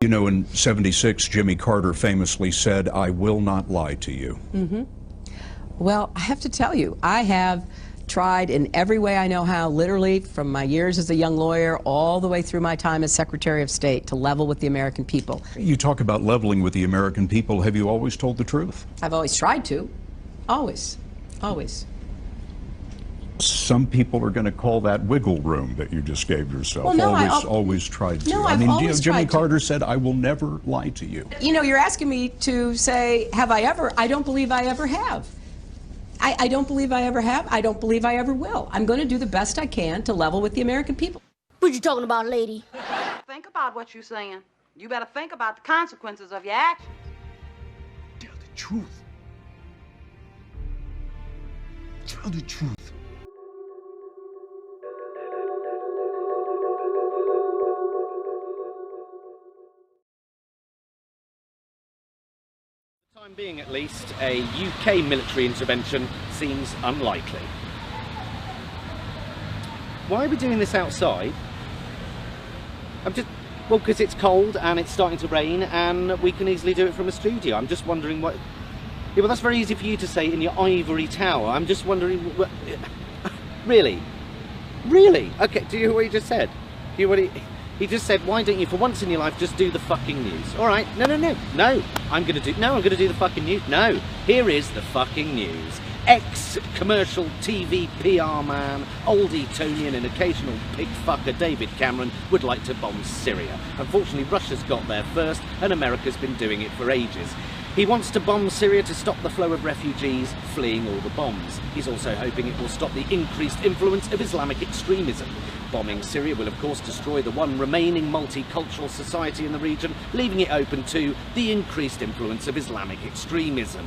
You know, in '76, Jimmy Carter famously said, "I will not lie to you." Mm-hmm. Well, I have to tell you, I have tried in every way I know how, literally from my years as a young lawyer all the way through my time as Secretary of State, to level with the American people. You talk about leveling with the American people. Have you always told the truth? I've always tried to. Always. Always. Some people are going to call that wiggle room that you just gave yourself. Well, no, always tried to. No, I mean, always Jimmy tried to. Carter said, "I will never lie to you." You know, you're asking me to say, have I ever? I don't believe I ever have. I don't believe I ever have. I don't believe I ever will. I'm going to do the best I can to level with the American people. What you talking about, lady? Think about what you're saying. You better think about the consequences of your actions. Tell the truth. Tell the truth. For the time being, at least, a UK military intervention seems unlikely. Why are we doing this outside? Well, because it's cold and it's starting to rain and we can easily do it from a studio. I'm just wondering what... Yeah, well, that's very easy for you to say in your ivory tower. I'm just wondering... Really? Really? Okay, do you hear what he just said? Do you hear what he just said, why don't you, for once in your life, just do the fucking news? All right, no, I'm going to do the fucking news. No, here is the fucking news. Ex-commercial TV PR man, old Etonian and occasional pig fucker David Cameron would like to bomb Syria. Unfortunately, Russia's got there first, and America's been doing it for ages. He wants to bomb Syria to stop the flow of refugees fleeing all the bombs. He's also hoping it will stop the increased influence of Islamic extremism. Bombing Syria will of course destroy the one remaining multicultural society in the region, leaving it open to the increased influence of Islamic extremism.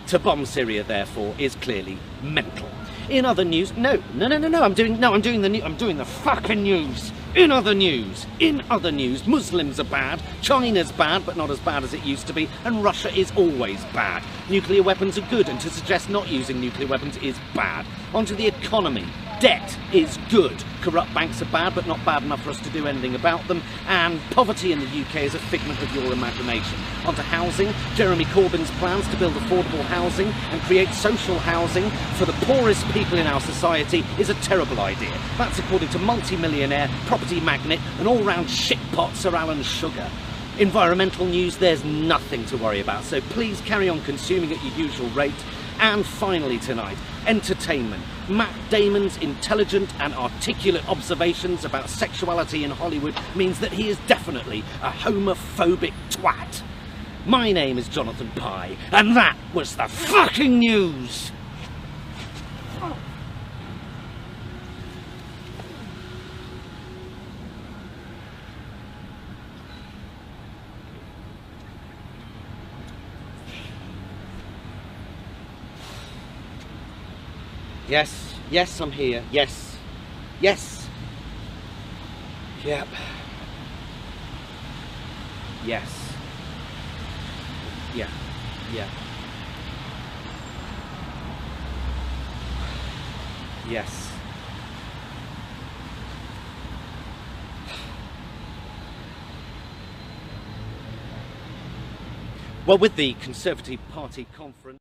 To bomb Syria, therefore, is clearly mental. In other news, I'm doing the fucking news. In other news, Muslims are bad, China's bad, but not as bad as it used to be, and Russia is always bad. Nuclear weapons are good, and to suggest not using nuclear weapons is bad. Onto the economy. Debt is good. Corrupt banks are bad, but not bad enough for us to do anything about them. And poverty in the UK is a figment of your imagination. Onto housing. Jeremy Corbyn's plans to build affordable housing and create social housing for the poorest people in our society is a terrible idea. That's according to multi-millionaire, property magnate and all-round shitpot Sir Alan Sugar. Environmental news, there's nothing to worry about, so please carry on consuming at your usual rate. And finally tonight, entertainment. Matt Damon's intelligent and articulate observations about sexuality in Hollywood means that he is definitely a homophobic twat. My name is Jonathan Pye, and that was the fucking news! Yes, I'm here. Yes. Yep. Yes. Yeah. Yes. Well, with the Conservative Party conference...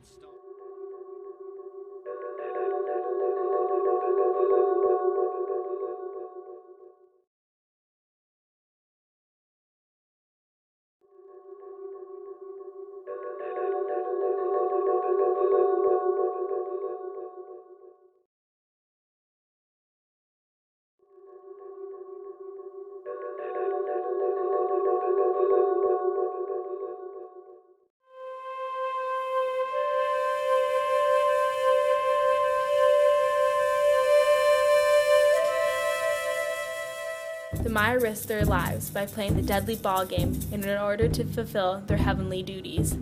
Maya risked their lives by playing the deadly ball game in order to fulfill their heavenly duties.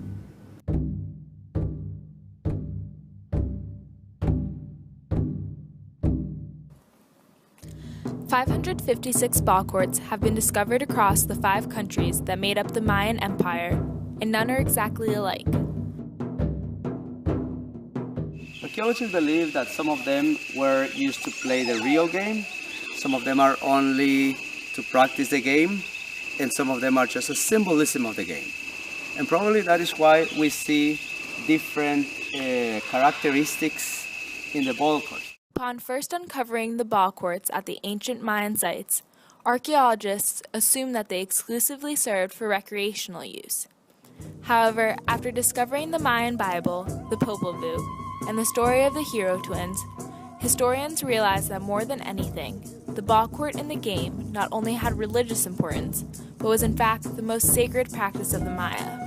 "556 ball courts have been discovered across the 5 countries that made up the Mayan Empire, and none are exactly alike. Archaeologists believe that some of them were used to play the real game, some of them are only to practice the game, and some of them are just a symbolism of the game. And probably that is why we see different characteristics in the ball court. Upon first uncovering the ball courts at the ancient Mayan sites, archaeologists assumed that they exclusively served for recreational use. However, after discovering the Mayan Bible, the Popol Vuh, and the story of the hero twins, historians realized that more than anything, the ball court in the game not only had religious importance, but was in fact the most sacred practice of the Maya.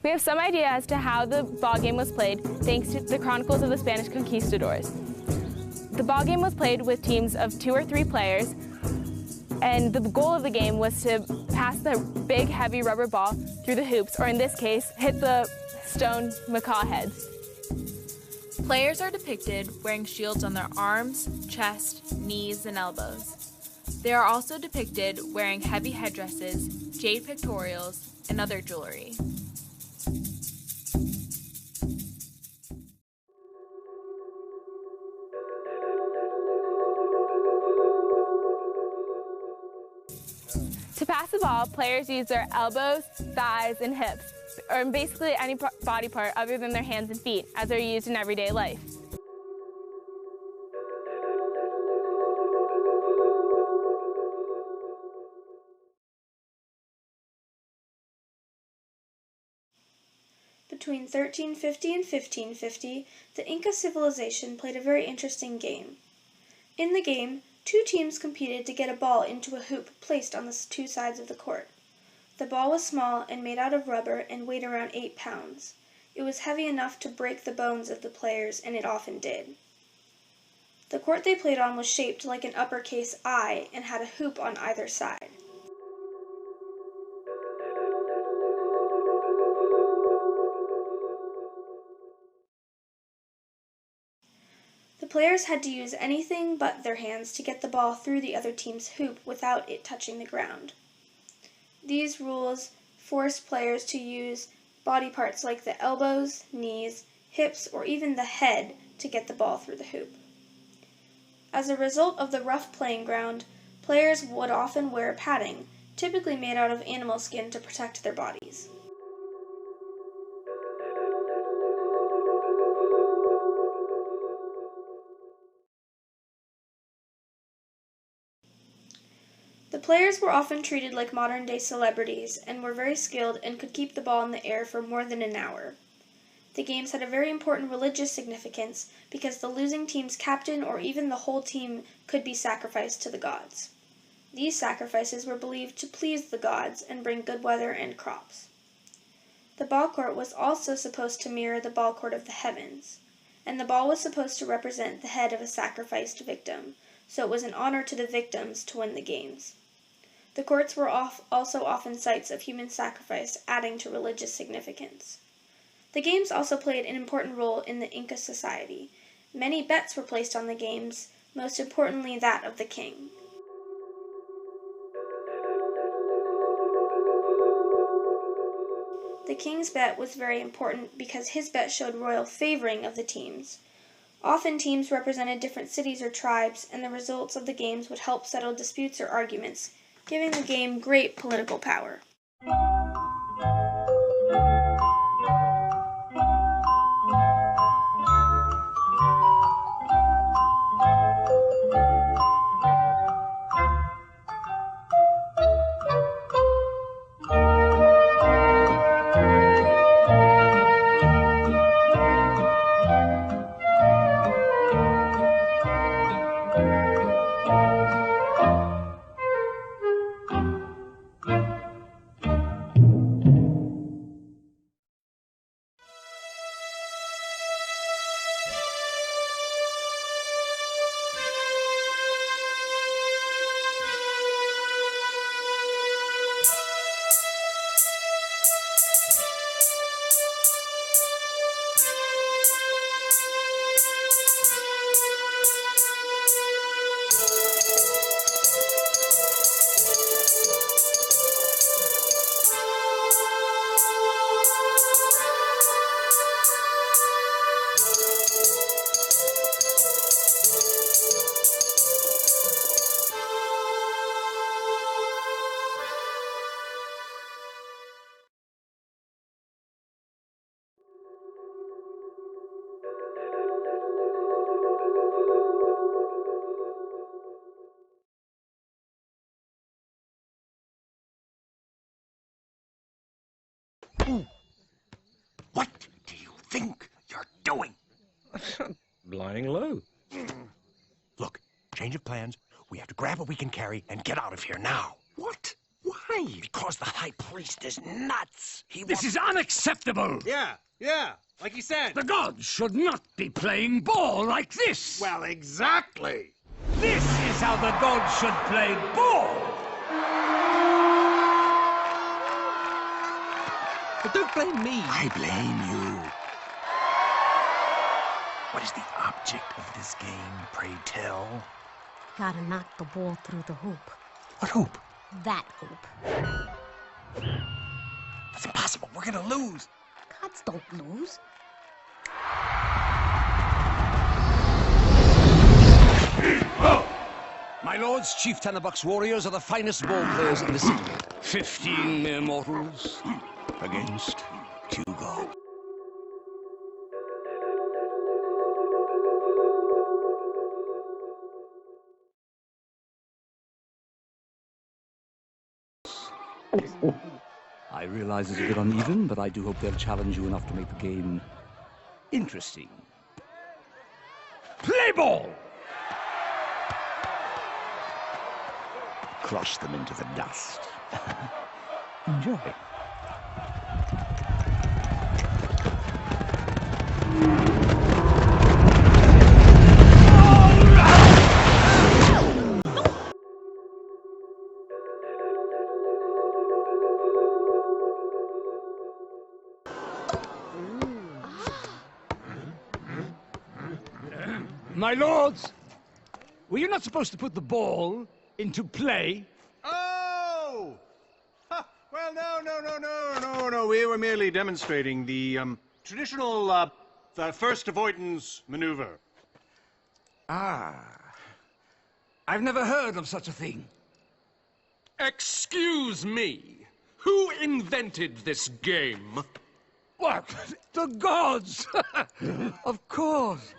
We have some idea as to how the ball game was played thanks to the chronicles of the Spanish conquistadors. The ball game was played with teams of 2 or 3 players, and the goal of the game was to pass the big, heavy rubber ball through the hoops, or in this case, hit the stone macaw heads. Players are depicted wearing shields on their arms, chest, knees, and elbows. They are also depicted wearing heavy headdresses, jade pectorals, and other jewelry. To pass the ball, players use their elbows, thighs, and hips, or basically any body part other than their hands and feet, as they're used in everyday life. Between 1350 and 1550, the Inca civilization played a very interesting game. In the game, 2 teams competed to get a ball into a hoop placed on the 2 sides of the court. The ball was small and made out of rubber and weighed around 8 pounds. It was heavy enough to break the bones of the players, and it often did. The court they played on was shaped like an uppercase I and had a hoop on either side. The players had to use anything but their hands to get the ball through the other team's hoop without it touching the ground. These rules forced players to use body parts like the elbows, knees, hips, or even the head to get the ball through the hoop. As a result of the rough playing ground, players would often wear padding, typically made out of animal skin to protect their bodies. The players were often treated like modern-day celebrities and were very skilled and could keep the ball in the air for more than an hour. The games had a very important religious significance because the losing team's captain or even the whole team could be sacrificed to the gods. These sacrifices were believed to please the gods and bring good weather and crops. The ball court was also supposed to mirror the ball court of the heavens, and the ball was supposed to represent the head of a sacrificed victim, so it was an honor to the victims to win the games. The courts were also often sites of human sacrifice, adding to religious significance. The games also played an important role in the Inca society. Many bets were placed on the games, most importantly that of the king. The The king's bet was very important because his bet showed royal favoring of the teams. Often teams represented different cities or tribes, and the results of the games would help settle disputes or arguments, giving the game great political power. What do you think you're doing? Lying low. Look, change of plans. We have to grab what we can carry and get out of here now. What? Why? Because the high priest is nuts. This is unacceptable! Yeah, like he said. The gods should not be playing ball like this! Well, exactly. This is how the gods should play ball! But don't blame me. I blame you. What is the object of this game, pray tell? Gotta knock the ball through the hoop. What hoop? That hoop. That's impossible. We're gonna lose. Gods don't lose. My lords, Chief Tenderbuck's warriors are the finest ball players in the city. 15 mere mortals against Hugo. I realize it's a bit uneven, but I do hope they'll challenge you enough to make the game interesting. Play ball! Crush them into the dust. Enjoy. My lords, were you not supposed to put the ball into play? Oh! Well, no. We were merely demonstrating the traditional the first avoidance maneuver. Ah. I've never heard of such a thing. Excuse me. Who invented this game? What? The gods! Of course.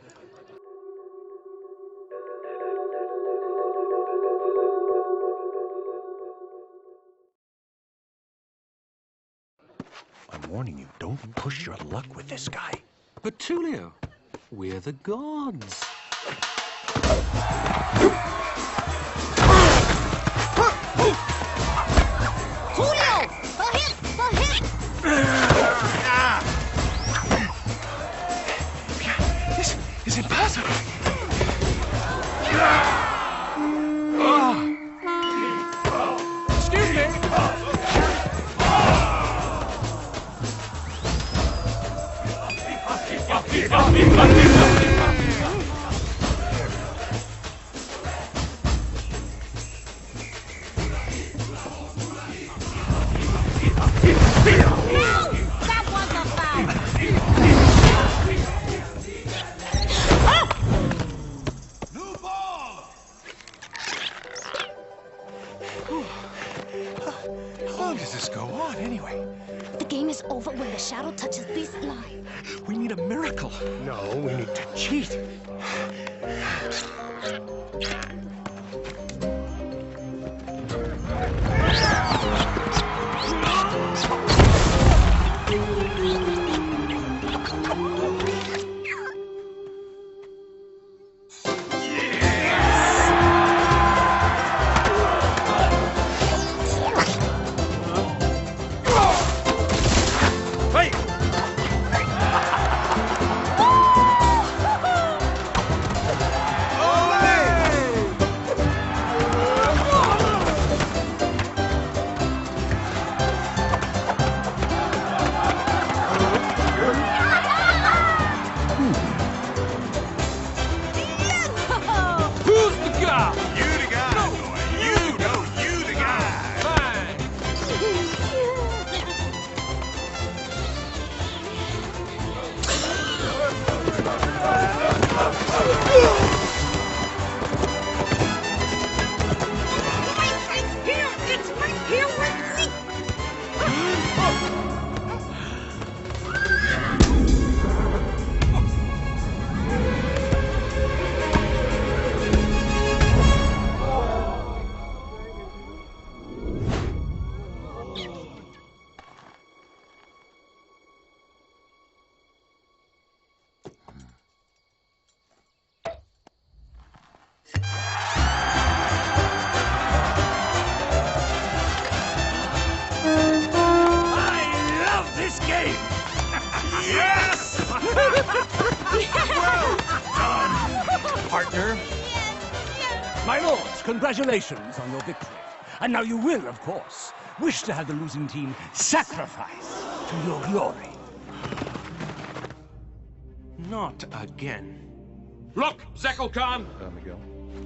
I'm warning you, don't push your luck with this guy. But Tulio, we're the gods. Julio! A hit! This is impossible. Excuse me! How long does this go on, anyway? The game is over when the shadow touches this line. We need a miracle. No, we need to cheat. Partner. My lords, congratulations on your victory. And now you will, of course, wish to have the losing team sacrifice to your glory. Not again. Look, Zekel Khan. Miguel.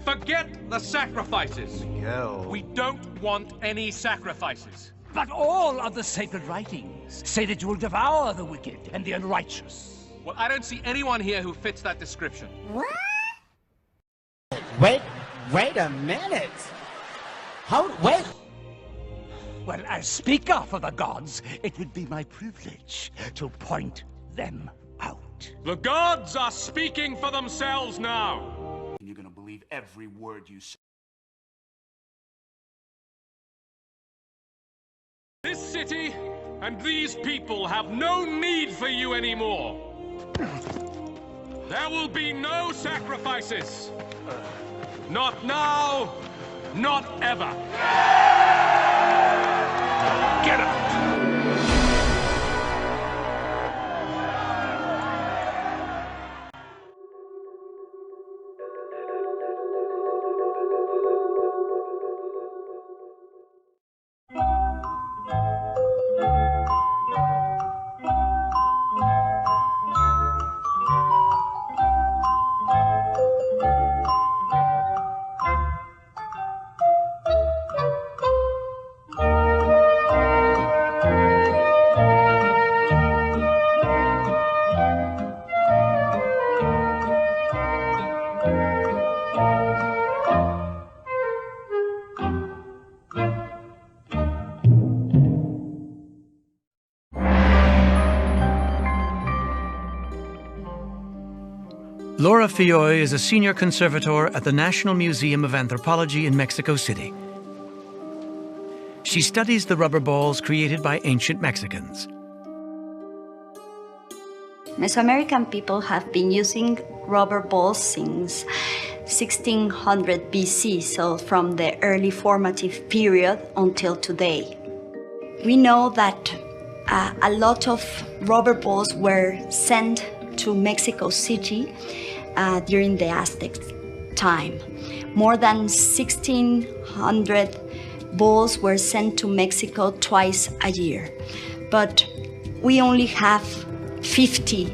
Forget the sacrifices. Miguel. We don't want any sacrifices. But all of the sacred writings say that you will devour the wicked and the unrighteous. Well, I don't see anyone here who fits that description. What? Wait a minute. Wait. Well, as speaker for the gods, it would be my privilege to point them out. The gods are speaking for themselves now. You're gonna believe every word you say. This city and these people have no need for you anymore. There will be no sacrifices. Not now, not ever. Get out! Laura Fioy is a senior conservator at the National Museum of Anthropology in Mexico City. She studies the rubber balls created by ancient Mexicans. Mesoamerican people have been using rubber balls since 1600 BC, so from the early formative period until today. We know that a lot of rubber balls were sent to Mexico City during the Aztec time. More than 1,600 balls were sent to Mexico twice a year, but we only have 50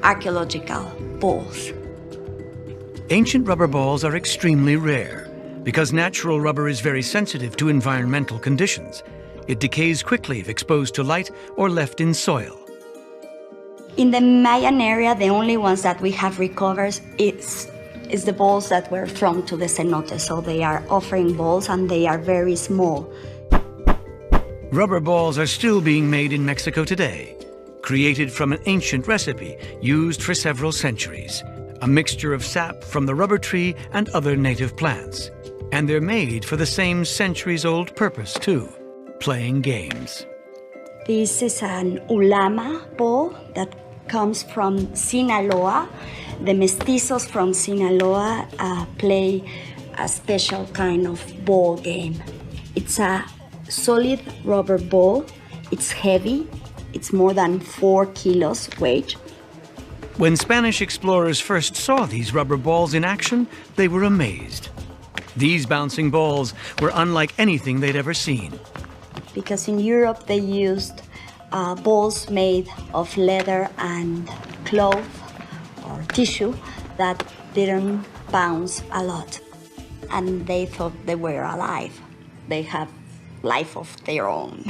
archaeological balls. Ancient rubber balls are extremely rare because natural rubber is very sensitive to environmental conditions. It decays quickly if exposed to light or left in soil. In the Mayan area, the only ones that we have recovered is is the balls that were thrown to the cenotes. So they are offering balls and they are very small. Rubber balls are still being made in Mexico today, created from an ancient recipe used for several centuries, a mixture of sap from the rubber tree and other native plants. And they're made for the same centuries-old purpose, too, playing games. This is an ulama ball that comes from Sinaloa. The mestizos from Sinaloa play a special kind of ball game. It's a solid rubber ball. It's heavy. It's more than 4 kilos weight. When Spanish explorers first saw these rubber balls in action, they were amazed. These bouncing balls were unlike anything they'd ever seen. Because in Europe they used balls made of leather and cloth or tissue that didn't bounce a lot. And they thought they were alive. They have life of their own.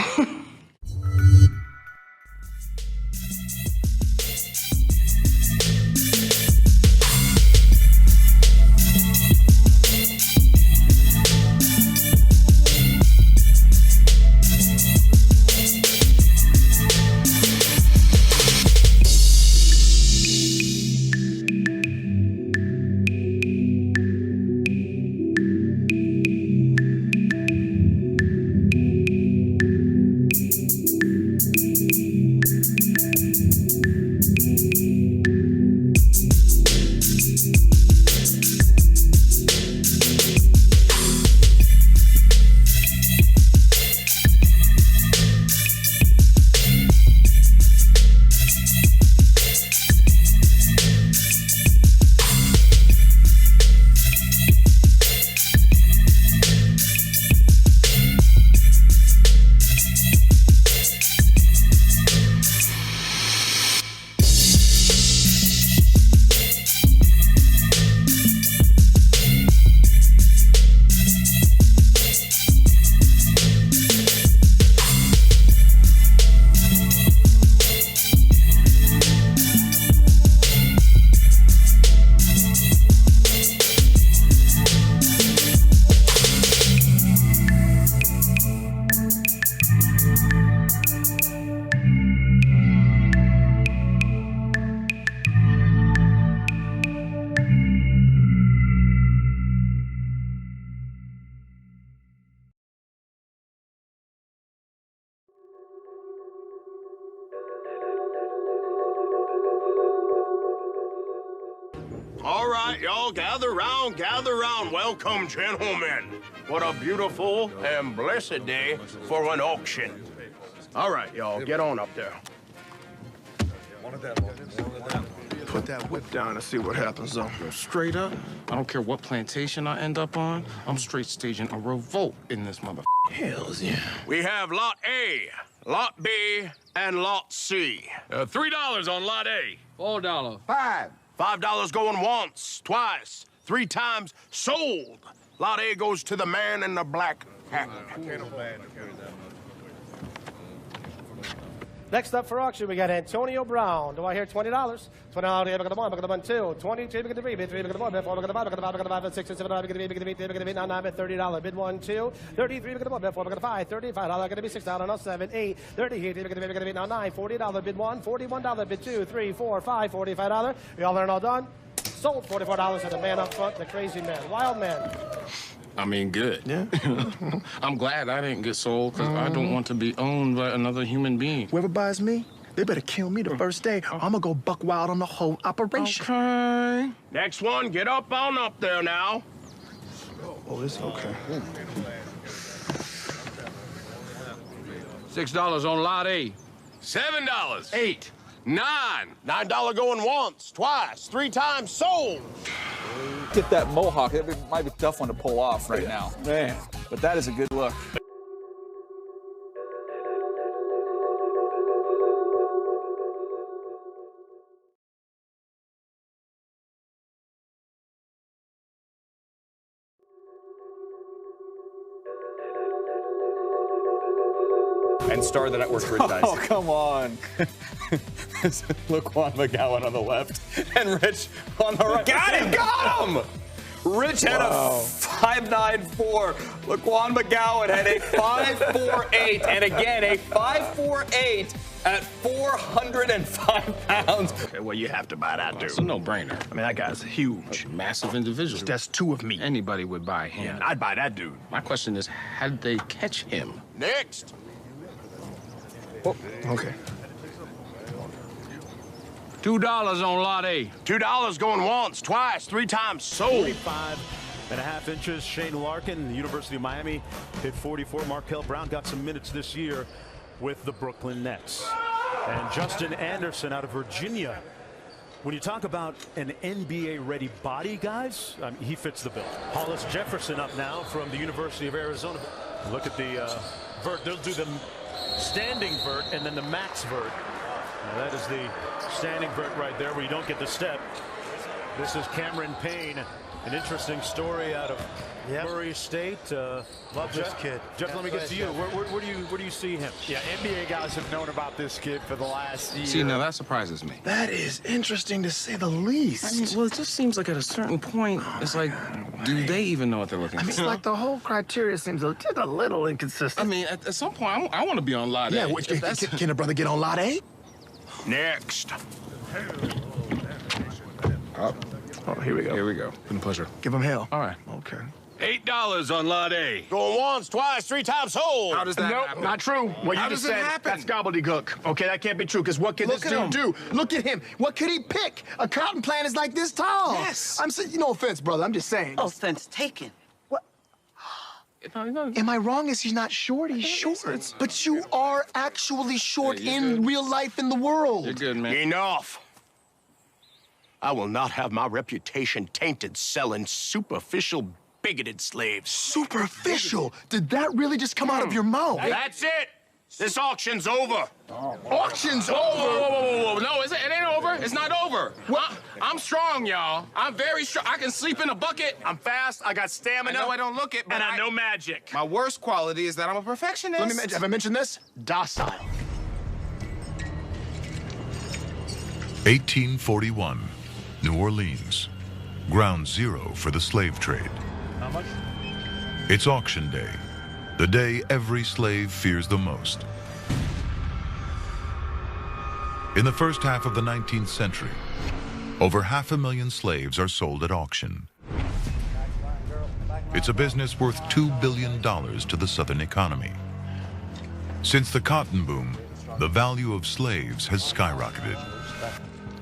All right, y'all, gather round, gather round. Welcome, gentlemen. What a beautiful and blessed day for an auction. All right, y'all, get on up there. Put that whip down and see what happens, though. Straight up, I don't care what plantation I end up on, I'm straight staging a revolt in this mother. Hells yeah. We have Lot A, Lot B, and Lot C. $3 on Lot A. $4. $5 going once, twice, 3 times sold. Lot A goes to the man in the black hat. Next up for auction, we got Antonio Brown. Do I hear $20? $20, look at the one, look at the one, 2. 22, look at the 3, bid 3, look at the 1, bid 4, look at the 5, look at the 5, look at the 5, bid 6, 7, look at the 8, look at the 8, look at the 8, 9, bid $30, bid 1, 2. 33, look at the 1, bid 4, look at the 5, $35, look at the 6, $7, 8, 38, look at the 8, now 9, $40, bid 1, $41, bid 2, 3, 4, 5, $45. We all learn all done? Sold $44 to the man up front, the crazy man, wild man. I mean, good. Yeah. I'm glad I didn't get sold because I don't want to be owned by another human being. Whoever buys me, they better kill me the first day. I'm gonna go buck wild on the whole operation. Okay. Next one, get up on up there now. Oh, it's okay. $6 on Lot A. $7. 8. 9. $9 going once, twice, 3 times sold. Get that mohawk. It might be a tough one to pull off right now. Man, but that is a good look. and star the network's Rich Dice. Oh, come on. Look, Juan McGowan on the left and Rich on the right. Got him! Rich had a 5.94. Laquan McGowan had a 5.48, and again a 5.48 at 405 pounds. Okay, well, you have to buy that dude. It's a no-brainer. I mean, that guy's huge. A massive individual. That's two of me. Anybody would buy him. Yeah, I'd buy that dude. My question is, how did they catch him? Next. Oh, okay. $2 on lot A. $2 going once, twice, 3 times sold. 45.5 inches. Shane Larkin, the University of Miami, hit 44. Markel Brown got some minutes this year with the Brooklyn Nets. And Justin Anderson out of Virginia. When you talk about an NBA-ready body, guys, he fits the bill. Hollis Jefferson up now from the University of Arizona. Look at the vert. They'll do the standing vert and then the max vert. Now that is the standing vert right there where you don't get the step. This is Cameron Payne. An interesting story out of Murray State. Love this kid. Jeff, let me get to you. Where do you see him? Yeah, NBA guys have known about this kid for the last year. See, now that surprises me. That is interesting to say the least. I mean, well, it just seems like at a certain point, it's like, do they even know what they're looking for? It's like the whole criteria seems just a little inconsistent. I mean, at some point, I want to be on lot A. Yeah, can a brother get on lot A? Next. Oh, here we go. Here we go. Been a pleasure. Give him hell. All right. Okay. $8 on lot A. Going once, twice, 3 times sold. How does that Nope, happen? not true. What How you just does it said, happen? that's gobbledygook. Okay, that can't be true, because what could this dude do? Look at him. What could he pick? A cotton plant is like this tall. Yes. I'm saying, no offense, brother. I'm just saying. Offense taken. What? Am I wrong? Is he not short? He's short. But you are actually short in real life in the world. You're good, man. Enough. I will not have my reputation tainted selling superficial, bigoted slaves. Superficial? Did that really just come out of your mouth? That's it. This auction's over. Auction's over? Whoa. No, it ain't over. It's not over. I'm strong, y'all. I'm very strong. I can sleep in a bucket. I'm fast. I got stamina. I know I don't look it, but and I know magic. My worst quality is that I'm a perfectionist. Let me mention, have I mentioned this? Docile. 1841, New Orleans. Ground zero for the slave trade. How much? It's auction day, the day every slave fears the most. In the first half of the 19th century, over 500,000 slaves are sold at auction. It's a business worth $2 billion to the Southern economy. Since the cotton boom, the value of slaves has skyrocketed.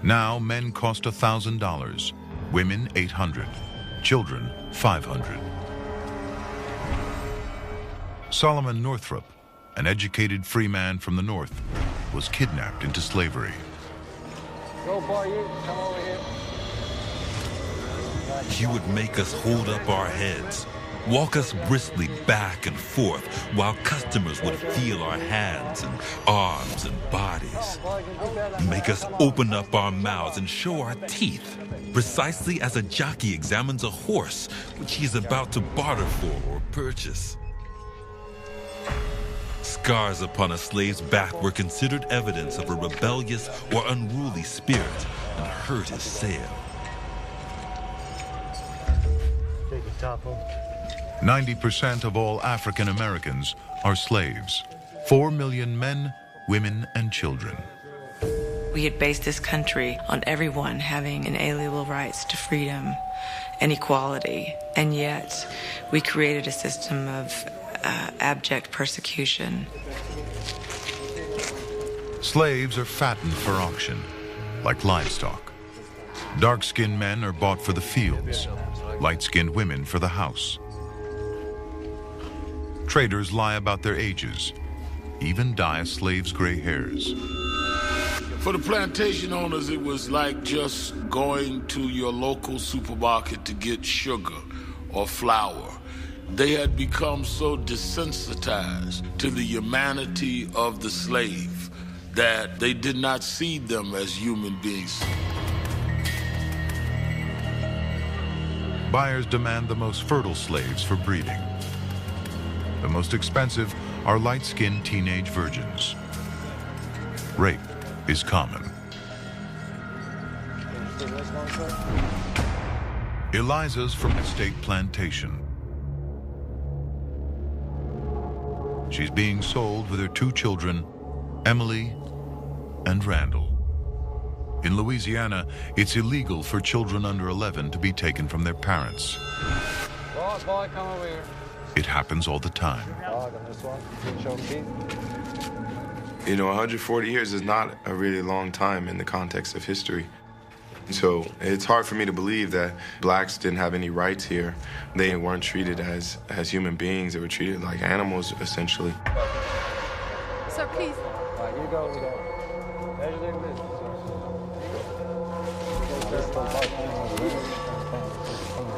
Now men cost $1,000, women $800, children $500. Solomon Northrop, an educated free man from the North, was kidnapped into slavery. Go, boy, you come over here. He would make us hold up our heads, walk us briskly back and forth, while customers would feel our hands and arms and bodies. Make us open up our mouths and show our teeth, precisely as a jockey examines a horse which he is about to barter for or purchase. Scars upon a slave's back were considered evidence of a rebellious or unruly spirit and hurt his sale. Take it, Topo. 90% of all African Americans are slaves. 4 million men, women, and children. We had based this country on everyone having inalienable rights to freedom and equality, and yet we created a system of abject persecution. Slaves are fattened for auction, like livestock. Dark-skinned men are bought for the fields, light-skinned women for the house. Traders lie about their ages, even dye a slave's gray hairs. For the plantation owners, it was like just going to your local supermarket to get sugar or flour. They had become so desensitized to the humanity of the slave that they did not see them as human beings. Buyers demand the most fertile slaves for breeding. The most expensive are light-skinned teenage virgins. Rape is common. Eliza's from the state plantation. She's being sold with her 2 children, Emily and Randall. In Louisiana, it's illegal for children under 11 to be taken from their parents. Boy, come over here. It happens all the time. You know, 140 years is not a really long time in the context of history. So it's hard for me to believe that blacks didn't have any rights here. They weren't treated as human beings. They were treated like animals, essentially. Sir, please. All right, you go, we go. There's your business.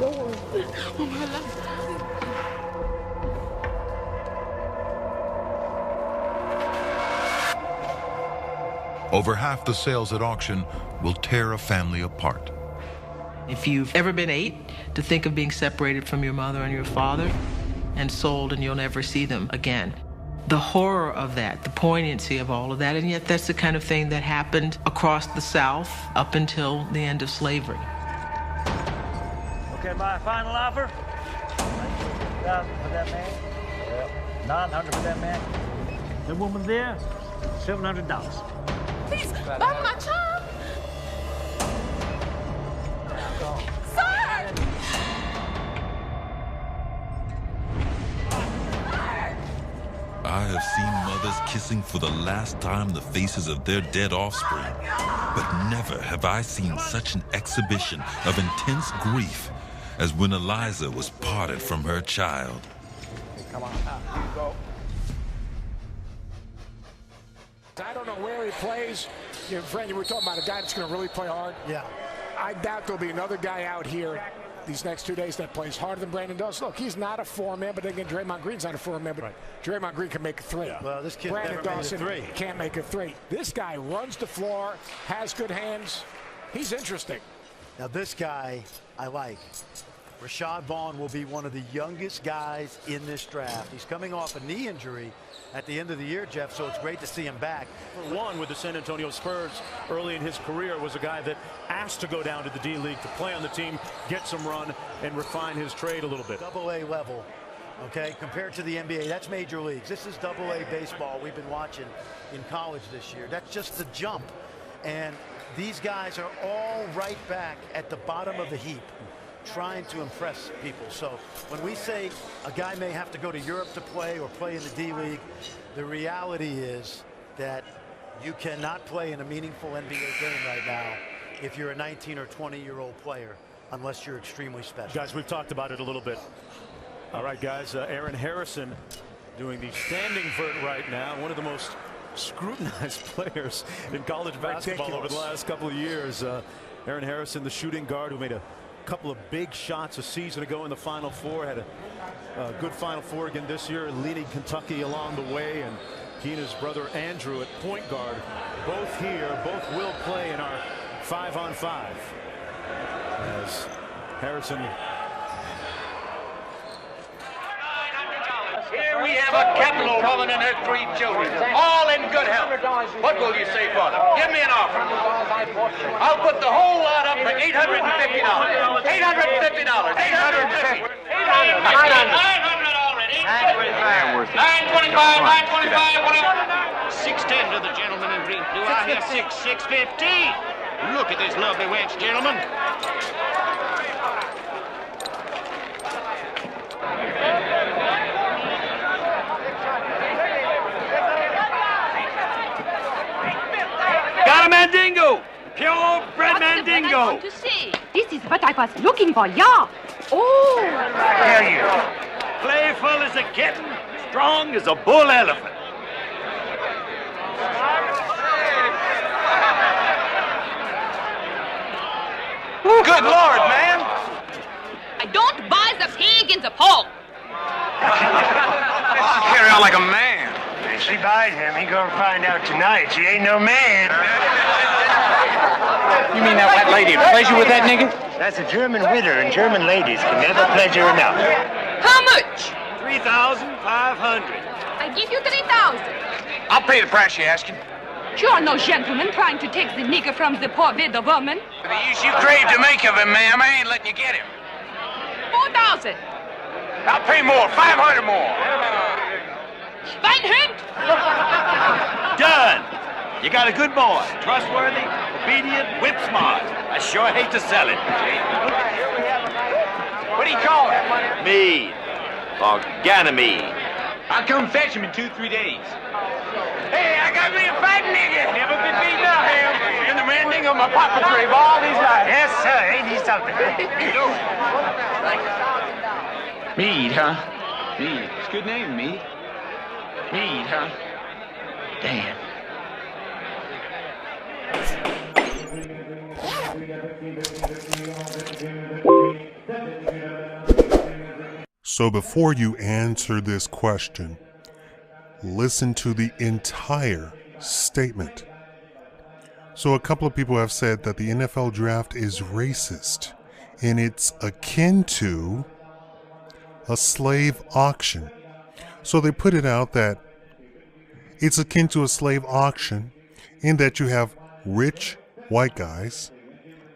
Oh, my life. Over half the sales at auction will tear a family apart. If you've ever been 8, to think of being separated from your mother and your father and sold and you'll never see them again. The horror of that, the poignancy of all of that, and yet that's the kind of thing that happened across the South up until the end of slavery. Okay, my final offer. $1,000 for that man. Yep. 900 for that man. The woman there, $700. Please, buy my child. Sir! I have seen mothers kissing for the last time the faces of their dead offspring, but never have I seen such an exhibition of intense grief as when Eliza was parted from her child. Come on, you go. I don't know where he plays. Your friend, you were talking about a guy that's going to really play hard. Yeah. I doubt there'll be another guy out here these next 2 days that plays harder than Brandon does. Look, he's not a 4-man, but again, Draymond Green's not a 4-man, but Draymond Green can make a 3. Yeah. Well, this kid Brandon never made a Dawson 3. Can't make a 3. This guy runs the floor, has good hands. He's interesting. Now, this guy I like. Rashad Vaughn will be one of the youngest guys in this draft. He's coming off a knee injury at the end of the year, Jeff, so it's great to see him back. For one, with the San Antonio Spurs early in his career, was a guy that asked to go down to the D-League to play on the team, get some run, and refine his trade a little bit. AA level, okay, compared to the NBA. That's major leagues. This is AA baseball we've been watching in college this year. That's just the jump. And these guys are all right back at the bottom of the heap, trying to impress people. So when we say a guy may have to go to Europe to play or play in the D-League, the reality is that you cannot play in a meaningful NBA game right now if you're a 19 or 20-year-old player, unless you're extremely special. Guys, we've talked about it a little bit. All right, guys, Aaron Harrison doing the standing vert right now, one of the most scrutinized players in college basketball over the last couple of years. Aaron Harrison, the shooting guard who made a couple of big shots a season ago in the Final Four, had a good Final Four again this year, leading Kentucky along the way, and he and his brother Andrew at point guard, both here, both will play in our 5-on-5. As Harrison. Here we have a capital woman and her 3 children, all in good health. What will you say for them? Give me an offer. I'll put the whole lot up for $850. $850. $850. $900 already. $925. $925. Whatever. 610 to the gentleman in green. Do I hear 650? Look at this lovely wench, gentlemen. Got a mandingo! Purebred mandingo! I want to see. This is what I was looking for, yeah. Oh! Dare you? Playful as a kitten, strong as a bull elephant. Good Lord, man! I don't buy the pig in the pork. Carry on like a man. If she buys him, he gonna find out tonight she ain't no man. You mean that white lady pleasure with that nigga? That's a German widow, and German ladies can never pleasure enough. How much? $3 3,500. I give you 3,000. I'll pay the price you're asking. You are no gentleman trying to take the nigger from the poor widow woman. For the use you crave to make of him, ma'am, I ain't letting you get him. 4,000. I'll pay more, 500 more. Schweinhund! Done. You got a good boy. Trustworthy, obedient, whip smart. I sure hate to sell it. What do you call it? Mead. Or Ganymede. I'll come fetch him in 2-3 days. Hey, I got me a fat nigga. Never been beaten up, him. You're the mending of my puppetry of all these lives. Yes, sir. Ain't he something? Mead, huh? Mead. It's a good name, Mead. Mead, huh? Damn. So before you answer this question, listen to the entire statement. So a couple of people have said that the NFL draft is racist and it's akin to a slave auction. So they put it out that it's akin to a slave auction in that you have rich white guys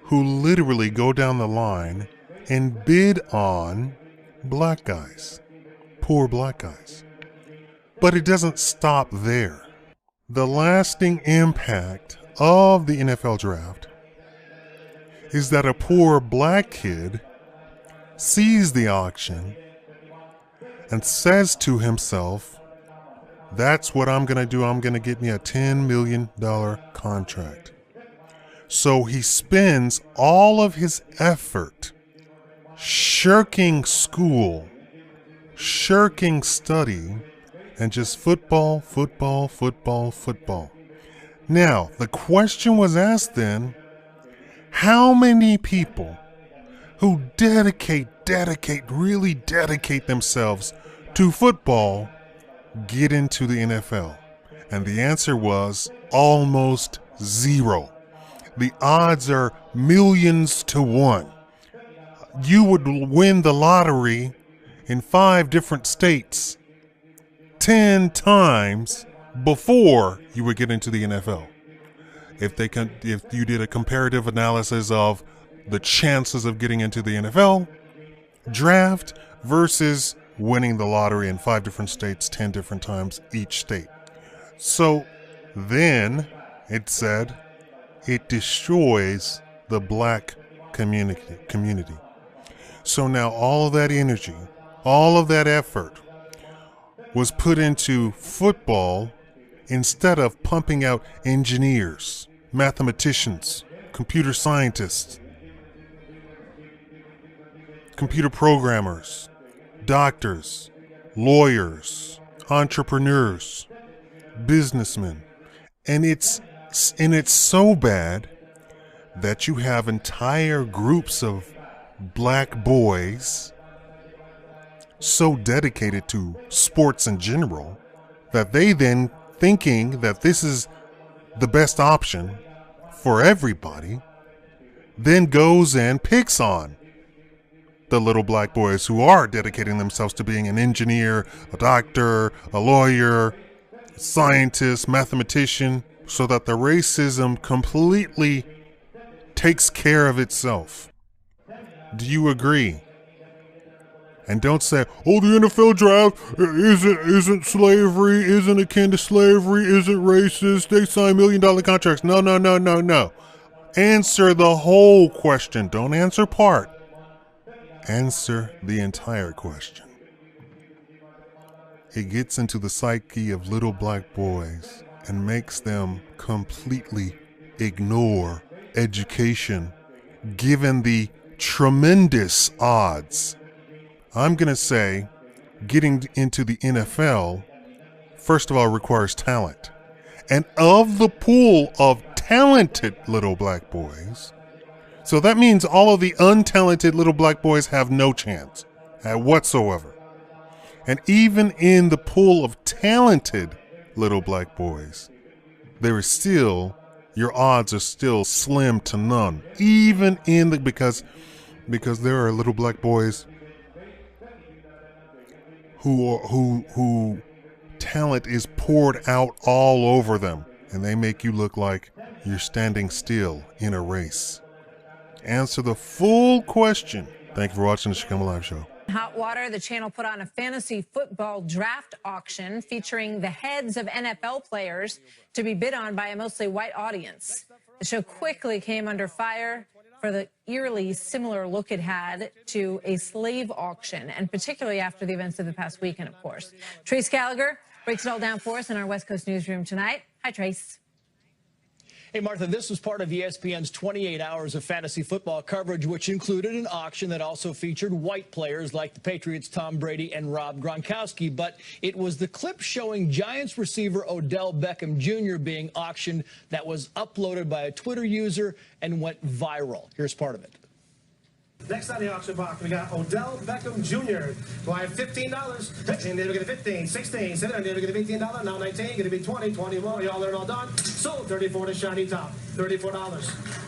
who literally go down the line and bid on black guys, poor black guys. But it doesn't stop there. The lasting impact of the NFL draft is that a poor black kid sees the auction and says to himself, that's what I'm going to do. I'm going to get me a $10 million contract. So he spends all of his effort shirking school, shirking study, and just football, football, football, football. Now, the question was asked then, how many people who really dedicate themselves to football get into the NFL? And the answer was almost zero. The odds are millions to 1. You would win the lottery in 5 different states 10 times before you would get into the NFL. If you did a comparative analysis of the chances of getting into the NFL draft versus winning the lottery in 5 different states 10 different times each state. So then it said it destroys the black community. So now all of that energy, all of that effort was put into football instead of pumping out engineers, mathematicians, computer scientists, computer programmers, doctors, lawyers, entrepreneurs, businessmen. And it's so bad that you have entire groups of black boys so dedicated to sports in general that they then, thinking that this is the best option for everybody, then goes and picks on the little black boys who are dedicating themselves to being an engineer, a doctor, a lawyer, a scientist, mathematician, so that the racism completely takes care of itself. Do you agree? And don't say, oh, the NFL draft isn't slavery, isn't akin to slavery, isn't racist, they sign $1 million contracts. No. Answer the whole question. Don't answer part. Answer the entire question. It gets into the psyche of little black boys and makes them completely ignore education, given the tremendous odds. I'm going to say getting into the NFL, first of all, requires talent. And of the pool of talented little black boys, so that means all of the untalented little black boys have no chance whatsoever. And even in the pool of talented little black boys, there is still, your odds are still slim to none. Even in the, because there are little black boys who talent is poured out all over them, and they make you look like you're standing still in a race. Answer the full question. Thank you for watching the Shikama Live Show. Hot water, the channel put on a fantasy football draft auction featuring the heads of NFL players to be bid on by a mostly white audience. The show quickly came under fire for the eerily similar look it had to a slave auction, and particularly after the events of the past weekend, of course. Trace Gallagher breaks it all down for us in our West Coast newsroom tonight. Hi, Trace. Hey, Martha, this was part of ESPN's 28 hours of fantasy football coverage, which included an auction that also featured white players like the Patriots' Tom Brady and Rob Gronkowski. But it was the clip showing Giants receiver Odell Beckham Jr. being auctioned that was uploaded by a Twitter user and went viral. Here's part of it. Next on the auction block, we got Odell Beckham Jr. Do I have $15? 15, then we get a 15, 16, 17, then we get a $18, now 19, going to be 20, 21, y'all learn all done. Sold 34 to Shiny Top, $34.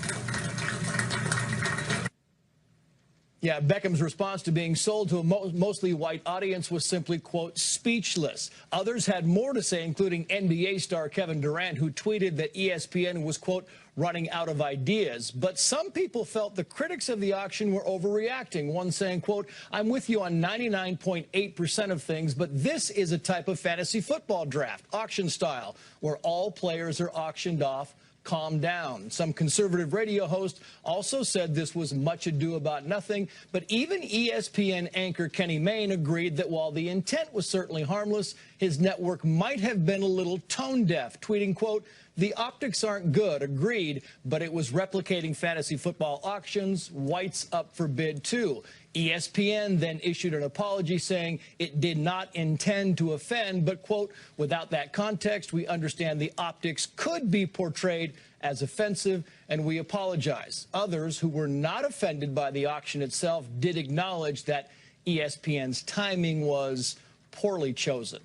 Yeah, Beckham's response to being sold to a mostly white audience was simply, quote, speechless. Others had more to say, including NBA star Kevin Durant, who tweeted that ESPN was, quote, running out of ideas. But some people felt the critics of the auction were overreacting. One saying, quote, I'm with you on 99.8% of things, but this is a type of fantasy football draft, auction style, where all players are auctioned off. Calm down. Some conservative radio host also said this was much ado about nothing, but even ESPN anchor Kenny Mayne agreed that while the intent was certainly harmless, his network might have been a little tone deaf, tweeting, quote, the optics aren't good, agreed, but it was replicating fantasy football auctions, whites up for bid too. ESPN then issued an apology saying it did not intend to offend, but, quote, without that context, we understand the optics could be portrayed as offensive, and we apologize. Others who were not offended by the auction itself did acknowledge that ESPN's timing was poorly chosen.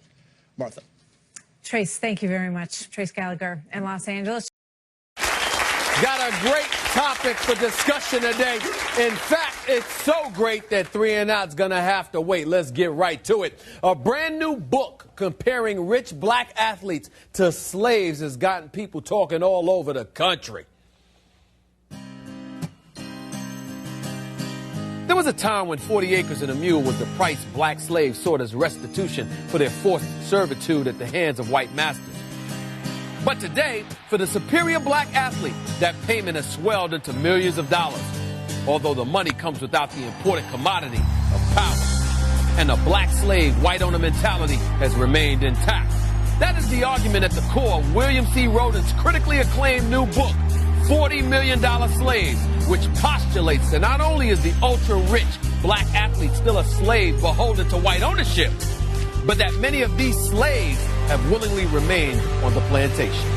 Martha. Trace, thank you very much. Trace Gallagher in Los Angeles. Got a great topic for discussion today. In fact, it's so great that 3 and Out's gonna have to wait. Let's get right to it. A brand new book comparing rich black athletes to slaves has gotten people talking all over the country. There was a time when 40 acres and a mule was the price black slaves sought as restitution for their forced servitude at the hands of white masters. But today, for the superior black athlete, that payment has swelled into millions of dollars, although the money comes without the important commodity of power. And the black slave, white owner mentality has remained intact. That is the argument at the core of William C. Rhoden's critically acclaimed new book, $40 Million Slaves, which postulates that not only is the ultra-rich black athlete still a slave beholden to white ownership, but that many of these slaves have willingly remained on the plantation.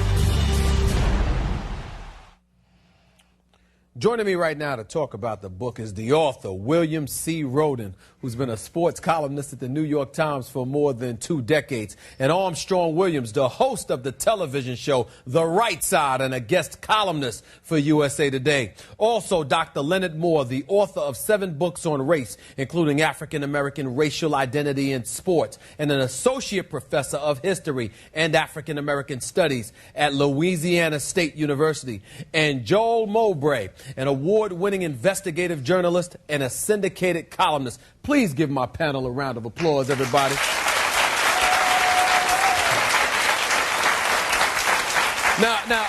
Joining me right now to talk about the book is the author, William C. Rhoden, who's been a sports columnist at the New York Times for more than 2 decades, and Armstrong Williams, the host of the television show The Right Side and a guest columnist for USA Today. Also, Dr. Leonard Moore, the author of 7 books on race, including African-American racial identity in sports, and an associate professor of history and African-American studies at Louisiana State University. And Joel Mowbray, an award-winning investigative journalist and a syndicated columnist. Please give my panel a round of applause, everybody. Now,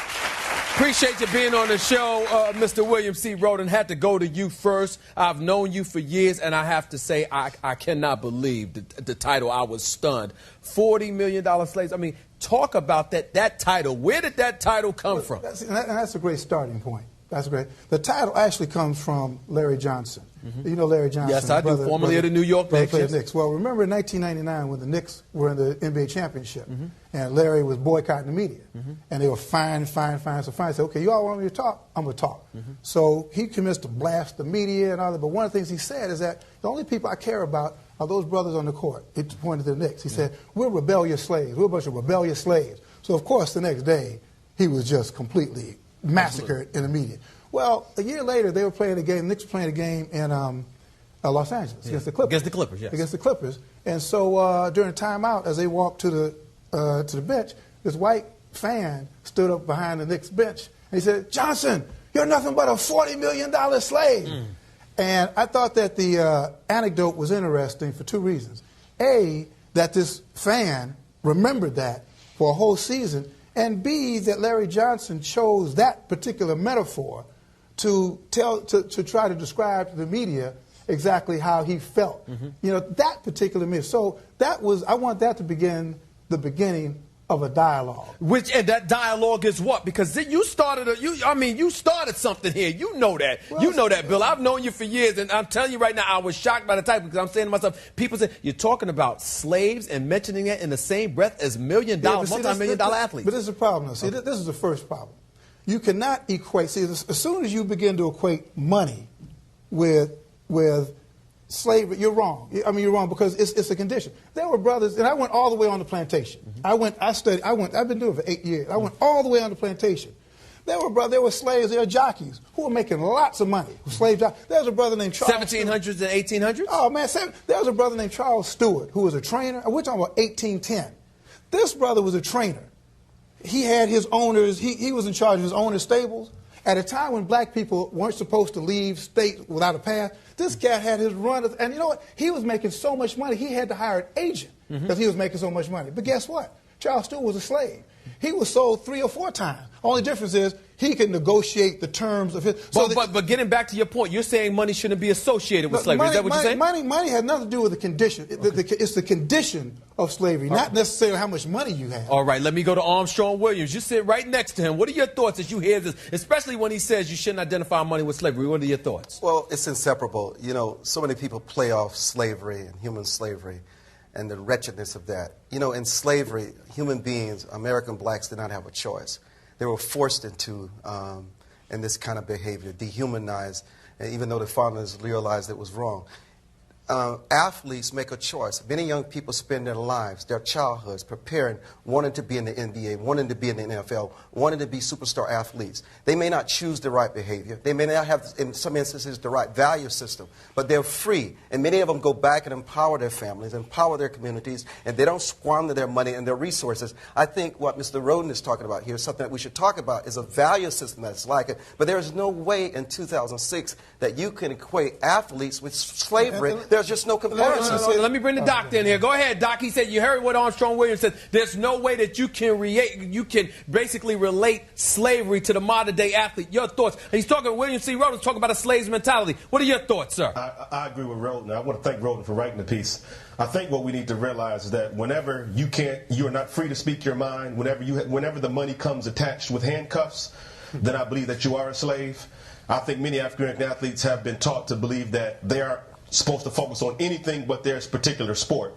appreciate you being on the show, Mr. William C. Rhoden. Had to go to you first. I've known you for years, and I have to say I cannot believe the title. I was stunned. $40 million slaves. I mean, talk about that title. Where did that title come from? That's a great starting point. That's great. The title actually comes from Larry Johnson. Mm-hmm. You know Larry Johnson? Yes, I do. Formerly of the New York Knicks. Knicks. Well, remember in 1999 when the Knicks were in the NBA championship, and Larry was boycotting the media, and they were fine. So fine said, okay, you all want me to talk? I'm going to talk. So he commenced to blast the media and all that. But one of the things he said is that the only people I care about are those brothers on the court. He pointed to the Knicks. He said, we're rebellious slaves. We're a bunch of rebellious slaves. So, of course, the next day, he was just completely massacred in the media. Well, a year later, they were playing a game. The Knicks were playing a game in Los Angeles, against the Clippers. Against the Clippers, yes. Against the Clippers. And so during the timeout, as they walked to the bench, this white fan stood up behind the Knicks bench, and he said, "Johnson, you're nothing but a $40 million slave." And I thought that the anecdote was interesting for two reasons. A, that this fan remembered that for a whole season, and B, that Larry Johnson chose that particular metaphor to try to describe to the media exactly how he felt. You know, that particular myth. So that was, I want that to begin the beginning of a dialogue. And that dialogue is what? Because you started you started something here. You know that. Well, you know that, Bill. I've known you for years, and I'm telling you right now, I was shocked by the title, because I'm saying to myself, people say, you're talking about slaves and mentioning it in the same breath as multi-million-dollar athletes. But this is the problem, though. See, this is the first problem. You cannot equate, see, as soon as you begin to equate money with slavery, you're wrong. I mean, you're wrong, because it's a condition. There were brothers, and I went all the way on the plantation. I've been doing it for 8 years. I went all the way on the plantation. There were slaves, there were jockeys who were making lots of money. Slave jockeys. There was a brother named Charles 1700s and 1800s? Oh, man, there was a brother named Charles Stewart who was a trainer. We're talking about 1810. This brother was a trainer. He had his owners, he was in charge of his owner's stables. At a time when black people weren't supposed to leave state without a pass, this guy had his runners, and you know what? He was making so much money, he had to hire an agent because he was making so much money. But guess what? Charles Stewart was a slave. He was sold 3 or 4 times. Only difference is he could negotiate the terms of his... But getting back to your point, you're saying money shouldn't be associated with slavery. Is that what you're saying? Money has nothing to do with the condition. It's the condition of slavery, not necessarily how much money you have. All right, let me go to Armstrong Williams. You sit right next to him. What are your thoughts as you hear this, especially when he says you shouldn't identify money with slavery? What are your thoughts? Well, it's inseparable. You know, so many people play off slavery and human slavery and the wretchedness of that. You know, in slavery, human beings, American blacks, did not have a choice. They were forced into in this kind of behavior, dehumanized, and even though the founders realized it was wrong. Athletes make a choice. Many young people spend their lives, their childhoods, preparing, wanting to be in the NBA, wanting to be in the NFL, wanting to be superstar athletes. They may not choose the right behavior. They may not have, in some instances, the right value system, but they're free. And many of them go back and empower their families, empower their communities, and they don't squander their money and their resources. I think what Mr. Roden is talking about here, something that we should talk about, is a value system that's like it. But there is no way in 2006 that you can equate athletes with slavery. There's just no comparison. Let me bring the doctor in here. Go ahead, Doc. He said, you heard what Armstrong Williams said. There's no way that you can basically relate slavery to the modern day athlete. Your thoughts? And he's talking, William C. Roden talking about a slave's mentality. What are your thoughts, sir? I agree with Roden. I want to thank Roden for writing the piece. I think what we need to realize is that whenever you are not free to speak your mind, whenever the money comes attached with handcuffs, then I believe that you are a slave. I think many African American athletes have been taught to believe that they are supposed to focus on anything but their particular sport.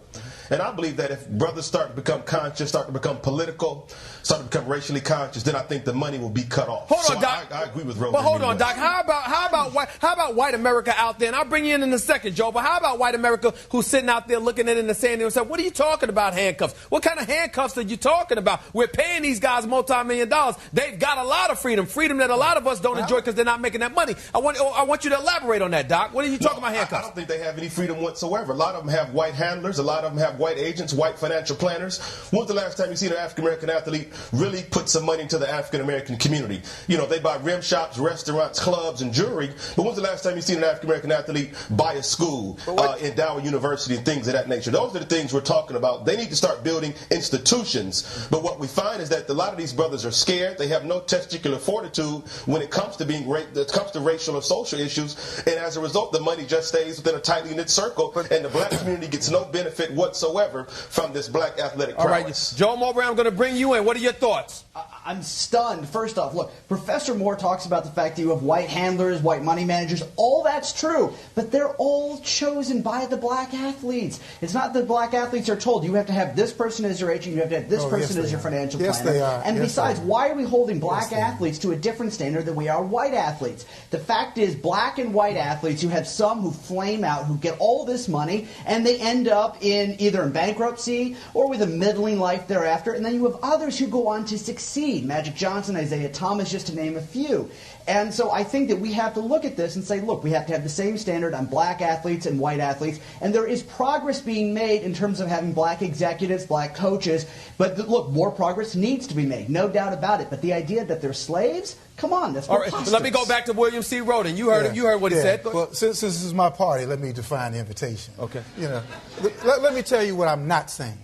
And I believe that if brothers start to become conscious, start to become political, start to become racially conscious, then I think the money will be cut off. Hold on, Doc. I agree with Roden. But hold on, Doc. How about white America out there? And I'll bring you in a second, Joe. But how about white America who's sitting out there looking at it and saying to themselves, what are you talking about handcuffs? What kind of handcuffs are you talking about? We're paying these guys multi-million dollars. They've got a lot of freedom that a lot of us don't enjoy because they're not making that money. I want you to elaborate on that, Doc. What are you talking about handcuffs? I don't think they have any freedom whatsoever. A lot of them have white handlers. A lot of them have white agents, white financial planners. When's the last time you seen an African-American athlete really put some money into the African-American community? You know, they buy rim shops, restaurants, clubs, and jewelry. But when's the last time you seen an African-American athlete buy a school, endow a university, and things of that nature? Those are the things we're talking about. They need to start building institutions. But what we find is that a lot of these brothers are scared. They have no testicular fortitude when it comes to racial or social issues. And as a result, the money just stays within a tightly knit circle, and the black community gets no benefit whatsoever from this black athletic prowess. All right, Joe Mowbray, I'm going to bring you in. What are your thoughts? I'm stunned. First off, look, Professor Moore talks about the fact that you have white handlers, white money managers. All that's true, but they're all chosen by the black athletes. It's not that black athletes are told you have to have this person as your agent, you have to have this person as your financial planner. Yes, they are. And besides, why are we holding black athletes to a different standard than we are white athletes? The fact is, black and white athletes, you have some who flame out, who get all this money, and they end up in either either in bankruptcy or with a middling life thereafter. And then you have others who go on to succeed. Magic Johnson, Isaiah Thomas, just to name a few. And so I think that we have to look at this and say, look, we have to have the same standard on black athletes and white athletes. And there is progress being made in terms of having black executives, black coaches. But look, more progress needs to be made, no doubt about it. But the idea that they're slaves, come on, that's all right. Let me go back to William C. Roden. You heard him. You heard what he said. Well, since this is my party, let me define the invitation. Okay. You know, let me tell you what I'm not saying.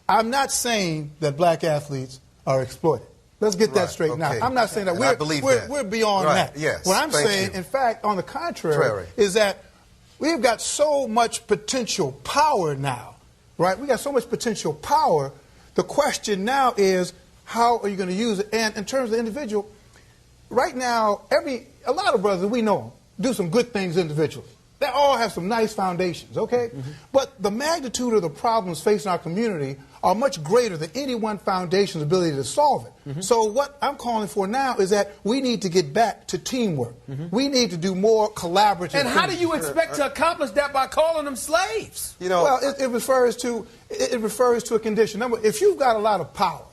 I'm not saying that black athletes are exploited. Let's get that straight now. I'm not saying that. We're beyond that. Yes. What I'm saying, in fact, on the contrary, is that we've got so much potential power now, right? We got so much potential power. The question now is, how are you going to use it? And in terms of the individual, right now, a lot of brothers we know do some good things individually. They all have some nice foundations, okay? But the magnitude of the problems facing our community are much greater than any one foundation's ability to solve it. So what I'm calling for now is that we need to get back to teamwork. We need to do more collaborative And how do you expect to accomplish that by calling them slaves? You know, well, it refers to a condition. Number, if you've got a lot of power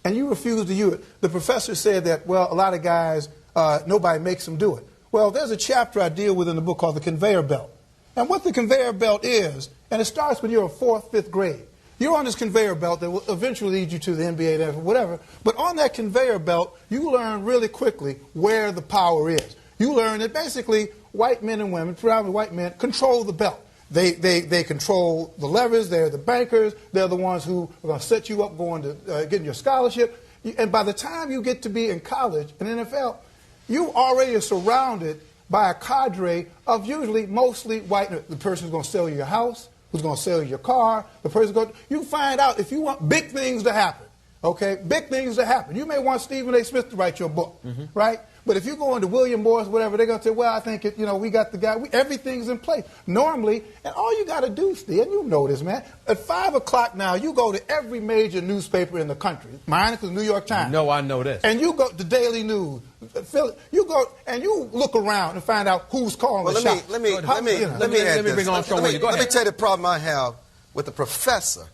and you refuse to use it, the professor said that, well, a lot of guys, nobody makes them do it. Well, there's a chapter I deal with in the book called The Conveyor Belt. And what the conveyor belt is, and it starts when you're in 4th, 5th grade. You're on this conveyor belt that will eventually lead you to the NBA, whatever. But on that conveyor belt, you learn really quickly where the power is. You learn that basically white men and women, predominantly white men, control the belt. They control the levers. They're the bankers. They're the ones who are going to set you up going to getting your scholarship. And by the time you get to be in college and NFL, you already are surrounded by a cadre of usually mostly white. The person who's going to sell you your house, who's going to sell you your car, the person going. You find out if you want big things to happen. Okay, big things to happen. You may want Stephen A. Smith to write your book, right? But if you go into William Morris, whatever, they're going to say, well, I think, we got the guy. Everything's in place. Normally, and all you got to do, Steve, and you know this, man, at 5 o'clock now, you go to every major newspaper in the country. Mine is the New York Times. No, I know this. And you go to Daily News. You go and you look around and find out who's calling the shots. Let me tell you the problem I have with the professor.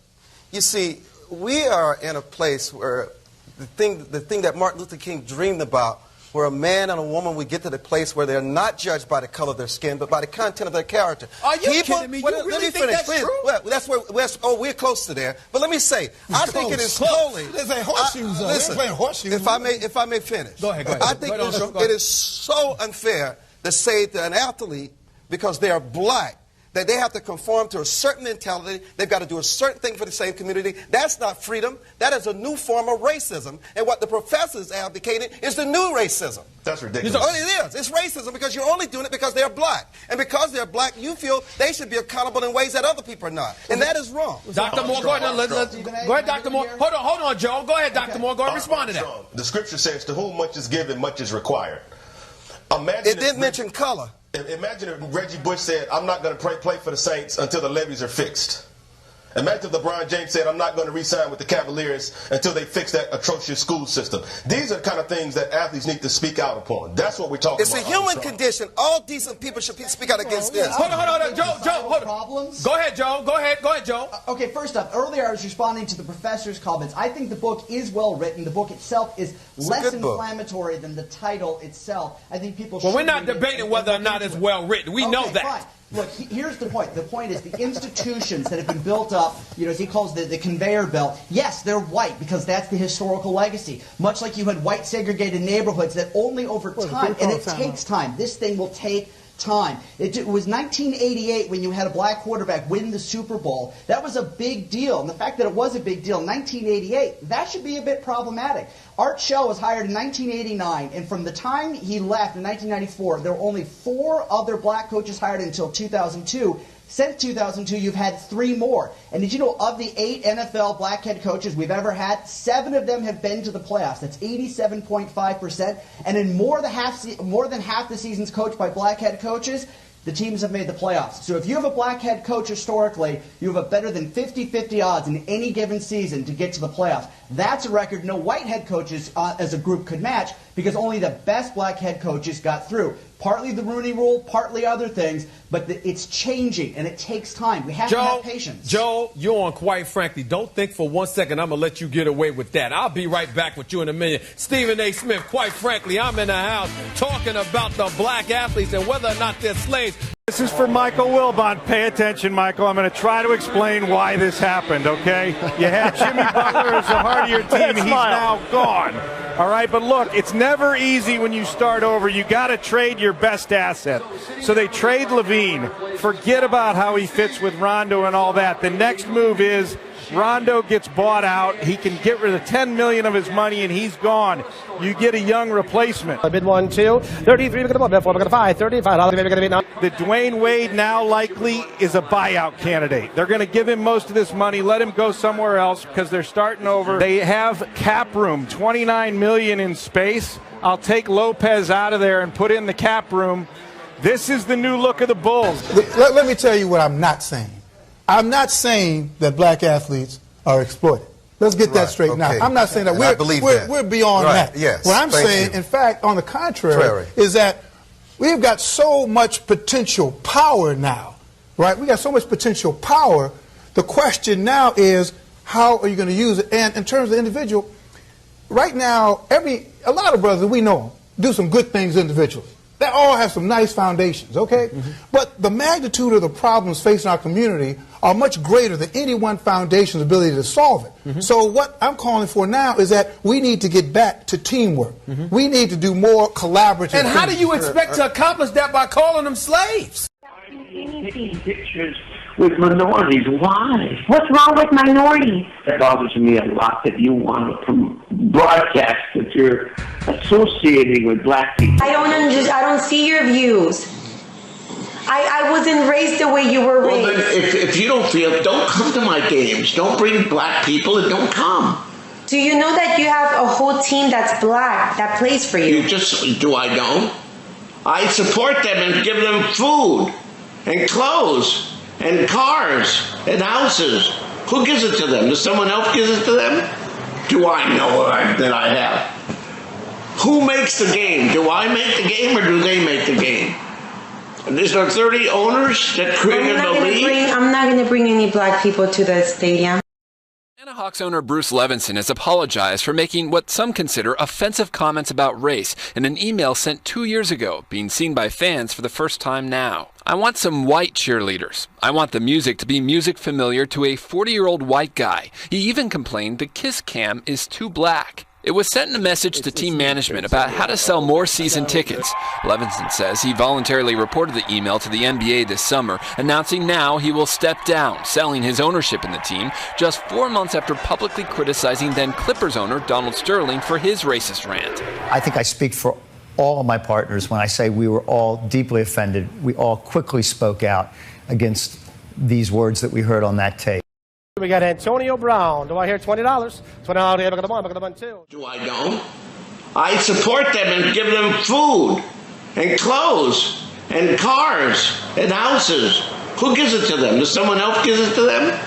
You see, we are in a place where the thing that Martin Luther King dreamed about, where a man and a woman would get to the place where they're not judged by the color of their skin, but by the content of their character. Are you kidding me? You really think that's true? Well, that's where we're close to there. But let me say, I think it is totally. There's a horseshoes. Listen, playing horseshoes. If I may finish. Go ahead. I think it is so unfair to say to an athlete, because they are black, that they have to conform to a certain mentality. They've got to do a certain thing for the same community. That's not freedom. That is a new form of racism. And what the professor is advocating is the new racism. That's ridiculous. It is. It's racism because you're only doing it because they're black. And because they're black, you feel they should be accountable in ways that other people are not. And that is wrong. Dr. Moore, go ahead, Dr. Moore. Hold on, Joe. Go ahead, Dr. Moore. Go ahead and respond to that. The scripture says, to whom much is given, much is required. It didn't mention color. Imagine if Reggie Bush said, I'm not going to play for the Saints until the levees are fixed. Imagine if LeBron James said, I'm not going to re-sign with the Cavaliers until they fix that atrocious school system. These are the kind of things that athletes need to speak out upon. That's what we're talking about. It's a human condition. All decent people should speak out against this. Hold on. Joe, hold on. Problems? Go ahead, Joe. Go ahead, Joe. Okay, first off, earlier I was responding to the professor's comments. I think the book is well written. The book itself is less inflammatory than the title itself. I think people should. Well, we're not debating whether or not it's well written. We know that. Fine. Look, here's the point. The point is the institutions that have been built up, as he calls the conveyor belt, yes, they're white because that's the historical legacy. Much like you had white segregated neighborhoods that only over time, and it takes time. This thing will take time. It was 1988 when you had a black quarterback win the Super Bowl. That was a big deal. And the fact that it was a big deal in 1988, that should be a bit problematic. Art Shell was hired in 1989, and from the time he left in 1994, there were only 4 other black coaches hired until 2002. Since 2002, you've had 3 more. And did you know of the 8 NFL black head coaches we've ever had, 7 of them have been to the playoffs. That's 87.5%. And in more than half the seasons coached by black head coaches, the teams have made the playoffs. So if you have a black head coach historically, you have a better than 50-50 odds in any given season to get to the playoffs. That's a record no white head coaches as a group could match because only the best black head coaches got through. Partly the Rooney Rule, partly other things, but it's changing, and it takes time. We have to have patience. Joe, you're on, quite frankly. Don't think for 1 second I'm going to let you get away with that. I'll be right back with you in a minute. Stephen A. Smith, quite frankly, I'm in the house talking about the black athletes and whether or not they're slaves. This is for Michael Wilbon. Pay attention, Michael. I'm going to try to explain why this happened, okay? You had Jimmy Butler as the heart of your team. He's now gone. All right, but look, it's never easy when you start over. You got to trade your best asset. So they trade Levine. Forget about how he fits with Rondo and all that. The next move is Rondo gets bought out. He can get rid of $10 million of his money, and he's gone. You get a young replacement. Bid 1, 2, 33, we're going to 4, we're going to 5, $35, maybe going to be The Dwayne Wade now likely is a buyout candidate. They're going to give him most of this money, let him go somewhere else because they're starting over. They have cap room, $29 million in space. I'll take Lopez out of there and put in the cap room. This is the new look of the Bulls. Let me tell you what I'm not saying. I'm not saying that black athletes are exploited. Let's get that straight now. I'm not saying that. We're beyond that. Yes. What I'm saying, in fact, on the contrary, is that we've got so much potential power now, right? We got so much potential power. The question now is, how are you going to use it? And in terms of the individual, right now, a lot of brothers we know do some good things individually. They all have some nice foundations, okay? But the magnitude of the problems facing our community are much greater than any one foundation's ability to solve it. So what I'm calling for now is that we need to get back to teamwork. We need to do more collaborative And how do things. you expect to accomplish that by calling them slaves? Taking pictures with minorities. Why? What's wrong with minorities? It bothers me a lot that you want to broadcast that you're associating with black people. I don't see your views. I wasn't raised the way you were raised. Well, then, if you don't feel, don't come to my games. Don't bring black people and don't come. Do you know that you have a whole team that's black that plays for you? Do I don't? I support them and give them food and clothes and cars and houses. Who gives it to them? Does someone else give it to them? Do I know that I have? Who makes the game? Do I make the game or do they make the game? Is there 30 owners that created the league? I'm not going to bring any black people to the stadium. Hawks owner Bruce Levinson has apologized for making what some consider offensive comments about race in an email sent 2 years ago, being seen by fans for the first time now. I want some white cheerleaders. I want the music to be music familiar to a 40-year-old white guy. He even complained the Kiss Cam is too black. It was sent in a message to team management about how to sell more season tickets. Levinson says he voluntarily reported the email to the NBA this summer, announcing now he will step down, selling his ownership in the team just 4 months after publicly criticizing then Clippers owner Donald Sterling for his racist rant. I think I speak for all of my partners when I say we were all deeply offended. We all quickly spoke out against these words that we heard on that tape. We got Antonio Brown. Do I hear $20? $20, two. Do I don't? I support them and give them food and clothes and cars and houses. Who gives it to them? Does someone else give it to them?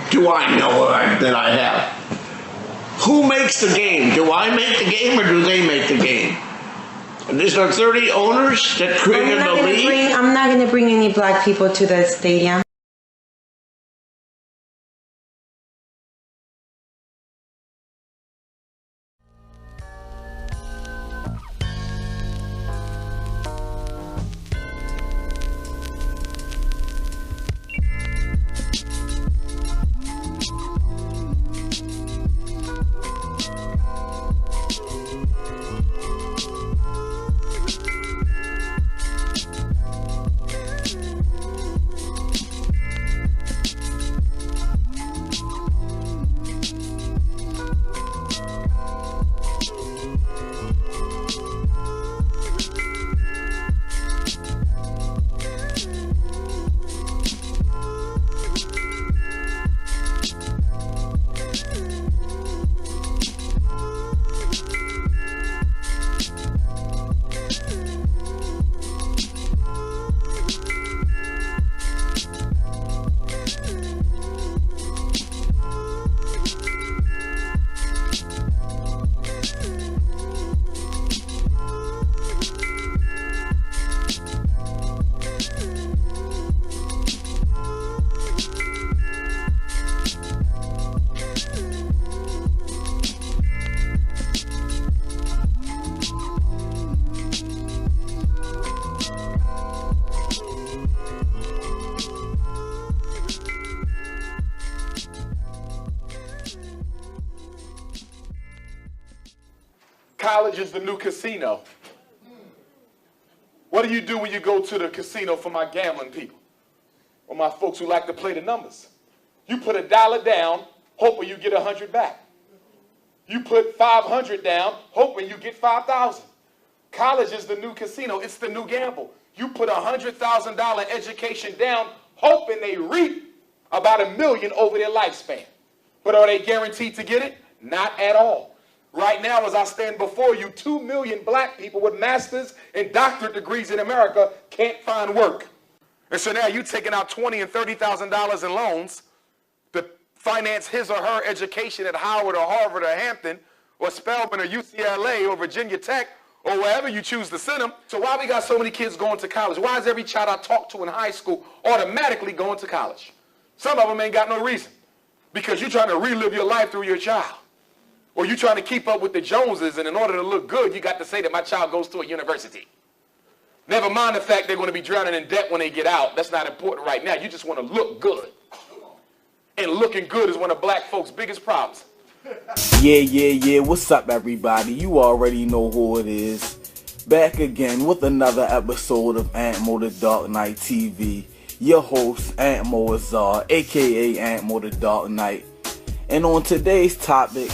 Do I know that I have? Who makes the game? Do I make the game or do they make the game? Is there 30 owners that created the league? I'm not going to bring any black people to the stadium. College is the new casino. What do you do when you go to the casino for my gambling people? Or my folks who like to play the numbers? You put $1 down, hoping you get 100 back. You put 500 down, hoping you get 5,000. College is the new casino. It's the new gamble. You put $100,000 education down, hoping they reap about $1 million over their lifespan. But are they guaranteed to get it? Not at all. Right now, as I stand before you, 2 million black people with master's and doctorate degrees in America can't find work. And so now you're taking out $20,000 and $30,000 in loans to finance his or her education at Howard or Harvard or Hampton or Spelman or UCLA or Virginia Tech or wherever you choose to send them. So why we got so many kids going to college? Why is every child I talk to in high school automatically going to college? Some of them ain't got no reason. Because you're trying to relive your life through your child. Or you're trying to keep up with the Joneses, and in order to look good, you got to say that my child goes to a university. Never mind the fact they're going to be drowning in debt when they get out. That's not important right now. You just want to look good. And looking good is one of black folks' biggest problems. Yeah. What's up, everybody? You already know who it is. Back again with another episode of Antmo the Dark Knight TV. Your host, Antmo Azar, aka Antmo the Dark Knight. And on today's topic,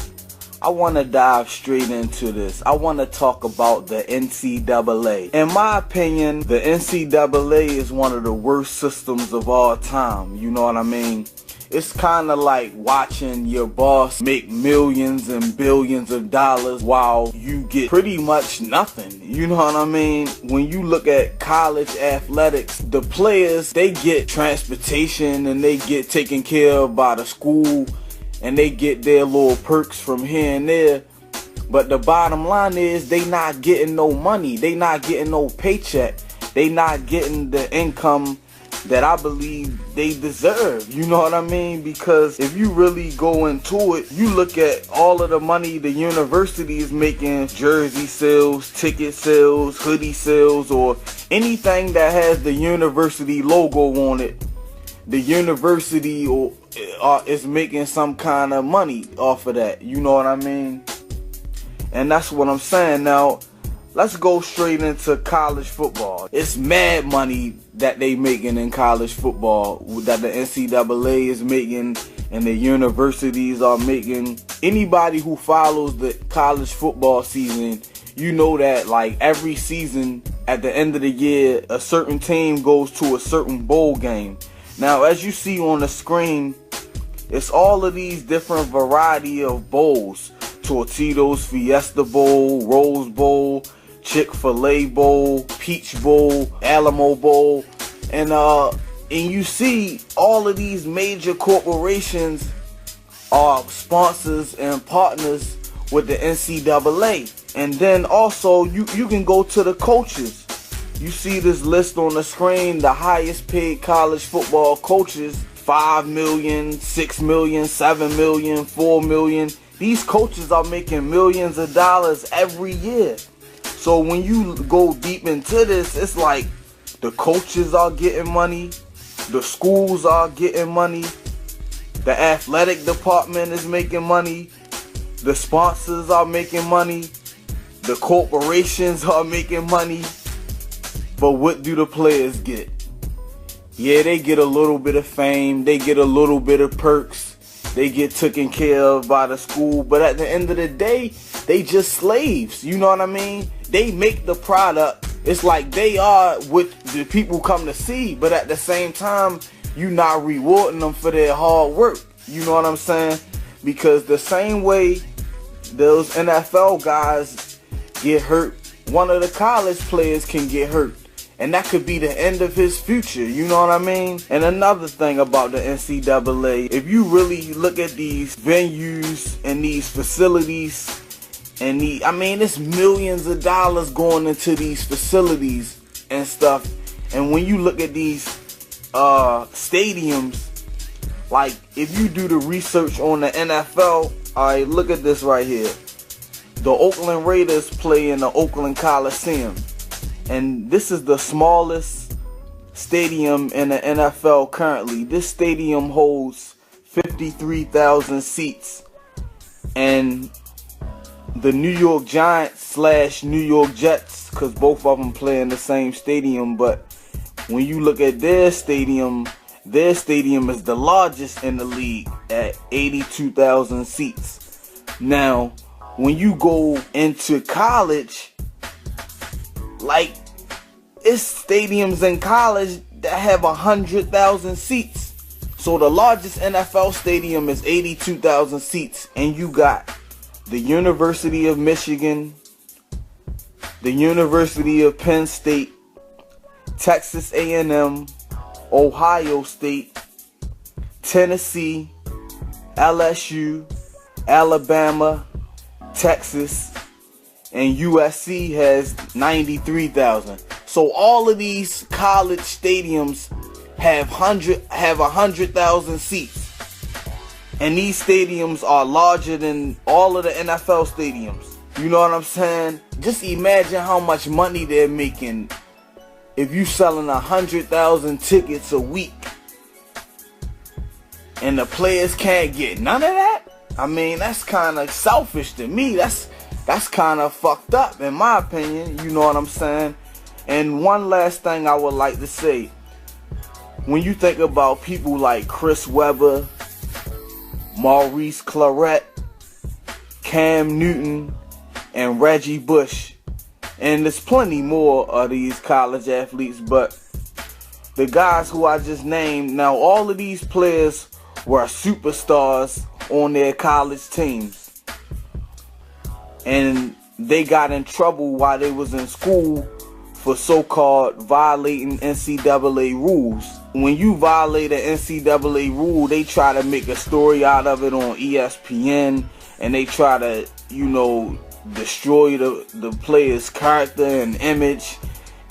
I want to dive straight into this. I want to talk about the NCAA. In my opinion, the NCAA is one of the worst systems of all time. You know what I mean? It's kind of like watching your boss make millions and billions of dollars while you get pretty much nothing. You know what I mean? When you look at college athletics, the players, they get transportation and they get taken care of by the school. And they get their little perks from here and there. But the bottom line is they not getting no money. They not getting no paycheck. They not getting the income that I believe they deserve. You know what I mean? Because if you really go into it, you look at all of the money the university is making, jersey sales, ticket sales, hoodie sales, or anything that has the university logo on it. The university is making some kind of money off of that. You know what I mean? And that's what I'm saying. Now, let's go straight into college football. It's mad money that they making in college football, that the NCAA is making and the universities are making. Anybody who follows the college football season, you know that like every season at the end of the year, a certain team goes to a certain bowl game. Now, as you see on the screen, it's all of these different variety of bowls. Tortitos Fiesta Bowl, Rose Bowl, Chick-fil-A Bowl, Peach Bowl, Alamo Bowl. And you see all of these major corporations are sponsors and partners with the NCAA. And then also, you can go to the coaches. You see this list on the screen, the highest paid college football coaches, 5 million, 6 million, 7 million, 4 million. These coaches are making millions of dollars every year. So when you go deep into this, it's like the coaches are getting money, the schools are getting money, the athletic department is making money, the sponsors are making money, the corporations are making money. But what do the players get? Yeah, they get a little bit of fame. They get a little bit of perks. They get taken care of by the school. But at the end of the day, they just slaves. You know what I mean? They make the product. It's like they are what the people come to see. But at the same time, you're not rewarding them for their hard work. You know what I'm saying? Because the same way those NFL guys get hurt, one of the college players can get hurt. And that could be the end of his future, you know what I mean? And another thing about the NCAA, if you really look at these venues and these facilities, and it's millions of dollars going into these facilities and stuff. And when you look at these stadiums, like if you do the research on the NFL, alright, look at this right here. The Oakland Raiders play in the Oakland Coliseum. And this is the smallest stadium in the NFL currently. This stadium holds 53,000 seats. And the New York Giants / New York Jets, because both of them play in the same stadium. But when you look at their stadium is the largest in the league at 82,000 seats. Now, when you go into college, like, it's stadiums in college that have 100,000 seats. So the largest NFL stadium is 82,000 seats, and you got the University of Michigan, the University of Penn State, Texas A&M, Ohio State, Tennessee, LSU, Alabama, Texas, and USC has 93,000. So all of these college stadiums have 100,000 seats. And these stadiums are larger than all of the NFL stadiums. You know what I'm saying? Just imagine how much money they're making if you selling 100,000 tickets a week and the players can't get none of that. I mean, that's kind of selfish to me. That's kind of fucked up in my opinion. You know what I'm saying? And one last thing I would like to say. When you think about people like Chris Webber, Maurice Claret, Cam Newton, and Reggie Bush, and there's plenty more of these college athletes, but the guys who I just named, now all of these players were superstars on their college teams, and they got in trouble while they was in school for so-called violating NCAA rules. When you violate an NCAA rule, they try to make a story out of it on ESPN, and they try to, you know, destroy the player's character and image,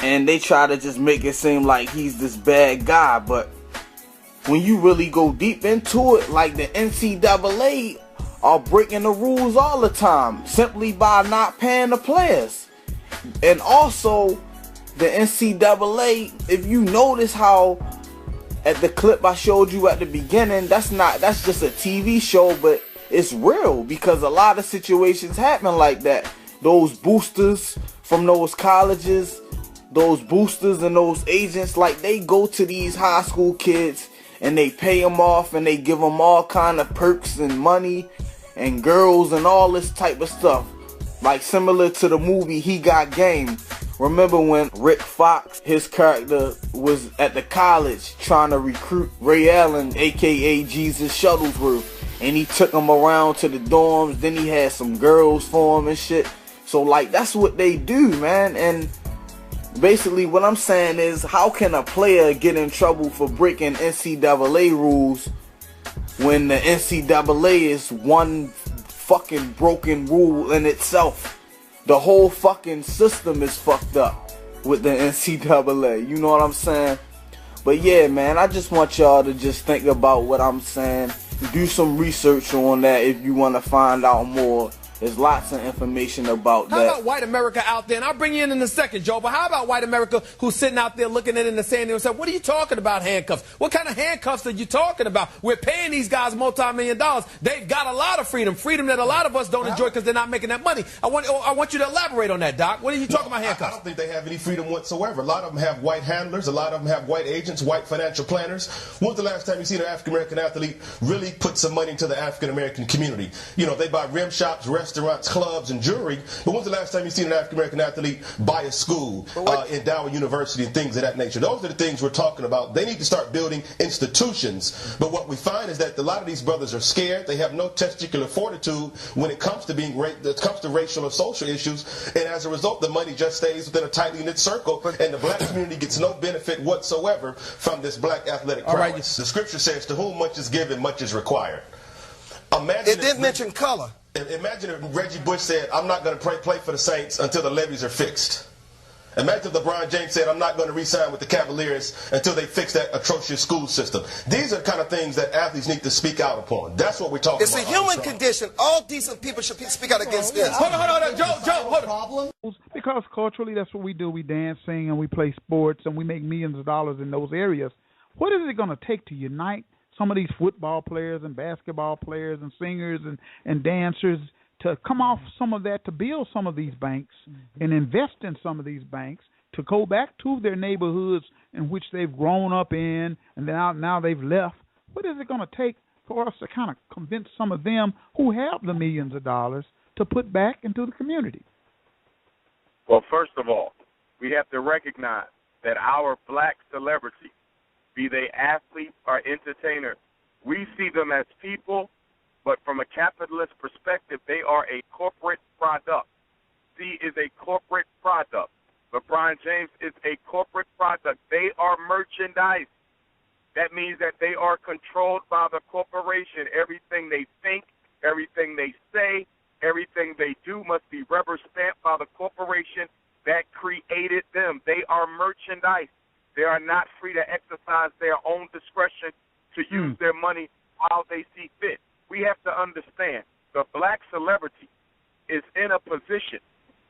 and they try to just make it seem like he's this bad guy. But when you really go deep into it, like, the NCAA are breaking the rules all the time simply by not paying the players. And also the NCAA, if you notice how at the clip I showed you at the beginning, that's just a TV show, but it's real, because a lot of situations happen like that. Those boosters from those colleges, those boosters and those agents, like, they go to these high school kids and they pay them off and they give them all kind of perks and money and girls and all this type of stuff. Like, similar to the movie He Got Game. Remember when Rick Fox, his character, was at the college trying to recruit Ray Allen, aka Jesus Shuttlesworth, and he took him around to the dorms, then he had some girls for him and shit. So, like, that's what they do, man. And basically what I'm saying is, how can a player get in trouble for breaking NCAA rules when the NCAA is one fucking broken rule in itself? The whole fucking system is fucked up with the NCAA. You know what I'm saying? But yeah, man, I just want y'all to just think about what I'm saying. Do some research on that if you want to find out more. There's lots of information about that. How about white America out there? And I'll bring you in a second, Joe. But how about white America who's sitting out there looking at it and saying to himself, what are you talking about handcuffs? What kind of handcuffs are you talking about? We're paying these guys multi-million dollars. They've got a lot of freedom. Freedom that a lot of us don't enjoy because they're not making that money. I want you to elaborate on that, Doc. What are you talking about handcuffs? I don't think they have any freedom whatsoever. A lot of them have white handlers. A lot of them have white agents, white financial planners. When's the last time you seen an African-American athlete really put some money into the African-American community? You know, they buy rim shops, restaurants, clubs, and jewelry. But when's the last time you seen an African-American athlete buy a school, endow a university, and things of that nature? Those are the things we're talking about. They need to start building institutions. But what we find is that a lot of these brothers are scared. They have no testicular fortitude when it comes to racial or social issues. And as a result, the money just stays within a tightly knit circle, and the black community gets no benefit whatsoever from this black athletic prowess. The scripture says, to whom much is given, much is required. It didn't mention color. Imagine if Reggie Bush said, I'm not going to play for the Saints until the levees are fixed. Imagine if LeBron James said, I'm not going to re-sign with the Cavaliers until they fix that atrocious school system. These are the kind of things that athletes need to speak out upon. That's what we're talking about. It's a human condition. All decent people should speak out against this. Hold on. Joe, hold on. Because culturally, that's what we do. We dance, sing, and we play sports, and we make millions of dollars in those areas. What is it going to take to unite some of these football players and basketball players and singers and dancers to come off some of that to build some of these banks and invest in some of these banks to go back to their neighborhoods in which they've grown up in and now they've left. What is it going to take for us to kind of convince some of them who have the millions of dollars to put back into the community? Well, first of all, we have to recognize that our black celebrities, be they athletes or entertainers, we see them as people, but from a capitalist perspective, they are a corporate product. C is a corporate product. LeBron James is a corporate product. They are merchandise. That means that they are controlled by the corporation. Everything they think, everything they say, everything they do must be rubber stamped by the corporation that created them. They are merchandise. They are not free to exercise their own discretion to use their money how they see fit. We have to understand the black celebrity is in a position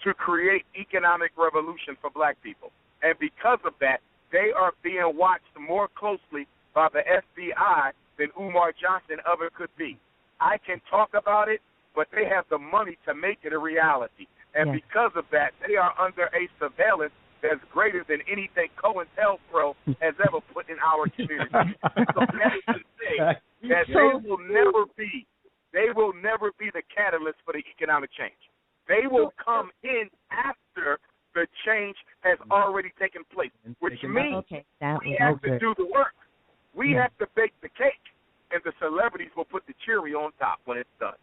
to create economic revolution for black people. And because of that, they are being watched more closely by the FBI than Umar Johnson ever could be. I can talk about it, but they have the money to make it a reality. And because of that, they are under a surveillance that's greater than anything COINTELPRO has ever put in our community. So that is to say that they will never be the catalyst for the economic change. They will come in after the change has already taken place, which means we have to do the work. We have to bake the cake, and the celebrities will put the cherry on top when it's done.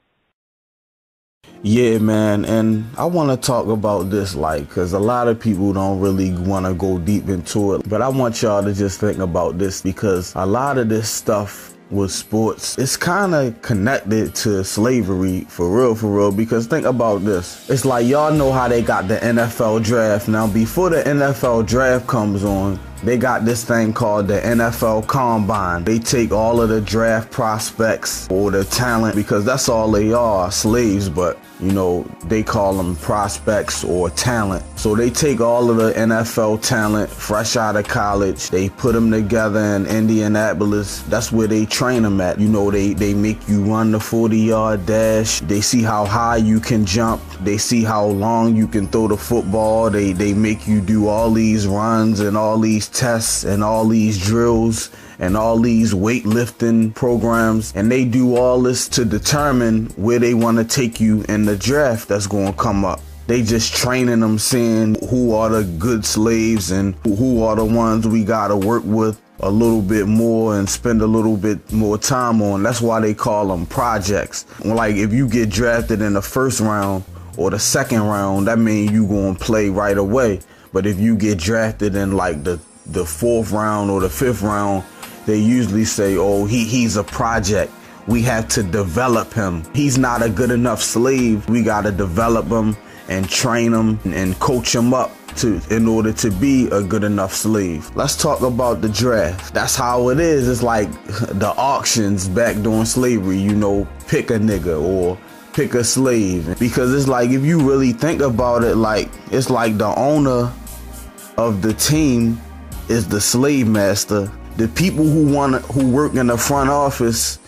Yeah, man, and I want to talk about this, because a lot of people don't really want to go deep into it, but I want y'all to just think about this, because a lot of this stuff with sports, it's kind of connected to slavery, for real, because think about this. It's like, y'all know how they got the NFL draft. Now, before the NFL draft comes on, they got this thing called the NFL Combine. They take all of the draft prospects or the talent, because that's all they are, slaves, but they call them prospects or talent. So they take all of the NFL talent fresh out of college, they put them together in Indianapolis. That's where they train them at. They make you run the 40-yard dash. They see how high you can jump. They see how long you can throw the football. They make you do all these runs and all these tests and all these drills and all these weightlifting programs, and they do all this to determine where they want to take you in the draft that's going to come up. They just training them, seeing who are the good slaves and who are the ones we got to work with a little bit more and spend a little bit more time on. That's why they call them projects. Like, if you get drafted in the first round or the second round, that means you going to play right away. But if you get drafted in like the fourth round or the fifth round, they usually say, oh, he's a project. We have to develop him. He's not a good enough slave. We got to develop him and train him and coach him up in order to be a good enough slave. Let's talk about the draft. That's how it is. It's like the auctions back during slavery, pick a nigga or pick a slave. Because it's like, if you really think about it, it's like the owner of the team is the slave master. The people who work in the front office,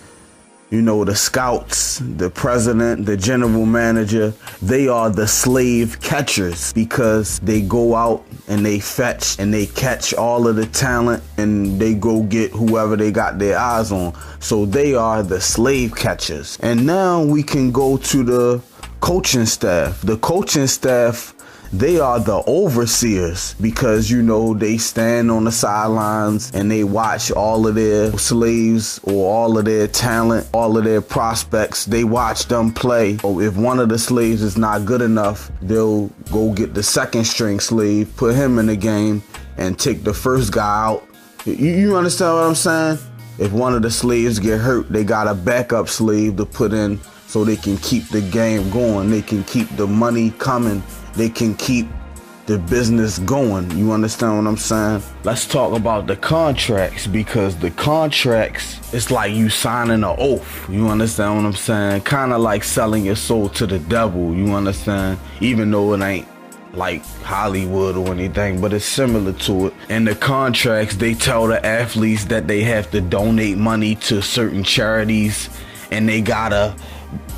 the scouts, the president, the general manager, they are the slave catchers, because they go out and they fetch and they catch all of the talent and they go get whoever they got their eyes on. So they are the slave catchers. And now we can go to the coaching staff. The coaching staff, they are the overseers, because they stand on the sidelines and they watch all of their slaves or all of their talent, all of their prospects. They watch them play. If one of the slaves is not good enough, they'll go get the second string slave, put him in the game, and take the first guy out. You understand what I'm saying? If one of the slaves get hurt, they got a backup slave to put in so they can keep the game going. They can keep the money coming. They can keep the business going. You understand what I'm saying? Let's talk about the contracts, because the contracts, it's like you signing an oath. You understand what I'm saying? Kind of like selling your soul to the devil. You understand? Even though it ain't like Hollywood or anything, but it's similar to it. In the contracts, they tell the athletes that they have to donate money to certain charities, and they gotta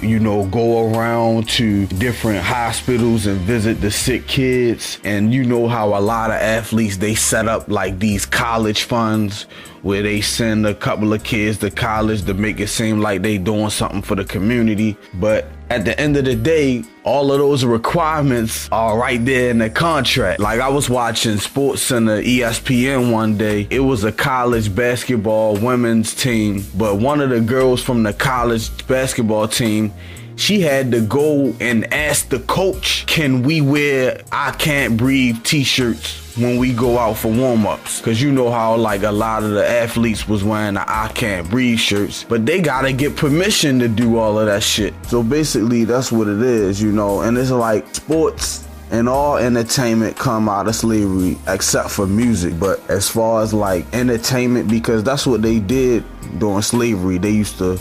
go around to different hospitals and visit the sick kids. And you know how a lot of athletes, they set up like these college funds where they send a couple of kids to college to make it seem like they doing something for the community. But at the end of the day, all of those requirements are right there in the contract. Like, I was watching Sports Center ESPN one day. It was a college basketball women's team, but one of the girls from the college basketball team, she had to go and ask the coach, can we wear I Can't Breathe t-shirts when we go out for warm-ups? Because you know how like a lot of the athletes was wearing the I Can't Breathe shirts, but they gotta get permission to do all of that shit. So basically that's what it is, and it's like sports and all entertainment come out of slavery except for music. But as far as like entertainment, because that's what they did during slavery, they used to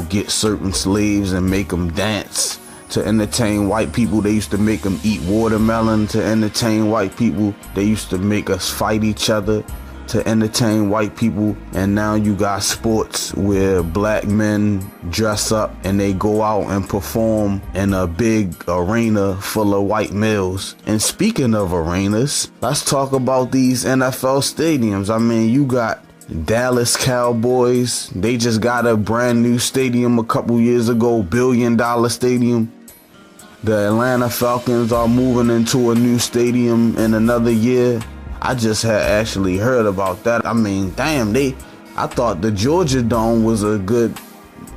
get certain slaves and make them dance to entertain white people. They used to make them eat watermelon to entertain white people. They used to make us fight each other to entertain white people. And now you got sports where black men dress up and they go out and perform in a big arena full of white males. And speaking of arenas, let's talk about these NFL stadiums. I mean, you got Dallas Cowboys. They just got a brand new stadium a couple years ago, $1 billion stadium. The Atlanta Falcons are moving into a new stadium in another year. I just had actually heard about that. I mean, damn, I thought the Georgia Dome was a good,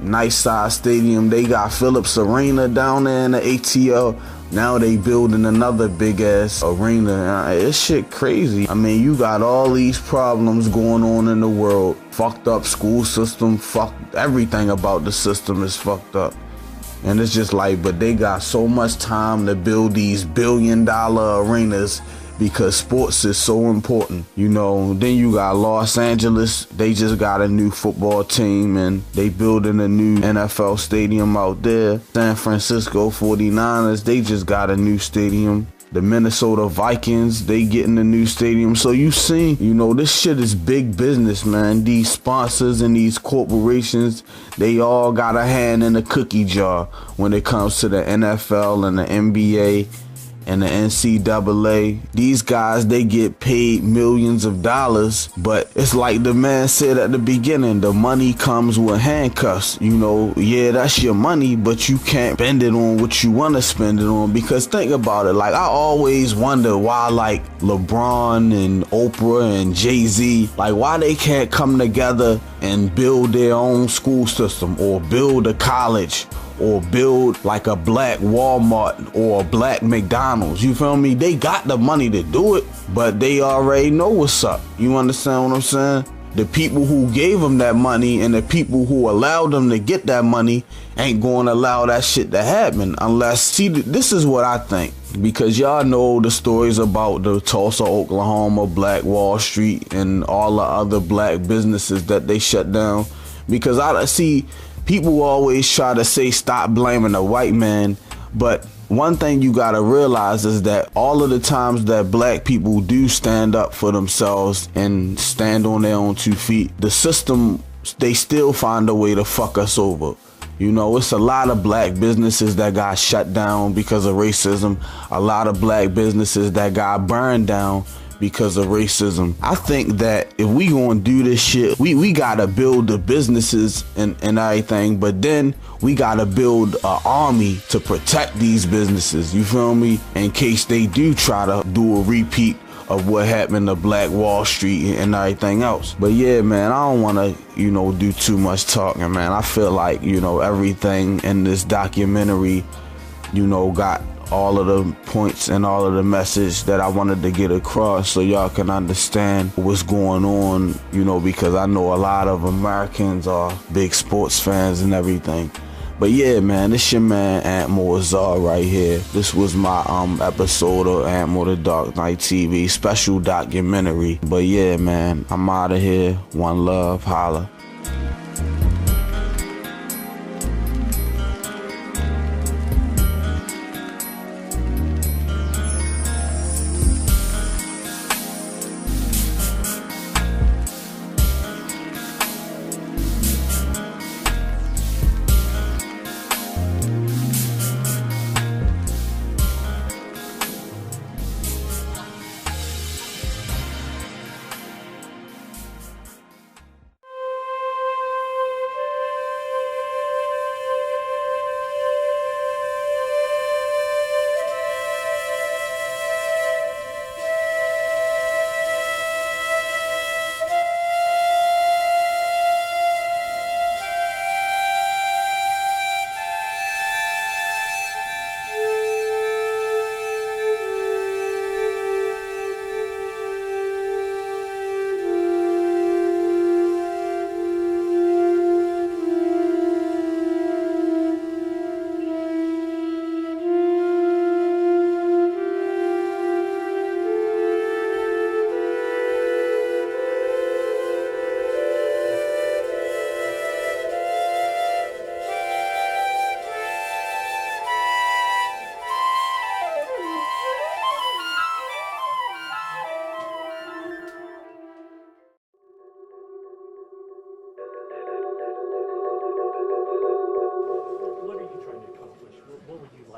nice size stadium. They got Phillips Arena down there in the ATL. Now they building another big ass arena. It's shit crazy. I mean, you got all these problems going on in the world. Fucked up school system, everything about the system is fucked up. And it's just like, but they got so much time to build these $1 billion arenas because sports is so important, Then you got Los Angeles. They just got a new football team and they building a new NFL stadium out there. San Francisco 49ers, they just got a new stadium. The Minnesota Vikings, they getting a new stadium. So you see, this shit is big business, man. These sponsors and these corporations, they all got a hand in the cookie jar when it comes to the NFL and the NBA and the NCAA. These guys, they get paid millions of dollars, but it's like the man said at the beginning, the money comes with handcuffs. Yeah, that's your money, but you can't spend it on what you want to spend it on. Because think about it, like, I always wonder why like LeBron and Oprah and Jay-Z, like, why they can't come together and build their own school system or build a college or build like a black Walmart or a black McDonald's. You feel me? They got the money to do it, but they already know what's up. You understand what I'm saying? The people who gave them that money and the people who allowed them to get that money ain't going to allow that shit to happen unless, see, this is what I think. Because y'all know the stories about the Tulsa, Oklahoma, Black Wall Street and all the other black businesses that they shut down. Because I see people always try to say stop blaming the white man, but one thing you gotta realize is that all of the times that black people do stand up for themselves and stand on their own 2 feet, the system, they still find a way to fuck us over. It's a lot of black businesses that got shut down because of racism, a lot of black businesses that got burned down because of racism. I think that if we gonna do this shit, we gotta build the businesses and everything, but then we gotta build an army to protect these businesses, you feel me? In case they do try to do a repeat of what happened to Black Wall Street and everything else. But yeah, man, I don't wanna, do too much talking, man. I feel like, everything in this documentary, got all of the points and all of the message that I wanted to get across so y'all can understand what's going on, because I know a lot of Americans are big sports fans and everything. But yeah, man, this your man Ant Moore Czar right here. This was my episode of Ant Moore The Dark Knight TV special documentary. But yeah, man, I'm out of here. One love, holla.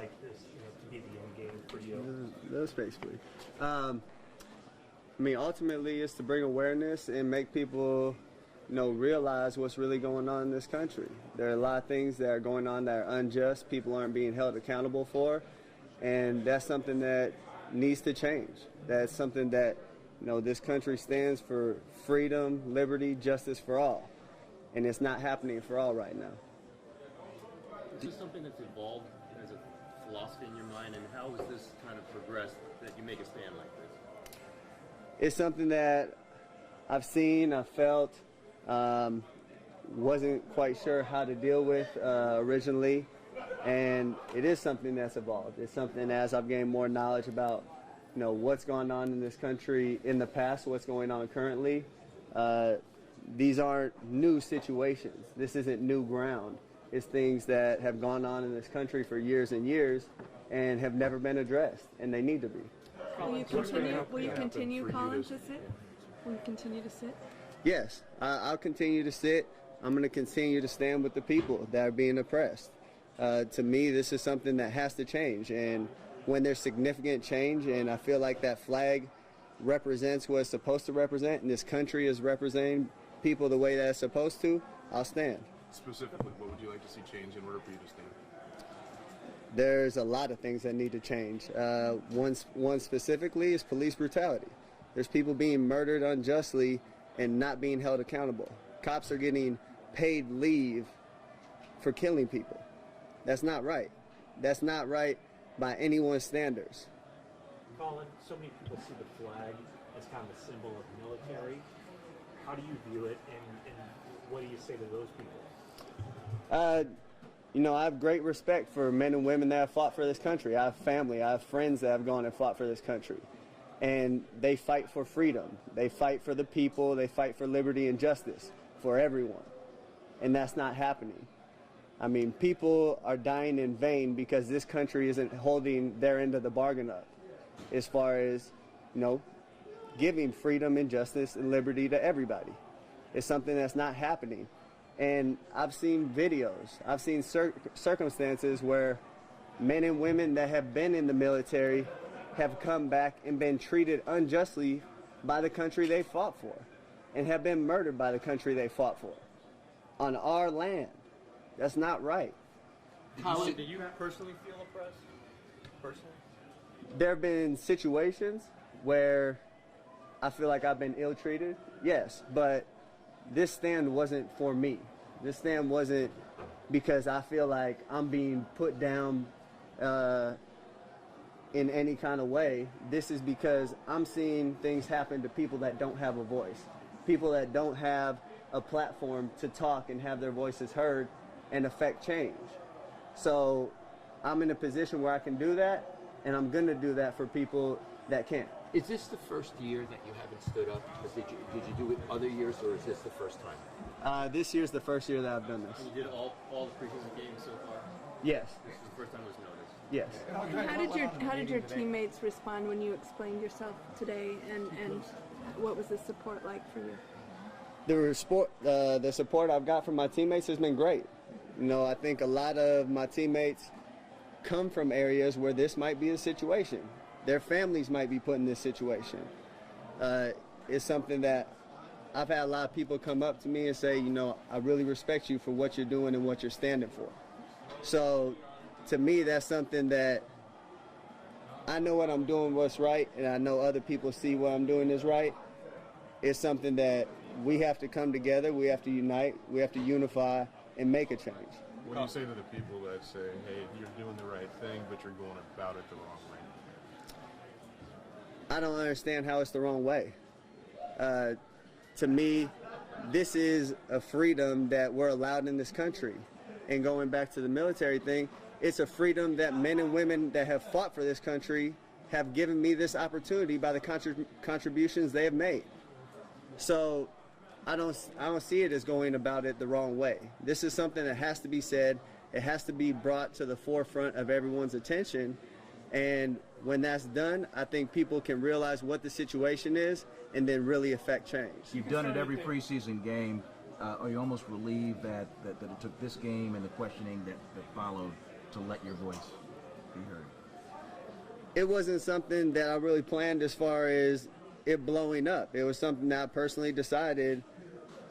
like this to be the end game for you? No space, please. I mean, ultimately, it's to bring awareness and make people, realize what's really going on in this country. There are a lot of things that are going on that are unjust. People aren't being held accountable for, and that's something that needs to change. That's something that, this country stands for freedom, liberty, justice for all, and it's not happening for all right now. Is this something that's evolved as a philosophy in your mind, and how has this kind of progressed that you make a stand like this? It's something that I've seen, I've felt, wasn't quite sure how to deal with originally, and it is something that's evolved. It's something as I've gained more knowledge about, what's going on in this country in the past, what's going on currently. These aren't new situations. This isn't new ground. It's things that have gone on in this country for years and years and have never been addressed, and they need to be. Will you continue, Colin, to sit? Will you continue to sit? Yes, I'll continue to sit. I'm going to continue to stand with the people that are being oppressed. To me, this is something that has to change, and when there's significant change, and I feel like that flag represents what it's supposed to represent, and this country is representing people the way that it's supposed to, I'll stand. Specifically, what would you like to see change in order for you to stand? There's a lot of things that need to change. One specifically is police brutality. There's people being murdered unjustly and not being held accountable. Cops are getting paid leave for killing people. That's not right. That's not right by anyone's standards. Colin, so many people see the flag as kind of a symbol of military. How do you view it, and what do you say to those people? I have great respect for men and women that have fought for this country. I have family, I have friends that have gone and fought for this country. And they fight for freedom. They fight for the people. They fight for liberty and justice for everyone. And that's not happening. I mean, people are dying in vain because this country isn't holding their end of the bargain up as far as, giving freedom and justice and liberty to everybody. It's something that's not happening. And I've seen videos, I've seen circumstances where men and women that have been in the military have come back and been treated unjustly by the country they fought for and have been murdered by the country they fought for on our land. That's not right. Colin, do you personally feel oppressed? Personally? There have been situations where I feel like I've been ill-treated, yes, but this stand wasn't for me. This stand wasn't because I feel like I'm being put down in any kind of way. This is because I'm seeing things happen to people that don't have a voice, people that don't have a platform to talk and have their voices heard and affect change. So I'm in a position where I can do that, and I'm going to do that for people that can't. Is this the first year that you haven't stood up? Did you do it other years, or is this the first time? This year's the first year that I've done this. And you did all the preseason games so far? Yes. This is the first time it was noticed? Yes. How did your teammates respond when you explained yourself today, and what was the support like for you? The support I've got from my teammates has been great. I think a lot of my teammates come from areas where this might be a situation. Their families might be put in this situation. It's something that I've had a lot of people come up to me and say, I really respect you for what you're doing and what you're standing for. So to me, that's something that I know what I'm doing what's right, and I know other people see what I'm doing is right. It's something that we have to come together, we have to unite, we have to unify and make a change. What do you say to the people that say, hey, you're doing the right thing, but you're going about it the wrong way? I don't understand how it's the wrong way. To me, this is a freedom that we're allowed in this country. And going back to the military thing, it's a freedom that men and women that have fought for this country have given me this opportunity by the contributions they have made. So I don't see it as going about it the wrong way. This is something that has to be said. It has to be brought to the forefront of everyone's attention. And when that's done, I think people can realize what the situation is and then really affect change. You've done it every preseason game. Are you almost relieved that it took this game and the questioning that followed to let your voice be It wasn't something that I really planned as far as it blowing up. It was something that I personally decided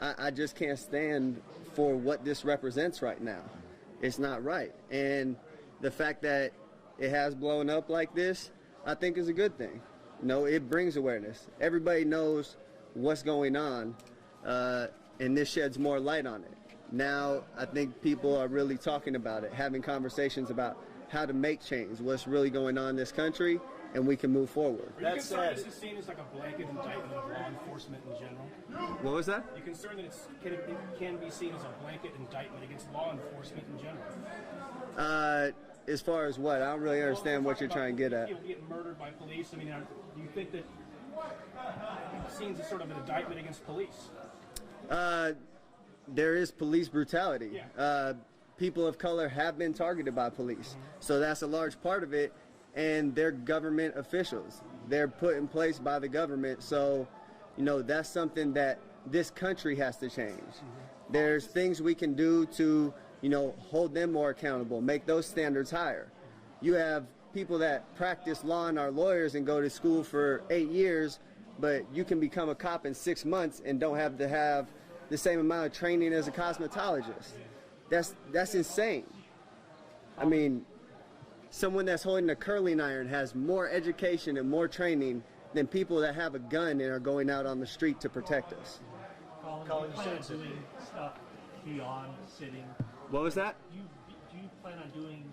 I just can't stand for what this represents right now. It's not right. And the fact that it has blown up like this, I think is a good thing. You know, it brings awareness. Everybody knows what's going on, and this sheds more light on it. Now, I think people are really talking about it, having conversations about how to make change, what's really going on in this country, and we can move forward. Are you concerned this is seen as like a blanket indictment of law enforcement in general? What was that? You're concerned that it can be seen as a blanket indictment against law enforcement in general? As far as what? I don't really understand what you're trying to get at. People getting murdered by police. I mean, do you think that it's seen as sort of an indictment against police? There is police brutality. People of color have been targeted by police. So that's a large part of it. And they're government officials. They're put in place by the government. So, you know, that's something that this country has to change. There's things we can do to, you know, hold them more accountable, make those standards higher. You have people that practice law and are lawyers and go to school for 8 years, but you can become a cop in 6 months and don't have to have the same amount of training as a cosmetologist. That's insane. I mean, someone that's holding a curling iron has more education and more training than people that have a gun and are going out on the street to protect us. Colin, you plan on doing stuff beyond sitting? What was that? Do you plan on doing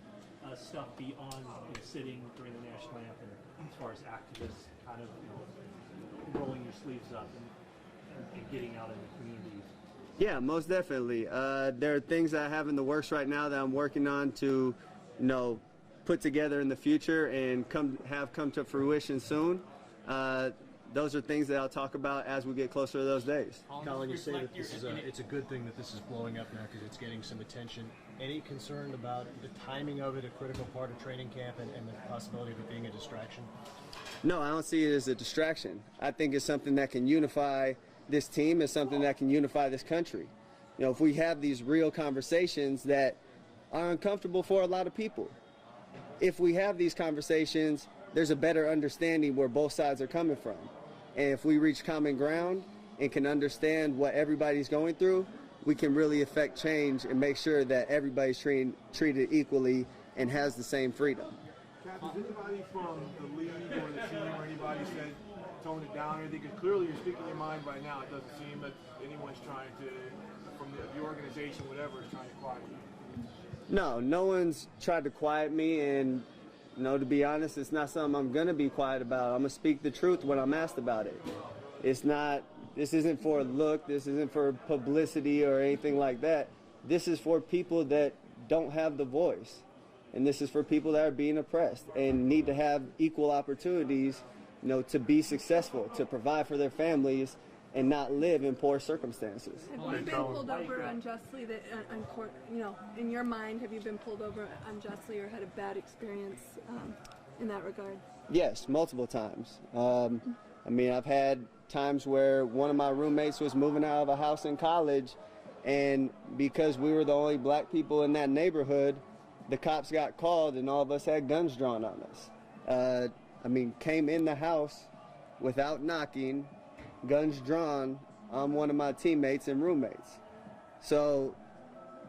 stuff beyond sitting during the national anthem, as far as activists kind of, you know, rolling your sleeves up and getting out in the community? Yeah, most definitely. There are things that I have in the works right now that I'm working on to, you know, put together in the future and come to fruition soon. Those are things that I'll talk about as we get closer to those days. Colin, you say that this is it's a good thing that this is blowing up now because it's getting some attention. Any concern about the timing of it, a critical part of training camp, and the possibility of it being a distraction? No, I don't see it as a distraction. I think it's something that can unify this team. It's something that can unify this country. You know, if we have these real conversations that are uncomfortable for a lot of people, if we have these conversations, there's a better understanding where both sides are coming from. And if we reach common ground and can understand what everybody's going through, we can really affect change and make sure that everybody's treated equally and has the same freedom. Cap, has anybody from the league or the team or anybody said tone it down or anything? Because clearly you're speaking your mind right now. It doesn't seem that anyone's trying to, from the organization, whatever, is trying to quiet you. No one's tried to quiet me, and you know, to be honest, it's not something I'm gonna be quiet about. I'm gonna speak the truth when I'm asked about it. This isn't for a look, this isn't for publicity or anything like that. This is for people that don't have the voice. And this is for people that are being oppressed and need to have equal opportunities, you know, to be successful, to provide for their families and not live in poor circumstances. Have you been pulled over unjustly? You know, in your mind, have you been pulled over unjustly or had a bad experience in that regard? Yes, multiple times. I mean, I've had times where one of my roommates was moving out of a house in college, and because we were the only black people in that neighborhood, the cops got called and all of us had guns drawn on us. I mean, came in the house without knocking, guns drawn on one of my teammates and roommates. So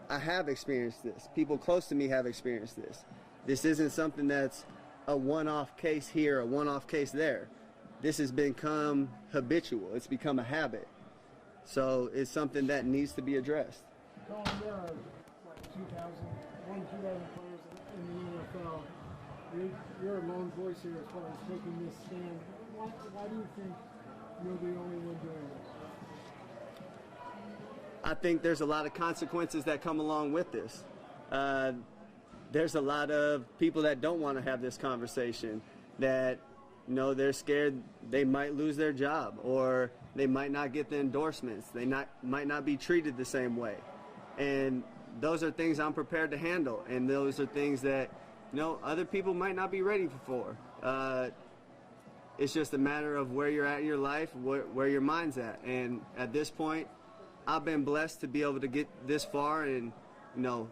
I have experienced this. People close to me have experienced this. This isn't something that's a one-off case here, a one-off case there. This has become habitual. It's become a habit. So it's something that needs to be addressed. Colin, there are like 2,000 players in the NFL. You're a lone voice here as far as taking this stand. Why do you think you're the only one doing it? I think there's a lot of consequences that come along with this. There's a lot of people that don't want to have this conversation, that, you know, they're scared they might lose their job or they might not get the endorsements. They might not be treated the same way. And those are things I'm prepared to handle, and those are things that, you know, other people might not be ready for. It's just a matter of where you're at in your life, where your mind's at. And at this point, I've been blessed to be able to get this far and, you know,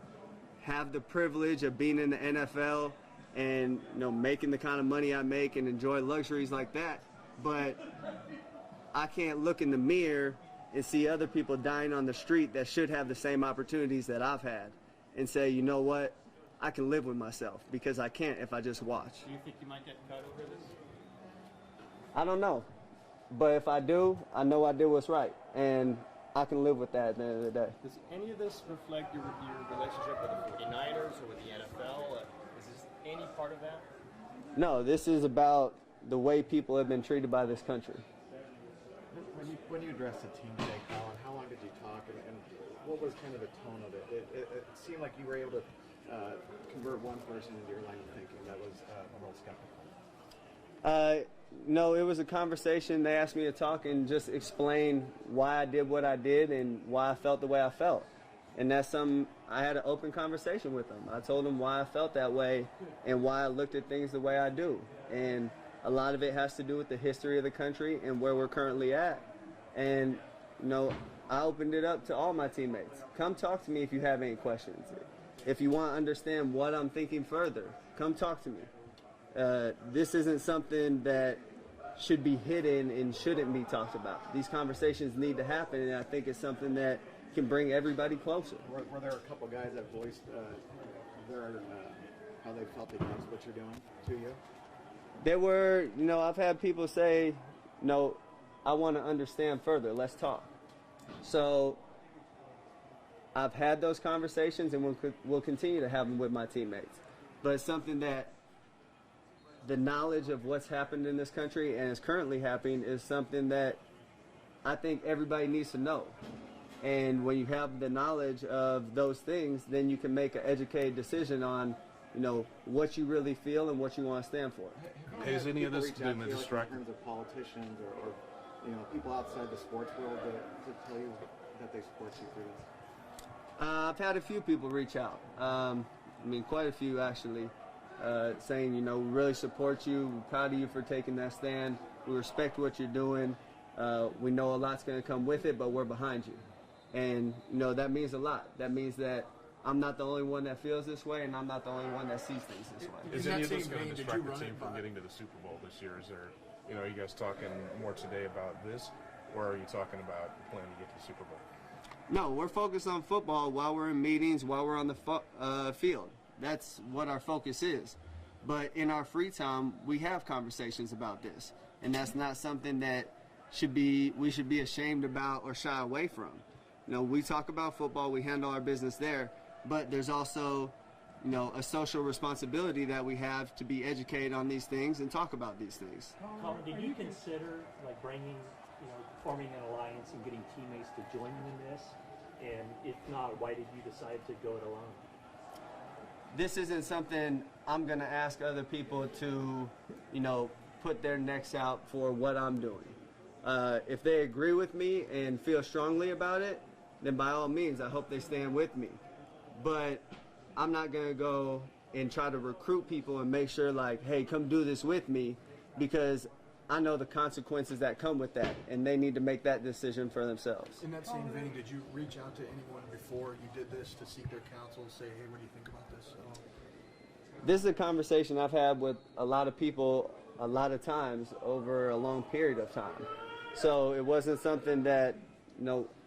have the privilege of being in the NFL and making the kind of money I make and enjoy luxuries like that, but I can't look in the mirror and see other people dying on the street that should have the same opportunities that I've had and say, you know what, I can live with myself, because I can't if I just watch. Do you think you might get cut over this? I don't know, but if I do, I know I did what's right, and I can live with that at the end of the day. Does any of this reflect your relationship with the 49ers or with the NFL? Is this any part of that? No, this is about the way people have been treated by this country. When you addressed the team today, Colin, how long did you talk, and what was kind of the tone of it? It seemed like you were able to convert one person into your line of thinking that was a little skeptical. No, it was a conversation. They asked me to talk and just explain why I did what I did and why I felt the way I felt. And that's something, I had an open conversation with them. I told them why I felt that way and why I looked at things the way I do. And a lot of it has to do with the history of the country and where we're currently at. And, I opened it up to all my teammates. Come talk to me if you have any questions. If you want to understand what I'm thinking further, come talk to me. This isn't something that should be hidden and shouldn't be talked about. These conversations need to happen, and I think it's something that can bring everybody closer. Were there a couple guys that voiced how they felt against what you're doing to you? There were, I've had people say, I want to understand further, let's talk. So I've had those conversations, and we'll continue to have them with my teammates. But it's something that the knowledge of what's happened in this country and is currently happening is something that I think everybody needs to know. And when you have the knowledge of those things, then you can make an educated decision on, what you really feel and what you want to stand for. Is any of this been a distraction? In terms of politicians or people outside the sports world to tell you that they support you through this? I've had a few people reach out. Quite a few actually, saying, we really support you. We're proud of you for taking that stand. We respect what you're doing. We know a lot's going to come with it, but we're behind you. And, that means a lot. That means that I'm not the only one that feels this way, and I'm not the only one that sees things this way. Is any of this going to distract the team from getting to the Super Bowl this year? Is there, are you guys talking more today about this, or are you talking about the plan to get to the Super Bowl? No, we're focused on football while we're in meetings, while we're on the field. That's what our focus is. But in our free time, we have conversations about this, and that's not something that we should be ashamed about or shy away from. We talk about football, we handle our business there, but there's also, a social responsibility that we have to be educated on these things and talk about these things. Colin, did you consider bringing, forming an alliance and getting teammates to join you in this? And if not, why did you decide to go it alone? This isn't something I'm going to ask other people to, put their necks out for what I'm doing. If they agree with me and feel strongly about it, then by all means, I hope they stand with me. But I'm not going to go and try to recruit people and make sure hey, come do this with me, because I know the consequences that come with that, and they need to make that decision for themselves. In that same vein, did you reach out to anyone before you did this to seek their counsel, say, hey, what do you think about this? This is a conversation I've had with a lot of people a lot of times over a long period of time. So it wasn't something that,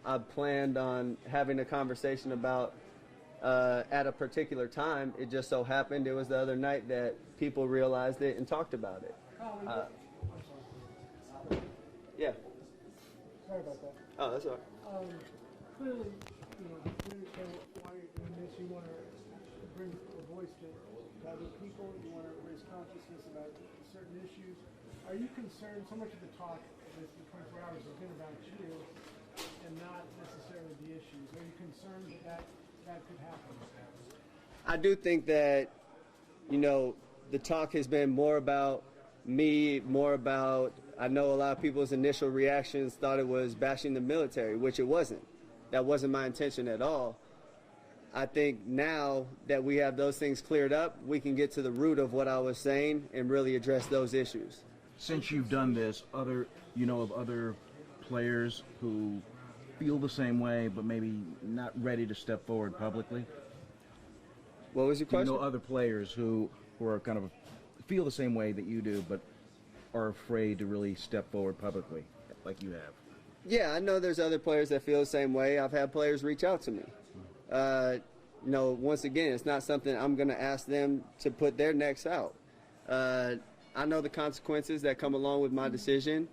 I planned on having a conversation about at a particular time. It just so happened it was the other night that people realized it and talked about it. Yeah. Sorry about that. Oh, that's all right. Clearly, why in this you want to bring a voice to other people, you want to raise consciousness about certain issues. Are you concerned, so much of the talk this 24 hours has been about you and not necessarily the issues? Are you concerned that could happen? I do think that, the talk has been more about me, more about, I know a lot of people's initial reactions thought it was bashing the military, which it wasn't. That wasn't my intention at all. I think now that we have those things cleared up, we can get to the root of what I was saying and really address those issues. Since you've done this, other players who feel the same way but maybe not ready to step forward publicly? What was your question? Other players who who are kind of feel the same way that you do, but are afraid to really step forward publicly, like you have? Yeah, I know there's other players that feel the same way. I've had players reach out to me. You know, once again, it's not something I'm going to ask them to put their necks out. I know the consequences that come along with my decision,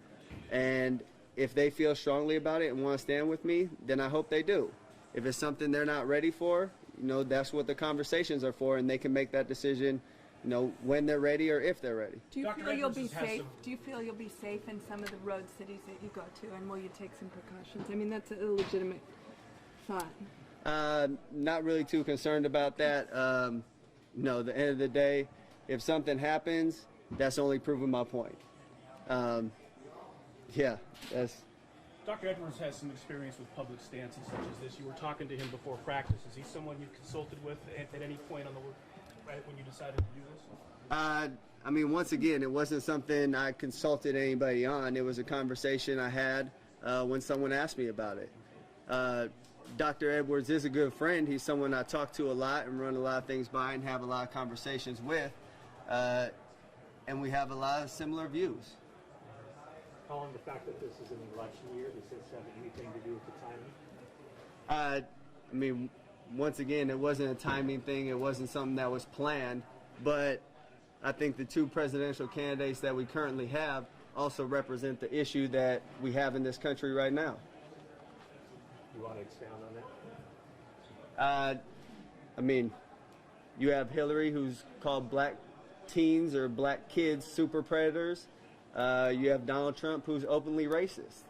and if they feel strongly about it and want to stand with me, then I hope they do. If it's something they're not ready for, you know, that's what the conversations are for, and they can make that decision, you know, when they're ready or if they're ready. Do you feel you'll be safe? Do you feel you'll be safe in some of the road cities that you go to, and will you take some precautions? I mean, that's a legitimate thought. Not really too concerned about that. No, at the end of the day, if something happens, that's only proving my point. Yeah, that's... Dr. Edwards has some experience with public stances such as this. You were talking to him before practice. Is he someone you've consulted with at any point on the right when you decided to do this? I mean, once again, it wasn't something I consulted anybody on. It was a conversation I had when someone asked me about it. Dr. Edwards is a good friend. He's someone I talk to a lot and run a lot of things by and have a lot of conversations with. And we have a lot of similar views. Colin, the fact that this is an election year, does this have anything to do with the timing? I mean, once again, it wasn't a timing thing. It wasn't something that was planned. But I think the two presidential candidates that we currently have also represent the issue that we have in this country right now. You want to expound on that? I mean, you have Hillary, who's called black teens or black kids super predators. You have Donald Trump, who's openly racist.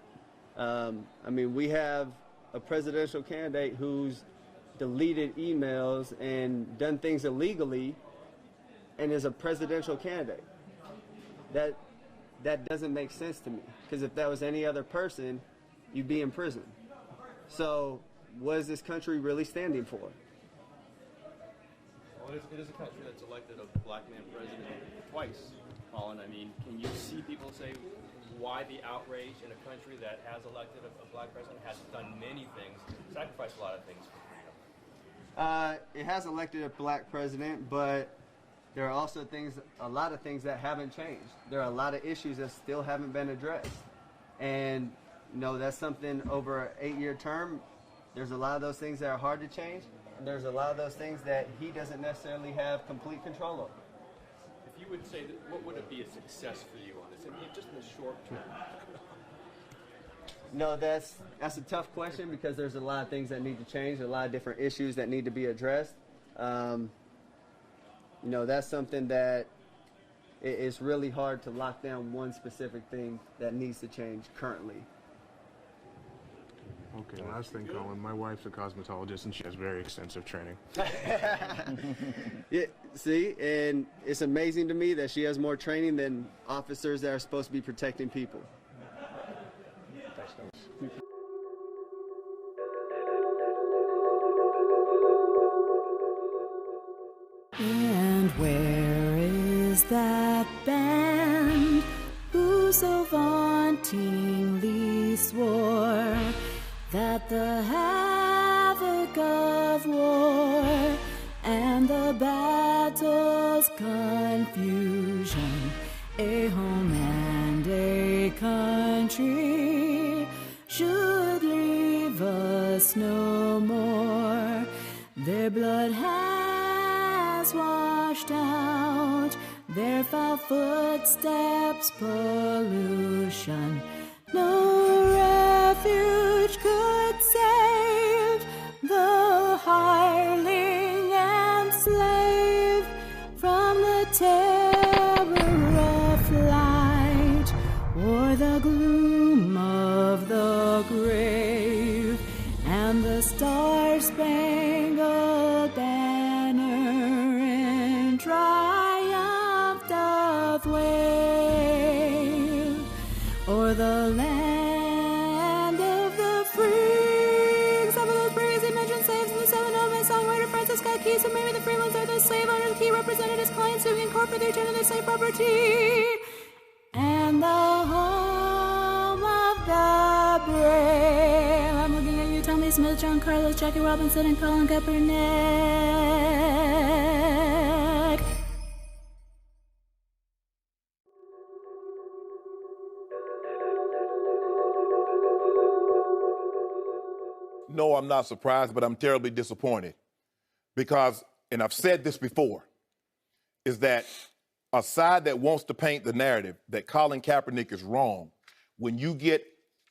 I mean, we have a presidential candidate who's deleted emails and done things illegally and is a presidential candidate. That doesn't make sense to me, because if that was any other person, you'd be in prison. So what is this country really standing for? Well, it is a country that's elected a black man president twice, Colin. I mean, can you see people say why the outrage in a country that has elected a black president, has done many things, sacrificed a lot of things for freedom? It has elected a black president, but there are also a lot of things that haven't changed. There are a lot of issues that still haven't been addressed. And, you know, that's something over an 8-year term. There's a lot of those things that are hard to change. And there's a lot of those things that he doesn't necessarily have complete control over. If you would say that, what would it be a success for you on this? I mean, just in the short term. No, that's a tough question, because there's a lot of things that need to change, a lot of different issues that need to be addressed. You know, that's something that it's really hard to lock down one specific thing that needs to change currently. Okay, last thing, Colin. My wife's a cosmetologist, and she has very extensive training. Yeah, see, and it's amazing to me that she has more training than officers that are supposed to be protecting people. And where is that band who so vauntingly swore that the havoc of war and the battle's confusion, a home and a country, should leave us no more? Their blood has washed out their foul footsteps, pollution. No refuge could save the hireling and slave from the terror of flight or the gloom of the grave, and the star-spangled banner in triumph doth wave o'er the land of the free. Some of those praise he mentioned slaves in the 7 Nomads songwriter Francis Scott Key. So maybe the free ones are the slave owners. Key represented his clients who incorporate their return of their slave property. And the home of the brave. I'm looking at you, Tommy Smith, John Carlos, Jackie Robinson, and Colin Kaepernick. No, I'm not surprised, but I'm terribly disappointed. Because, and I've said this before, is that a side that wants to paint the narrative that Colin Kaepernick is wrong, when you get,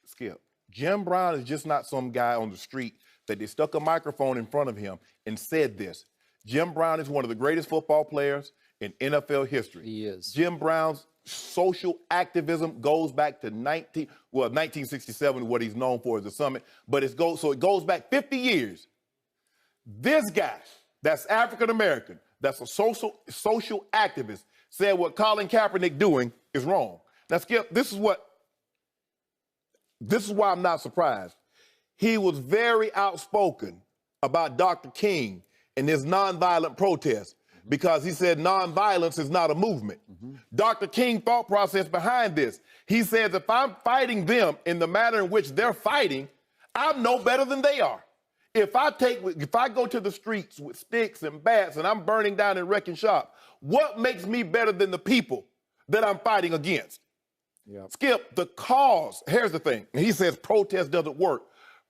Skip, Jim Brown is just not some guy on the street that they stuck a microphone in front of him and said this. Jim Brown is one of the greatest football players in NFL history. He is. Jim Brown's social activism goes back to 1967, what he's known for as the summit, but it goes back 50 years. This guy, that's African American, that's a social activist, said what Colin Kaepernick doing is wrong. Now, Skip, this is why I'm not surprised. He was very outspoken about Dr. King and his nonviolent protest because he said nonviolence is not a movement. Dr. King thought process behind this. He says, if I'm fighting them in the manner in which they're fighting, I'm no better than they are. If I go to the streets with sticks and bats and I'm burning down and wrecking shop, what makes me better than the people that I'm fighting against? Yep. Skip, the cause, here's the thing. He says protest doesn't work.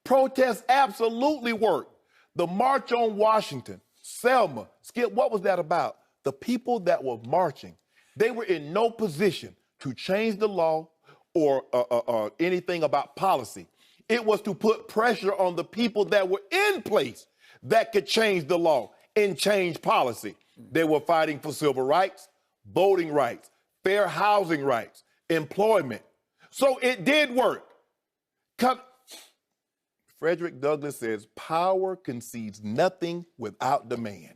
Protest absolutely work. The March on Washington, Selma, Skip, what was that about? The people that were marching, they were in no position to change the law or anything about policy. It was to put pressure on the people that were in place that could change the law and change policy. They were fighting for civil rights, voting rights, fair housing rights, employment. So it did work. Frederick Douglass says, power concedes nothing without demand.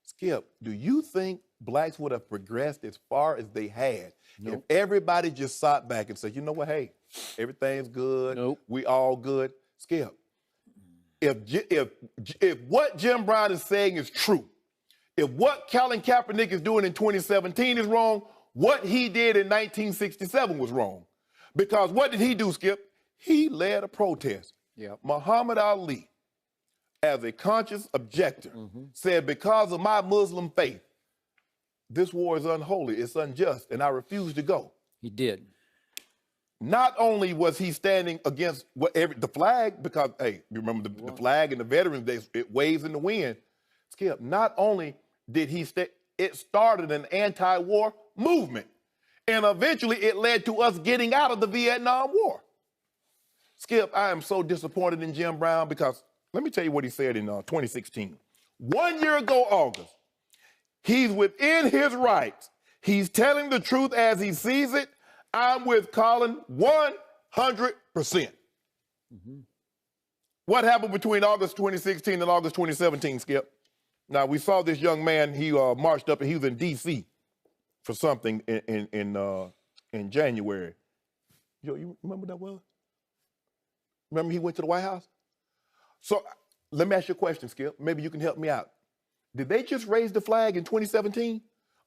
Skip, do you think blacks would have progressed as far as they had if everybody just sat back and said, you know what, hey, everything's good, we all good? Skip, if what Jim Brown is saying is true, if what Colin Kaepernick is doing in 2017 is wrong, what he did in 1967 was wrong. Because what did he do, Skip? He led a protest. Muhammad Ali, as a conscious objector, said, because of my Muslim faith, this war is unholy, it's unjust, and I refuse to go. He did. Not only was he standing against the flag, because, hey, you remember the flag and the Veterans Day, it waves in the wind. Skip, not only did he it started an anti-war movement, and eventually it led to us getting out of the Vietnam War. Skip, I am so disappointed in Jim Brown because let me tell you what he said in 2016. 1 year ago, August, he's within his rights. He's telling the truth as he sees it. I'm with Colin 100%. What happened between August 2016 and August 2017, Skip? Now, we saw this young man, he marched up and he was in D.C. for something in January. Yo, you remember that was? Remember he went to the White House? So let me ask you a question, Skip. Maybe you can help me out. Did they just raise the flag in 2017?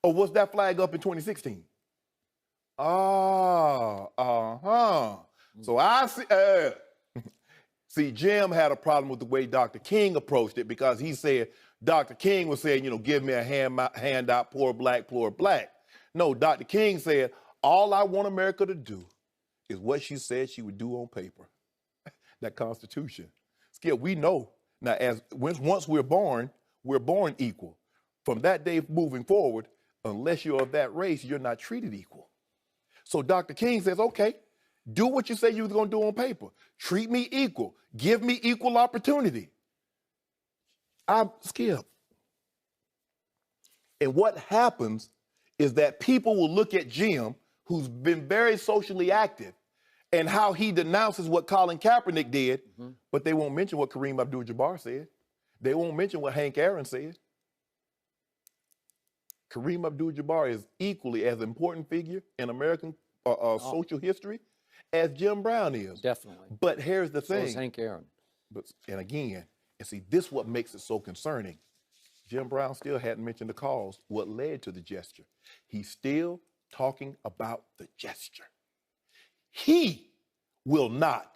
Or was that flag up in 2016? So I see, see, Jim had a problem with the way Dr. King approached it because he said, Dr. King was saying, you know, give me a handout, poor black, poor black. No, Dr. King said, all I want America to do is what she said she would do on paper. That Constitution. Skip, we know now once we're born equal. From that day moving forward, unless you're of that race, you're not treated equal. So Dr. King says, okay, do what you say you was gonna do on paper. Treat me equal. Give me equal opportunity. Skip. And what happens is that people will look at Jim, who's been very socially active, and how he denounces what Colin Kaepernick did, but they won't mention what Kareem Abdul-Jabbar said. They won't mention what Hank Aaron said. Kareem Abdul-Jabbar is equally as important figure in American social history as Jim Brown is. Definitely. But here's the thing. So is Hank Aaron. And again, and see, this is what makes it so concerning. Jim Brown still hadn't mentioned the cause, what led to the gesture. He's still talking about the gesture. He will not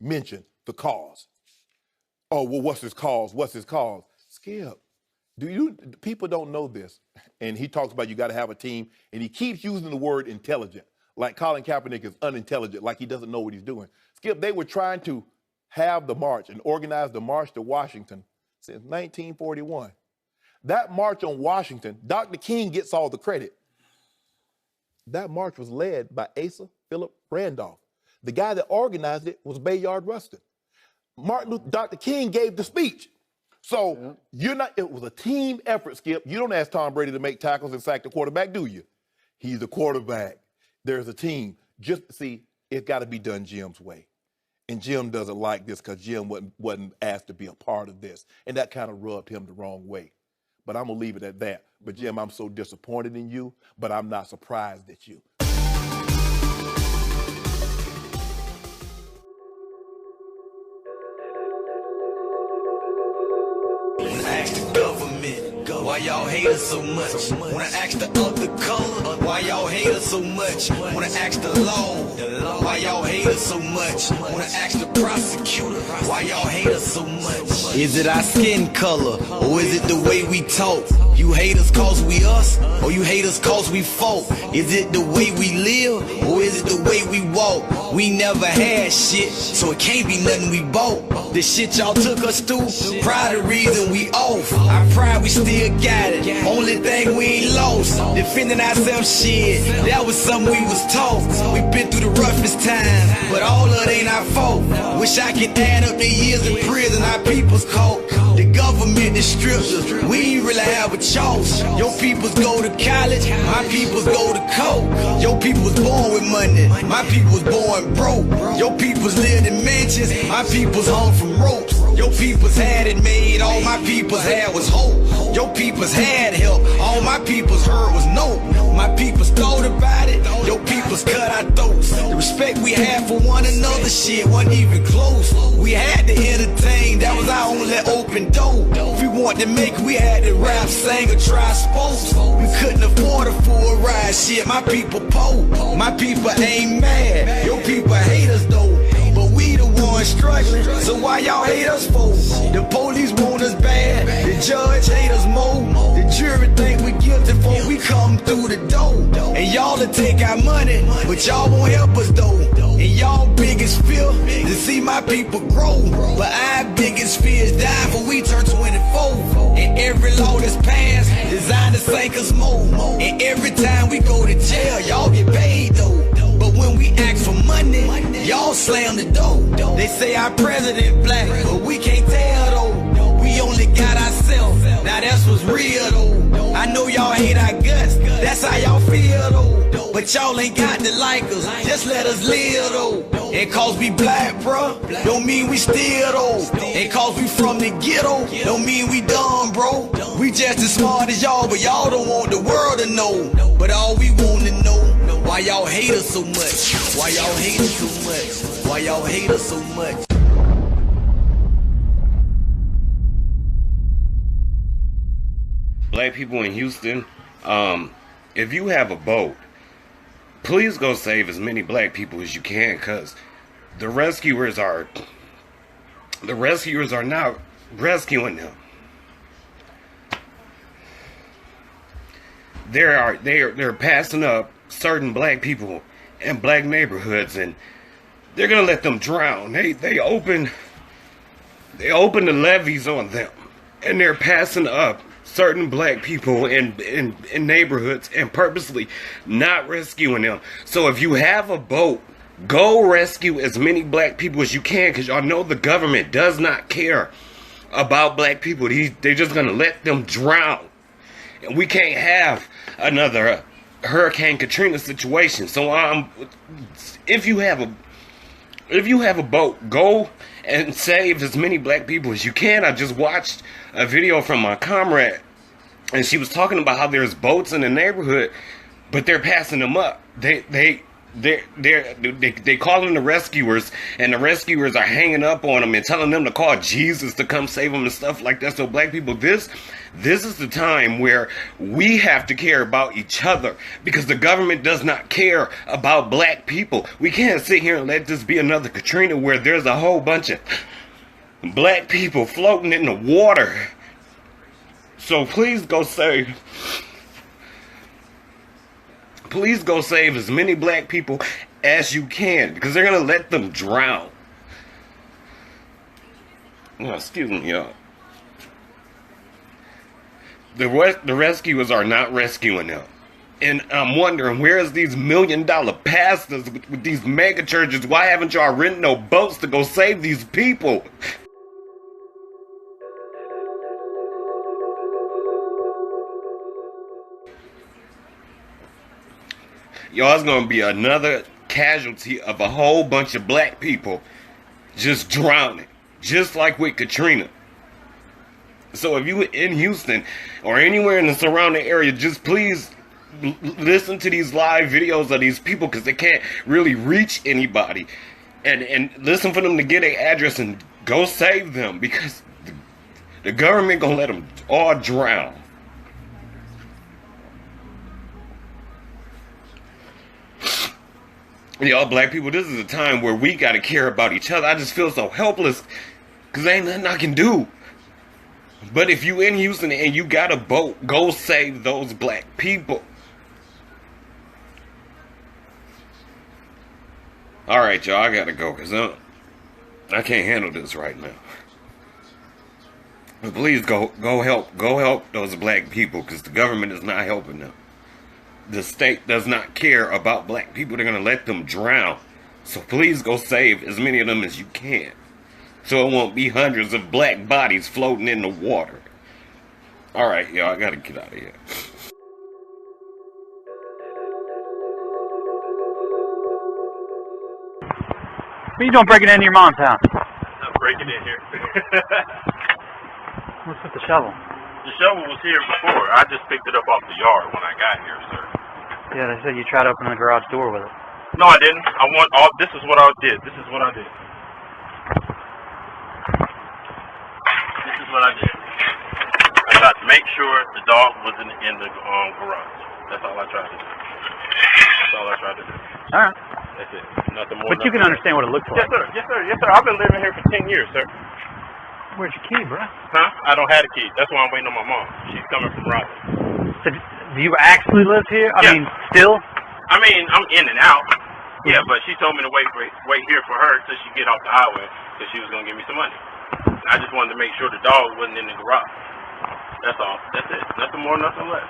mention the cause. Oh, well, what's his cause? What's his cause? Skip, people don't know this. And he talks about you got to have a team, and he keeps using the word intelligent, like Colin Kaepernick is unintelligent, like he doesn't know what he's doing. Skip, they were trying to have the march and organize the March to Washington since 1941. That march on Washington, Dr. King gets all the credit. That march was led by Asa Philip Randolph. The guy that organized it was Bayard Rustin. Dr. King gave the speech. So it was a team effort, Skip. You don't ask Tom Brady to make tackles and sack the quarterback, do you? He's a quarterback. There's a team. Just see, it's got to be done Jim's way. And Jim doesn't like this because Jim wasn't asked to be a part of this. And that kind of rubbed him the wrong way. But I'm going to leave it at that. But Jim, I'm so disappointed in you, but I'm not surprised at you. Ask the government why y'all hate us so much. Wanna ask the other color why y'all hate us so much. Wanna ask the law why y'all hate us so much. Wanna ask the prosecutor why y'all hate us so much. Is it our skin color or is it the way we talk? You hate us cause we us or you hate us cause we folk? Is it the way we live or is it the way we walk? We never had shit, so it can't be nothing we bought. The shit y'all took us through, pride the reason we off. Our pride we still got it, only thing we ain't lost. Defending ourselves shit, that was something we was taught. We been through the roughest time, but all of it ain't our fault. Wish I could add up the years in prison our people's caught. The government, the stripped us, we ain't really have a choice. Your peoples go to college, my peoples go to coke. Your people was born with money, my people was born broke. Your peoples lived in mansions, my peoples hung from ropes. Your peoples had it made, all my peoples had was hope. Your peoples had help, all my peoples heard was no. My peoples thought about it, your peoples cut our throats. The respect we had for one another, shit wasn't even close. We had to entertain, that was our only open door. If we wanted to make it, we had to rap, sing, or try sports. We couldn't afford a full ride, shit, my people poor. My people ain't mad, your people hate us though. But we the ones struggling, so why y'all hate us for? The police want us bad, the judge hate us more. The jury think we guilty for we come through the door. And y'all to take our money, but y'all won't help us though. And y'all biggest fear to see my people grow. But our biggest fear is die for we turn 24. And every law that's passed designed to sink us more. And every time we go to jail, y'all get paid though. But when we ask for money, y'all slam the door. They say our president black, but we can't tell though. We only got ourselves, now that's what's real though. I know y'all hate our guts, that's how y'all feel though. But y'all ain't got to like us, just let us live though. And cause we black, bruh, don't mean we steal though. And cause we from the ghetto, don't mean we dumb, bro. We just as smart as y'all, but y'all don't want the world to know. But all we want to know, why y'all hate us so much? Why y'all hate us so much? Why y'all hate us so much? Black people in Houston, if you have a boat, please go save as many black people as you can, because the rescuers are not rescuing them. They're passing up certain black people in black neighborhoods, and they're gonna let them drown. They open the levees on them, and they're passing up certain black people in neighborhoods and purposely not rescuing them. So if you have a boat, go rescue as many black people as you can, because y'all know the government does not care about black people. They're just gonna let them drown, and we can't have another Hurricane Katrina situation. So if you have a boat, go and save as many black people as you can. I just watched a video from my comrade, and she was talking about how there's boats in the neighborhood, but they're passing them up. They call them the rescuers, and the rescuers are hanging up on them and telling them to call Jesus to come save them and stuff like that. So black people, this is the time where we have to care about each other, because the government does not care about black people. We can't sit here and let this be another Katrina where there's a whole bunch of black people floating in the water. So please go save as many black people as you can, because they're gonna let them drown. No, excuse me, y'all. The rescuers are not rescuing them. And I'm wondering, where's these $1 million pastors with these mega churches? Why haven't y'all written no boats to go save these people? Y'all's gonna be another casualty of a whole bunch of black people just drowning, just like with Katrina. So if you in Houston or anywhere in the surrounding area, just please listen to these live videos of these people, because they can't really reach anybody, and listen for them to get an address and go save them, because the government gonna let them all drown. Y'all black people, this is a time where we gotta care about each other. I just feel so helpless because there ain't nothing I can do. But if you in Houston and you got a boat, go save those black people. Alright, y'all, I gotta go because I can't handle this right now. But please go help those black people, because the government is not helping them. The state does not care about black people. They're going to let them drown. So please go save as many of them as you can, so it won't be hundreds of black bodies floating in the water. Alright, y'all, I got to get out of here. What are you doing breaking into your mom's house? I'm breaking in here. What's with the shovel? The shovel was here before. I just picked it up off the yard when I got here, sir. Yeah, they said you tried opening the garage door with it. No, I didn't. This is what I did. This is what I did. This is what I did. I tried to make sure the dog wasn't in the garage. That's all I tried to do. That's all I tried to do. All right. That's it. Nothing more. But you can understand what it looks like. Yes, sir. Yes, sir. Yes, sir. I've been living here for 10 years, sir. Where's your key, bro? Huh? I don't have a key. That's why I'm waiting on my mom. She's coming from Raleigh. So, do you actually live here? I mean, still? I mean, I'm in and out. Yeah, but she told me to wait here for her till she get off the highway, because she was going to give me some money. I just wanted to make sure the dog wasn't in the garage. That's all. That's it. Nothing more, nothing less.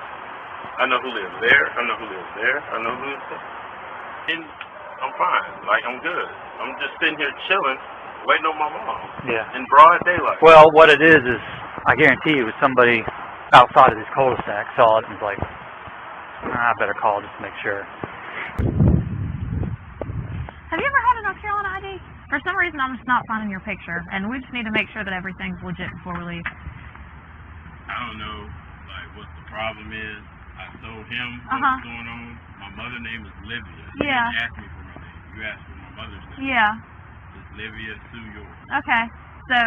I know who lives there. I know who lives there. I know who lives there. And I'm fine. Like, I'm good. I'm just sitting here chilling, waiting on my mom. Yeah. In broad daylight. Well, what it is I guarantee you, it was somebody outside of this cul-de-sac saw it and was like, I better call just to make sure. Have you ever had a North Carolina ID? For some reason, I'm just not finding your picture, and we just need to make sure that everything's legit before we leave. I don't know, like, what the problem is. I told him what's going on. My mother's name is Livia. You didn't ask me for my name. You asked for my mother's name. Yeah. It's Livia Sue York. Okay. So,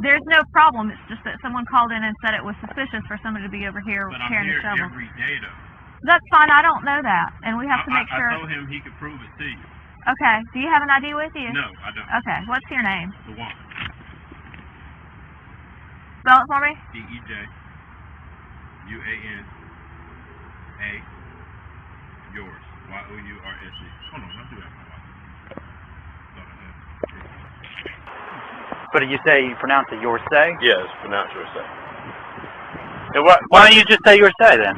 there's no problem. It's just that someone called in and said it was suspicious for somebody to be over here carrying a shovel. But I'm here every day, though. That's fine. I don't know that, and we have to make sure. I told him he could prove it to you. Okay. Do you have an ID with you? No, I don't. Okay. What's your name? The one. Spell it for me. DEJUANA yours. YOURSE. Hold on, I'll do that. But you say you pronounce it your say? Yeah, it's pronounced your say. Why don't you just say your say then,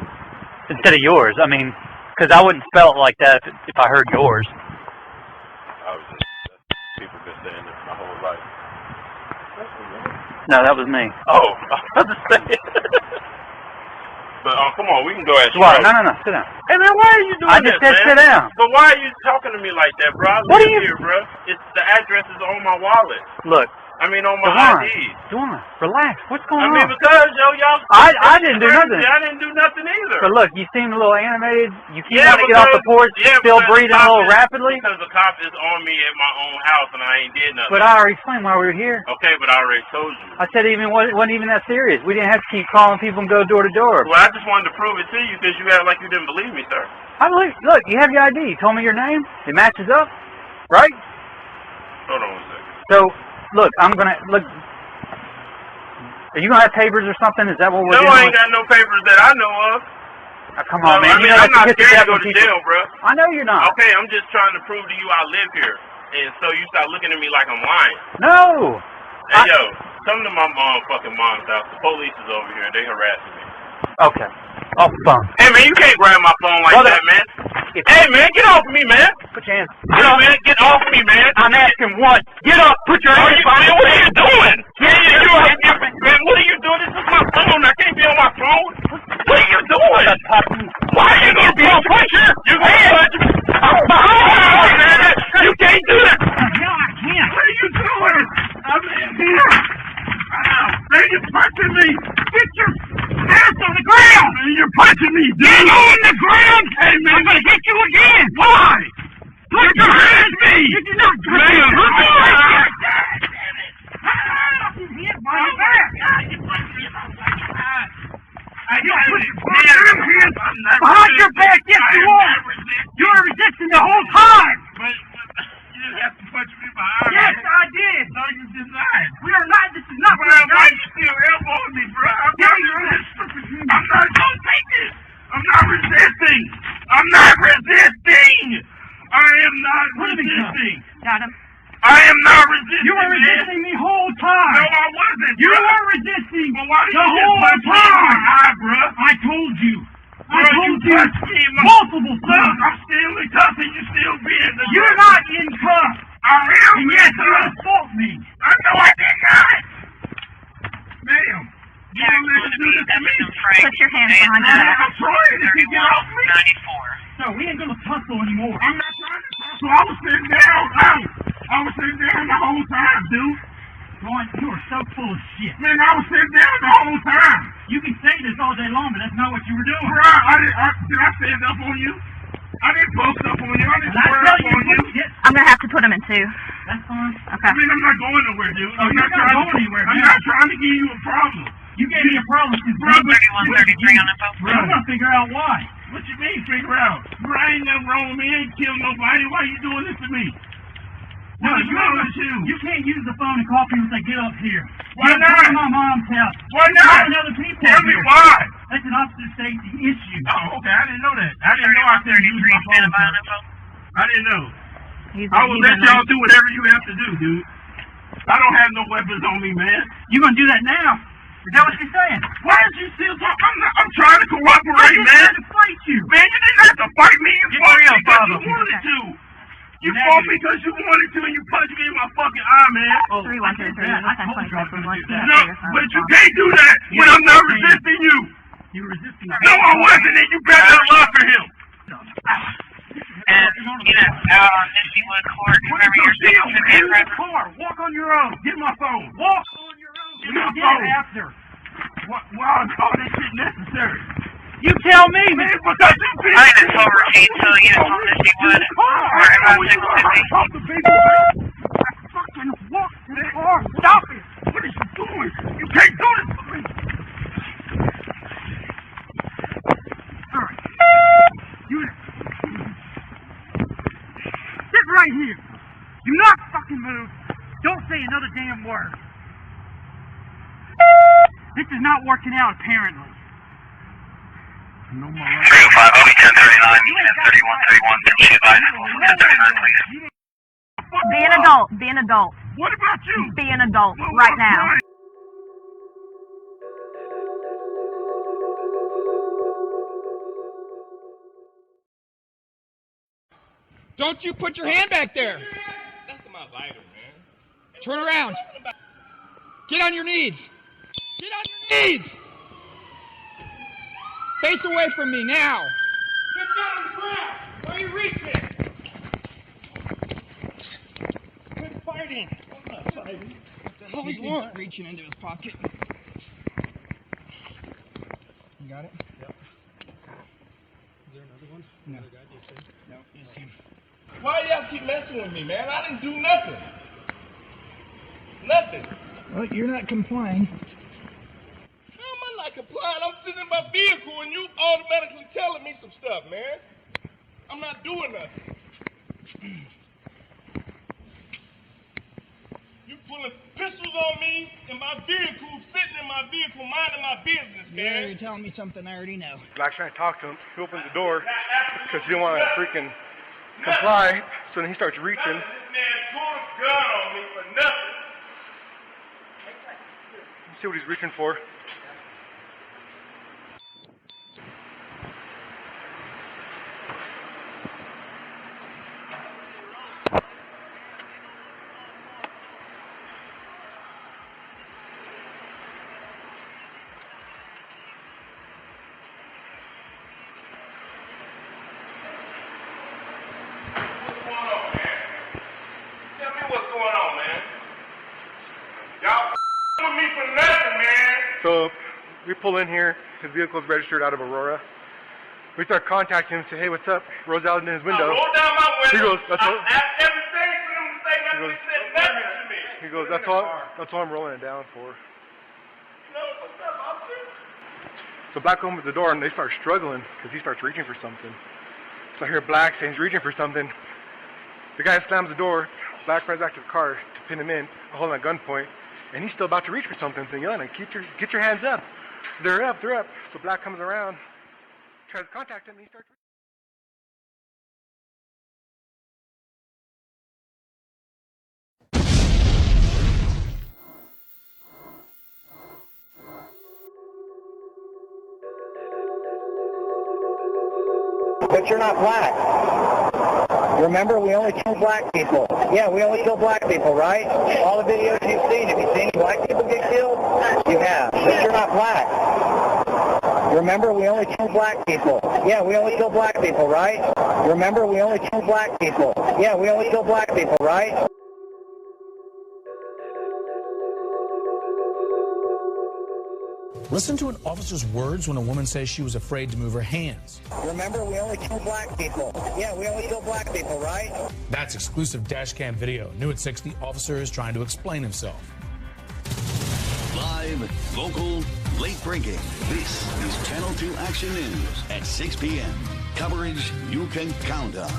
instead of yours? I mean, because I wouldn't spell it like that if I heard yours. People been saying this my whole life. No, that was me. Oh, I was about to say. But come on, we can go at you. What? No, sit down. Hey man, why are you doing I just this, said man? sit down. But why are you talking to me like that, bro? I live here, bro. It's the address is on my wallet. Look. I mean, on my ID. Dawn, relax. What's going on? I mean, because y'all. I didn't do nothing. I didn't do nothing either. But look, you seem a little animated. You keep wanting to get off the porch, still breathing a little rapidly. Because the cop is on me at my own house and I ain't did nothing. But I already explained why we were here. Okay, but I already told you. I said it wasn't even that serious. We didn't have to keep calling people and go door to door. Well, I just wanted to prove it to you because you act like you didn't believe me, sir. I believe. Look, you have your ID. You told me your name. It matches up, right? Hold on a second. So, look, look. Are you gonna have papers or something? Is that what we're doing? No, I ain't got no papers that I know of. Come on, man. I mean, I'm not scared to go to jail, bro. I know you're not. Okay, I'm just trying to prove to you I live here. And so you start looking at me like I'm lying. No! Hey, yo, come to my fucking mom's house. The police is over here. They harassing me. Okay. Off the phone. Hey, man, you can't grab my phone like that, man. Hey, man, get off me, man. Put your hands. Hey, man, get off me, man. I'm asking what? Get up. Put your hands man, on. what are you doing? Man, what are you doing? This is my phone. I can't be on my phone. What are you doing? Why are you going to be on picture? You going to touch me? I'm behind you, man. You can't do that. No, I can't. What are you doing? I'm in here. Man, you're punching me. Get your hands on the ground. Man, you're punching me, dude. Get on the ground. Hey, man. I'm going to hit you again. Why? Put your hands on me. You do not touch me. Hit my back. You punched me in my back. Behind your back, yes you are. You were resisting the whole time. But you didn't have to punch me behind. Yes, I did. No, you did not. We are not. This is not. Bro, why you still elbowing me, bro? I'm not gonna take this. I'm not resisting. I'm not resisting. I am not resisting. Got him. I am not resisting. You were resisting the whole time. No, I wasn't. You were resisting the whole time. Bro? I told you. Bro, I told you multiple times. Look, I'm still in cuffs and you're still being the. You're not in cuffs. I am. And yes, you assault me. I know I did not. Ma'am. You don't let us do this to me. Put your hands behind your back. I'm trying to get off me. 94. No, we ain't gonna tussle anymore. I'm not trying to tussle. I was sitting down. I was sitting down the whole time, dude. Ron, you are so full of shit. Man, I was sitting down the whole time. You can say this all day long, but that's not what you were doing. Bro, did I stand up on you? I didn't post up on you. I didn't swear up on you. I'm gonna have to put them in two. That's fine. Okay. I mean, I'm not going nowhere, dude. Oh, you're not going anywhere. I'm not trying to give you a problem. You gave me a problem since 3133 on the phone. Bro, I'm gonna figure out why. What you mean, figure out? Bro, ain't nothing wrong with me. I ain't killed nobody. Why you doing this to me? No, you can't use the phone and call people and say, get up here. Why not? Go to my mom's house. Why not? Other people Tell me here. why. That's an officer safety issue. Oh, okay. I didn't know that. I didn't know I couldn't use my phone. I didn't know. I will let y'all do whatever you have to do, dude. I don't have no weapons on me, man. You gonna do that now? Is that what you're saying? Why is you still talking? I'm trying to cooperate, man. To fight you. Man, you didn't have to fight me. You fought me because you wanted to. You fought me because you wanted to, and you punched me in my fucking eye, man. Oh, 3133. No, but you can't do that when I'm not resisting you. You were resisting. No, I wasn't, and you better love for him. And out on Missywood Court, remember your signal to be in the car. Walk on your own. Get my phone. Walk on your own. Get my Get phone. after. Why is all this shit necessary? You tell me, man. Because you bitch. I didn't tell routine, so you know, Missywood. Alright, about 650. Fucking walk to the car. Stop it. What is you doing? You can't do this to me. Alright. You sit right here. Do not fucking move. Don't say another damn word. This is not working out, apparently. No more. 305, only 1039, 1031, 31, shoot by 1039, please. Be an adult. Be an adult. What about you? Be an adult right now. Don't you put your hand back there. That's my lighter, man. Turn around. Get on your knees. Get on your knees. Face away from me now. Get down on the ground. Where are you reaching? Quit fighting. I'm not fighting. What the hell do you want? Reaching into his pocket. You got it? Yep. Is there another one? No. Another guy, do you think? No, it's him. Why y'all keep messing with me, man? I didn't do nothing. Nothing. Well, you're not complying. How am I not complying? I'm sitting in my vehicle and you automatically telling me some stuff, man. I'm not doing nothing. You pulling pistols on me in my vehicle, sitting in my vehicle, minding my business, man. Yeah, you're telling me something I already know. Black's trying to talk to him. He opens the door because he didn't want to freaking comply. So then he starts reaching. This man pulled a gun on me for nothing. see what he's reaching for. So we pull in here, his vehicle is registered out of Aurora. We start contacting him and say, hey, what's up? Rolls out in his window. I rolled down my window. He goes, that's all. I asked everything for them to say nothing. They said nothing to me. He goes, that's all I'm rolling it down for. So Black opens the door and they start struggling because he starts reaching for something. So I hear Black saying he's reaching for something. The guy slams the door. Black runs back to the car to pin him in, holding at gunpoint. And he's still about to reach for something, so yelling, get your hands up. They're up. So Black comes around, tries to contact him, and he starts. But you're not black. Remember, we only kill black people. Yeah, we only kill black people, right? All the videos you've seen, have you seen black people get killed? You have. But you're not black. Remember, we only kill black people. Yeah, we only kill black people, right? Remember, we only kill black people. Yeah, we only kill black people, right? Listen to an officer's words when a woman says she was afraid to move her hands. Remember, we only kill black people. Yeah, we only kill black people, right? That's exclusive dashcam video. New at 6, the officer is trying to explain himself. Live, local, late breaking. This is Channel 2 Action News at 6 p.m. Coverage you can count on.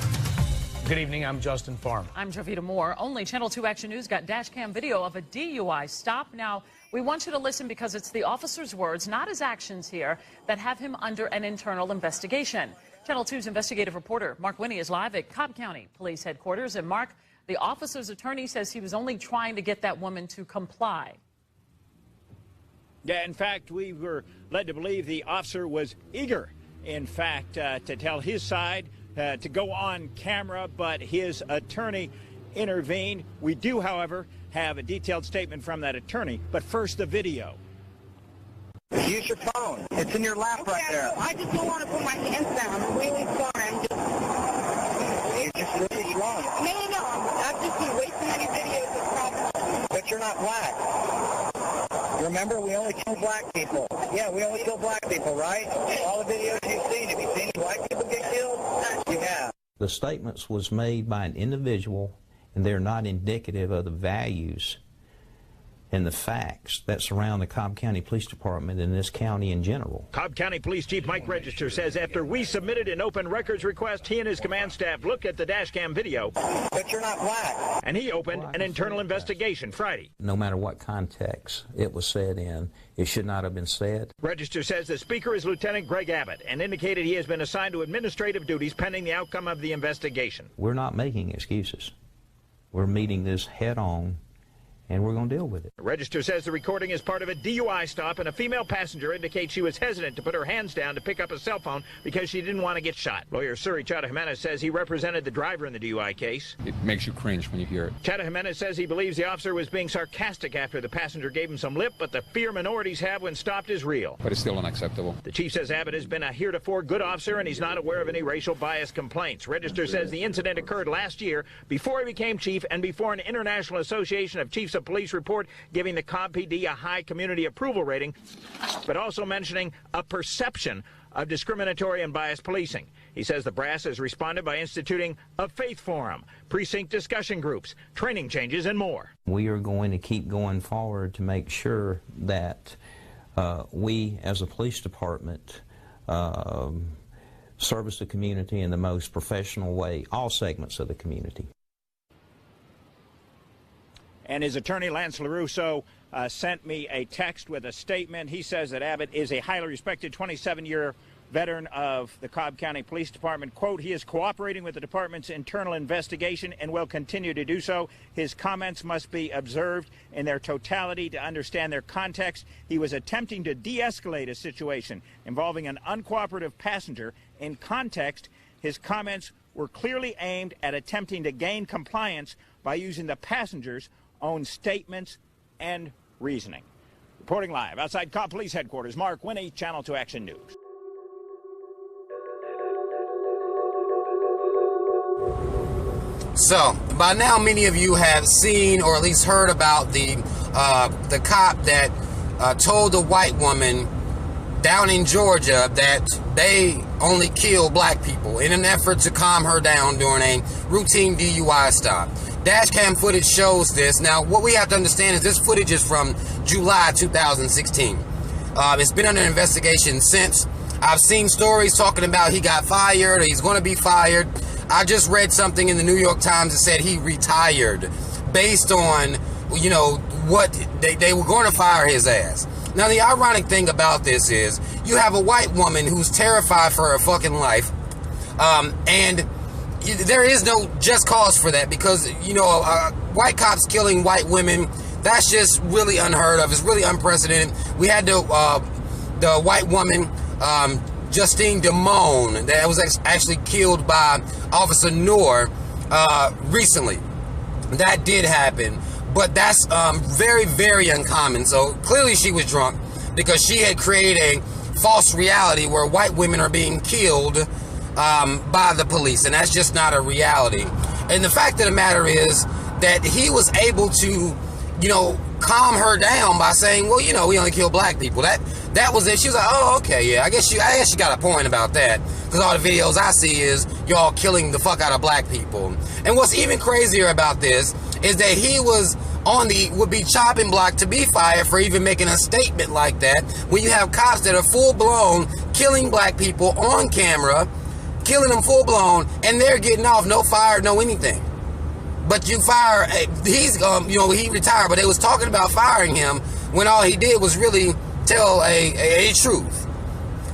Good evening, I'm Justin Farmer. I'm Jovita Moore. Only Channel 2 Action News got dashcam video of a DUI stop. Now, we want you to listen because it's the officer's words, not his actions here, that have him under an internal investigation. Channel 2's investigative reporter Mark Winnie is live at Cobb County Police Headquarters. And Mark, the officer's attorney says he was only trying to get that woman to comply. Yeah, in fact, we were led to believe the officer was eager, in fact, to tell his side, to go on camera, but his attorney intervened. We do, however, have a detailed statement from that attorney, but first the video. Use your phone. It's in your lap right there. I just don't want to put my hands down. I'm really sorry. You're just really wrong. No. I've just been wasting any videos of problems. But you're not black. Remember, we only kill black people. Yeah, we only kill black people, right? All the videos you've seen, have you seen black people get killed? You have. The statements was made by an individual, and they're not indicative of the values and the facts that surround the Cobb County Police Department and this county in general. Cobb County Police Chief Mike Register says after we submitted an open records request, he and his command staff looked at the dashcam video. But you're not black. And he opened an internal investigation Friday. No matter what context it was said in, it should not have been said. Register says the speaker is Lieutenant Greg Abbott and indicated he has been assigned to administrative duties pending the outcome of the investigation. We're not making excuses. We're meeting this head on, and we're going to deal with it. The Register says the recording is part of a DUI stop, and a female passenger indicates she was hesitant to put her hands down to pick up a cell phone because she didn't want to get shot. Lawyer Suri Chata Jimenez says he represented the driver in the DUI case. It makes you cringe when you hear it. Chata Jimenez says he believes the officer was being sarcastic after the passenger gave him some lip, but the fear minorities have when stopped is real. But it's still unacceptable. The chief says Abbott has been a heretofore good officer, and he's not aware of any racial bias complaints. Register says the incident occurred last year before he became chief and before an International Association of Chiefs of Police report giving the Cobb PD a high community approval rating, but also mentioning a perception of discriminatory and biased policing. He says the brass has responded by instituting a faith forum, precinct discussion groups, training changes, and more. We are going to keep going forward to make sure that we, as a police department, service the community in the most professional way, all segments of the community. And his attorney, Lance LaRusso, sent me a text with a statement. He says that Abbott is a highly respected 27-year veteran of the Cobb County Police Department. Quote, he is cooperating with the department's internal investigation and will continue to do so. His comments must be observed in their totality to understand their context. He was attempting to de-escalate a situation involving an uncooperative passenger. In context, his comments were clearly aimed at attempting to gain compliance by using the passenger's own statements and reasoning. Reporting live outside Cobb Police Headquarters, Mark Winnie, Channel 2 Action News. So, by now many of you have seen or at least heard about the cop that told the white woman down in Georgia that they only kill black people in an effort to calm her down during a routine DUI stop. Dashcam footage shows this. Now, what we have to understand is this footage is from July 2016. It's been under investigation since. I've seen stories talking about he got fired or he's going to be fired. I just read something in the New York Times that said he retired based on, you know, what they were going to fire his ass. Now, the ironic thing about this is you have a white woman who's terrified for her fucking life, and there is no just cause for that because, you know, white cops killing white women, that's just really unheard of. It's really unprecedented. We had the white woman, Justine Damone, that was actually killed by Officer Noor recently. That did happen, but that's very, very uncommon. So clearly she was drunk because she had created a false reality where white women are being killed by the police, and that's just not a reality. And the fact of the matter is that he was able to, you know, calm her down by saying, well, you know, we only kill black people. That was it. She was like, oh, okay, yeah, I guess you got a point about that, because all the videos I see is y'all killing the fuck out of black people. And what's even crazier about this is that he was would be chopping block to be fired for even making a statement like that when you have cops that are full-blown killing black people on camera, killing them full-blown, and they're getting off, no fire, no anything. But you fire, he's, you know, he retired, but they was talking about firing him when all he did was really tell a truth.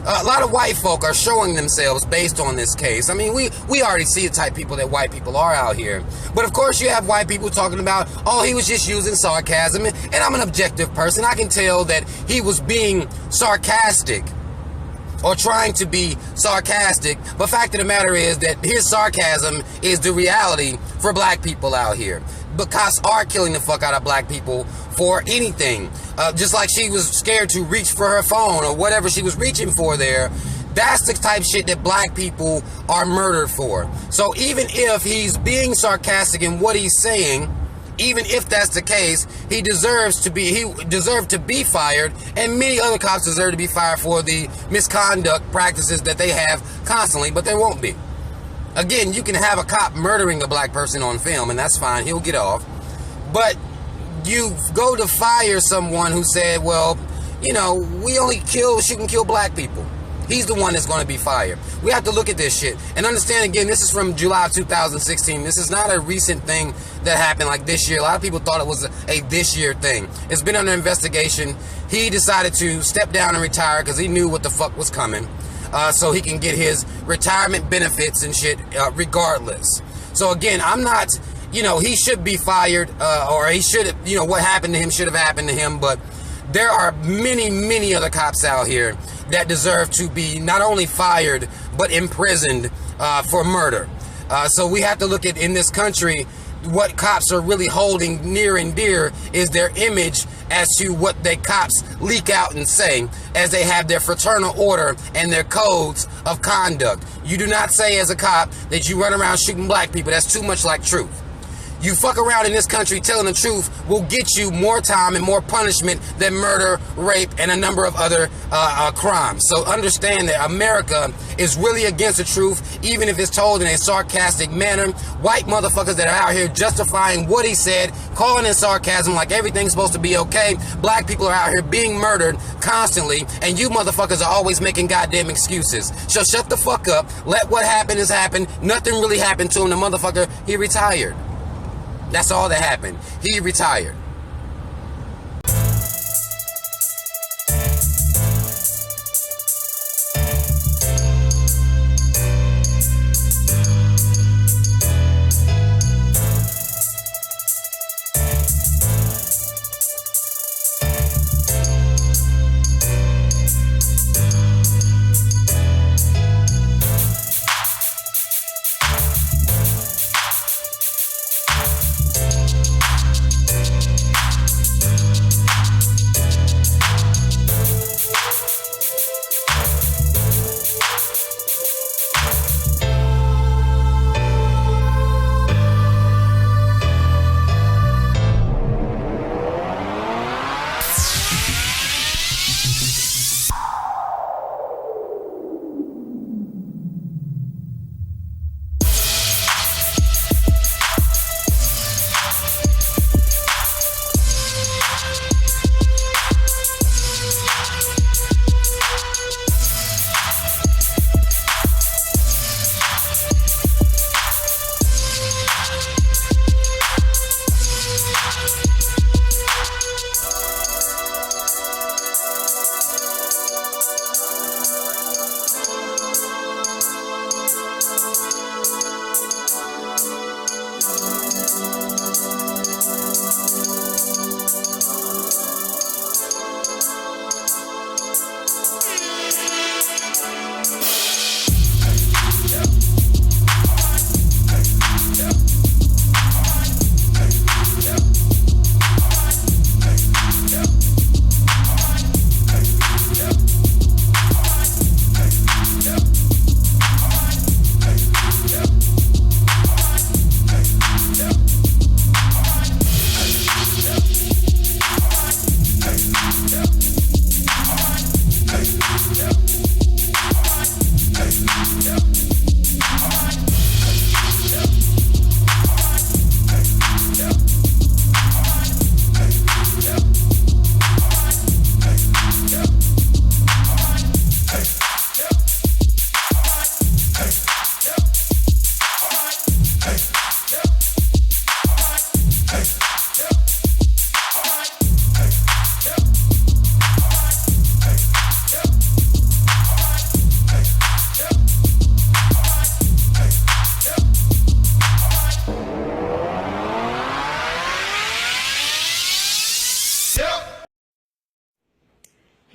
A lot of white folk are showing themselves based on this case. I mean, we already see the type of people that white people are out here. But of course you have white people talking about, oh, he was just using sarcasm. And I'm an objective person. I can tell that he was being sarcastic or trying to be sarcastic. But fact of the matter is that his sarcasm is the reality for black people out here. But cops are killing the fuck out of black people for anything. Just like she was scared to reach for her phone or whatever she was reaching for there. That's the type of shit that black people are murdered for. So even if he's being sarcastic in what he's saying, even if that's the case, he deserved to be fired, and many other cops deserve to be fired for the misconduct practices that they have constantly, but they won't be. Again, you can have a cop murdering a black person on film, and that's fine, he'll get off. But you go to fire someone who said, well, you know, we only shoot and kill black people. He's the one that's going to be fired. We have to look at this shit and understand, again, this is from July 2016. This is not a recent thing that happened like this year. A lot of people thought it was a this year thing. It's been under investigation. He decided to step down and retire because he knew what the fuck was coming. So he can get his retirement benefits and shit regardless. So again, I'm not, you know, he should be fired or he should, you know, what happened to him should have happened to him. But there are many, many other cops out here that deserve to be not only fired, but imprisoned for murder. So we have to look at, in this country, what cops are really holding near and dear is their image as to what the cops leak out and say as they have their fraternal order and their codes of conduct. You do not say as a cop that you run around shooting black people. That's too much like truth. You fuck around in this country telling the truth will get you more time and more punishment than murder, rape, and a number of other crimes. So understand that America is really against the truth, even if it's told in a sarcastic manner. White motherfuckers that are out here justifying what he said, calling in sarcasm like everything's supposed to be okay. Black people are out here being murdered constantly, and you motherfuckers are always making goddamn excuses. So shut the fuck up. Let what happened has happened. Nothing really happened to him. The motherfucker, he retired. That's all that happened. He retired.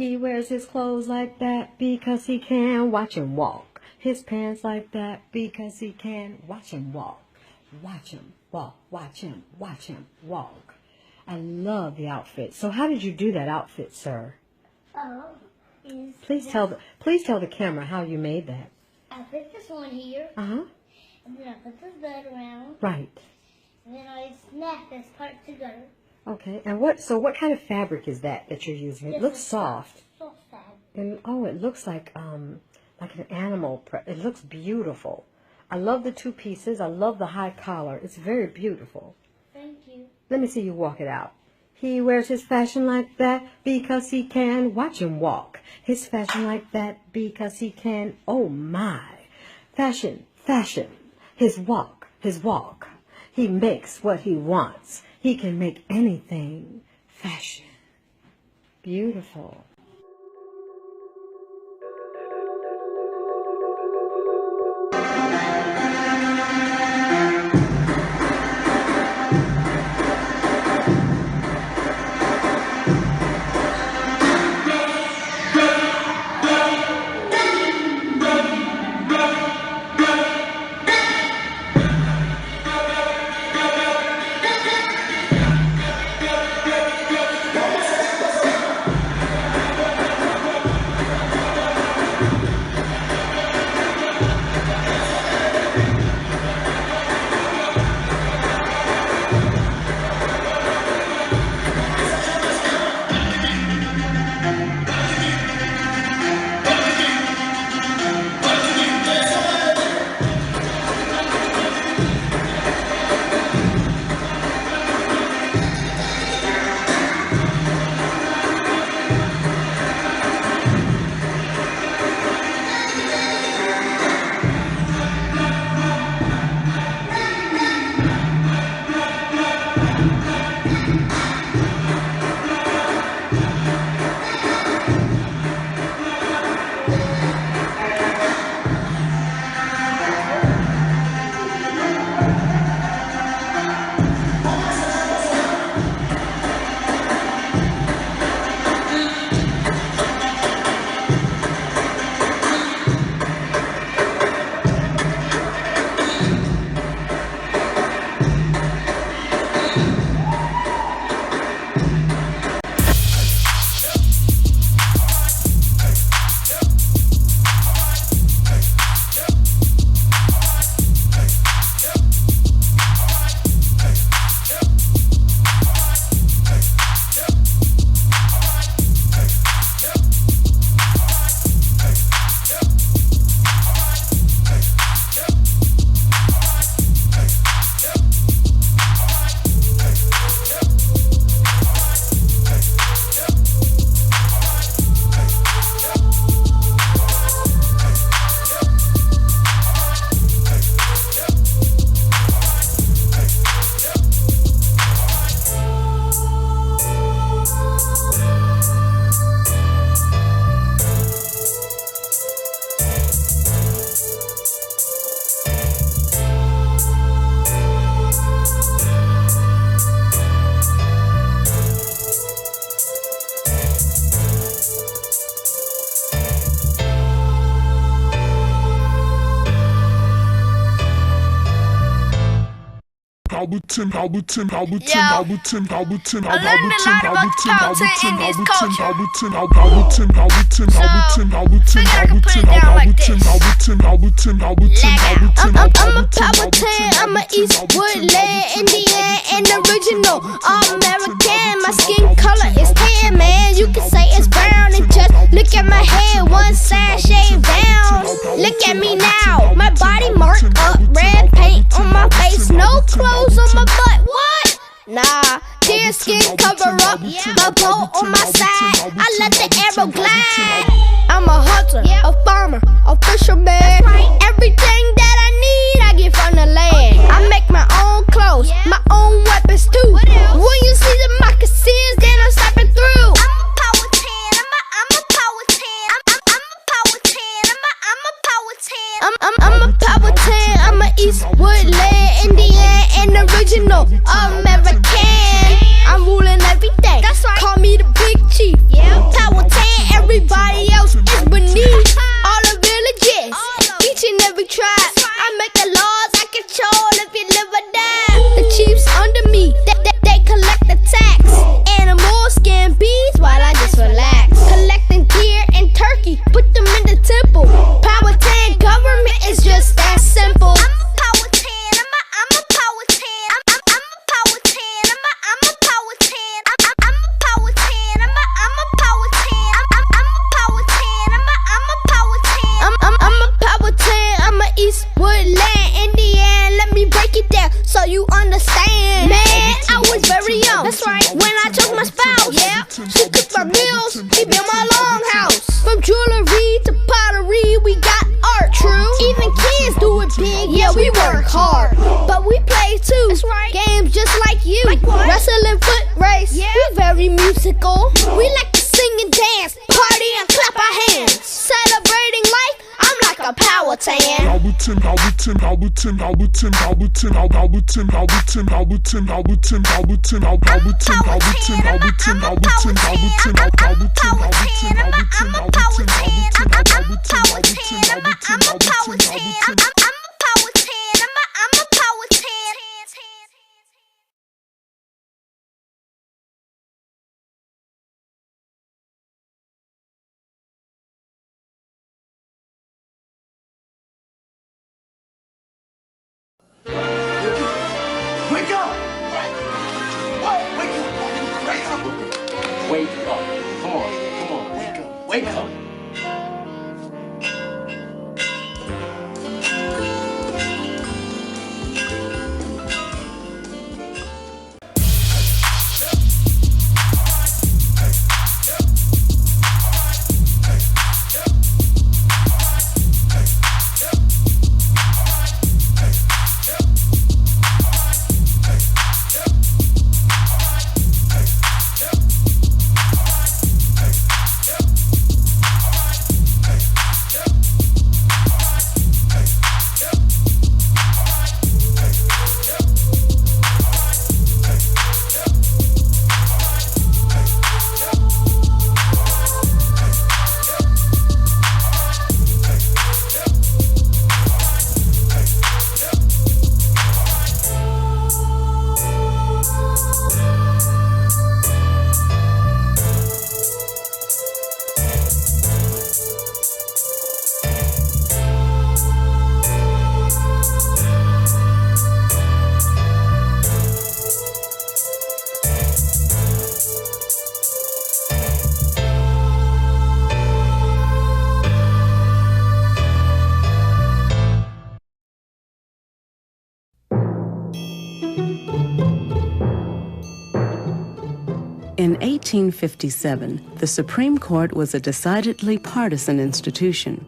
He wears his clothes like that because he can. Watch him walk. His pants like that because he can. Watch him walk. Watch him walk. Watch him walk. I love the outfit. So how did you do that outfit, sir? Please tell the camera how you made that. I put this one here. Uh-huh. And then I put this bed around. Right. And then I snap this part together. Okay. And what kind of fabric is that you're using? It looks soft. Soft fabric. And it looks like an animal it looks beautiful. I love the two pieces. I love the high collar. It's very beautiful. Thank you. Let me see you walk it out. He wears his fashion like that because he can. Watch him walk. His fashion like that because he can. Oh my. Fashion. His walk. He makes what he wants. He can make anything fashion. Beautiful. I learned a lot about the content in this culture. So I can put it down like this. I'm a Powhatan, I'm a Eastwood Land Indian and original American. My skin color is tan, man. You can say it's brown and just look at my head, one side shaved down. Look at me now, my body marked up, red paint on my face, no clothes on my butt. What? Nah, deer skin cover up, my boat on my side. I let the arrow glide. I'm a hunter, a farmer, a fisherman. Everything that I need, I get from the land. I make my own clothes, my own weapons too. When you see the moccasins, then I'm stepping through. I'm a Powhatan, I'm a Powhatan, I'm a Powhatan, I'm a Powhatan. I'm a Powhatan, I'm a Eastwood Land Indian and original American. I'm ruling everything. That's right. Call me the big chief. Yeah. Powhatan, I make the laws, I control if you live or die. The chiefs under me, they collect the tax. Animals scan bees while I just relax. Collecting deer and turkey, put them in the temple. Power 10 government is just that simple. I'm a power 10, I'm a power 10. I'm a power 10, I'm a power 10. I'm a power 10, I'm a power 10. I'm a power 10, I'm a power 10. I'm a power 10, I'm a Eastwood Land, Indiana. Let me break it down so you understand. Man, I was very young. That's right. When I took my spouse, yeah, she cooked my meals, she built my longhouse. From jewelry to pottery, we got art. True. Even kids do it big. Yeah, we work hard, but we play too. That's right. Games just like you. Like what? Wrestling, foot race. Yeah. We very musical. We like to sing and dance, party and clap our hands. Celebrating life, I'm like a power 10. Wake up! What? Wake up! Wake up! Wake up! Come on! Wake up! Wake up! In 1857, the Supreme Court was a decidedly partisan institution.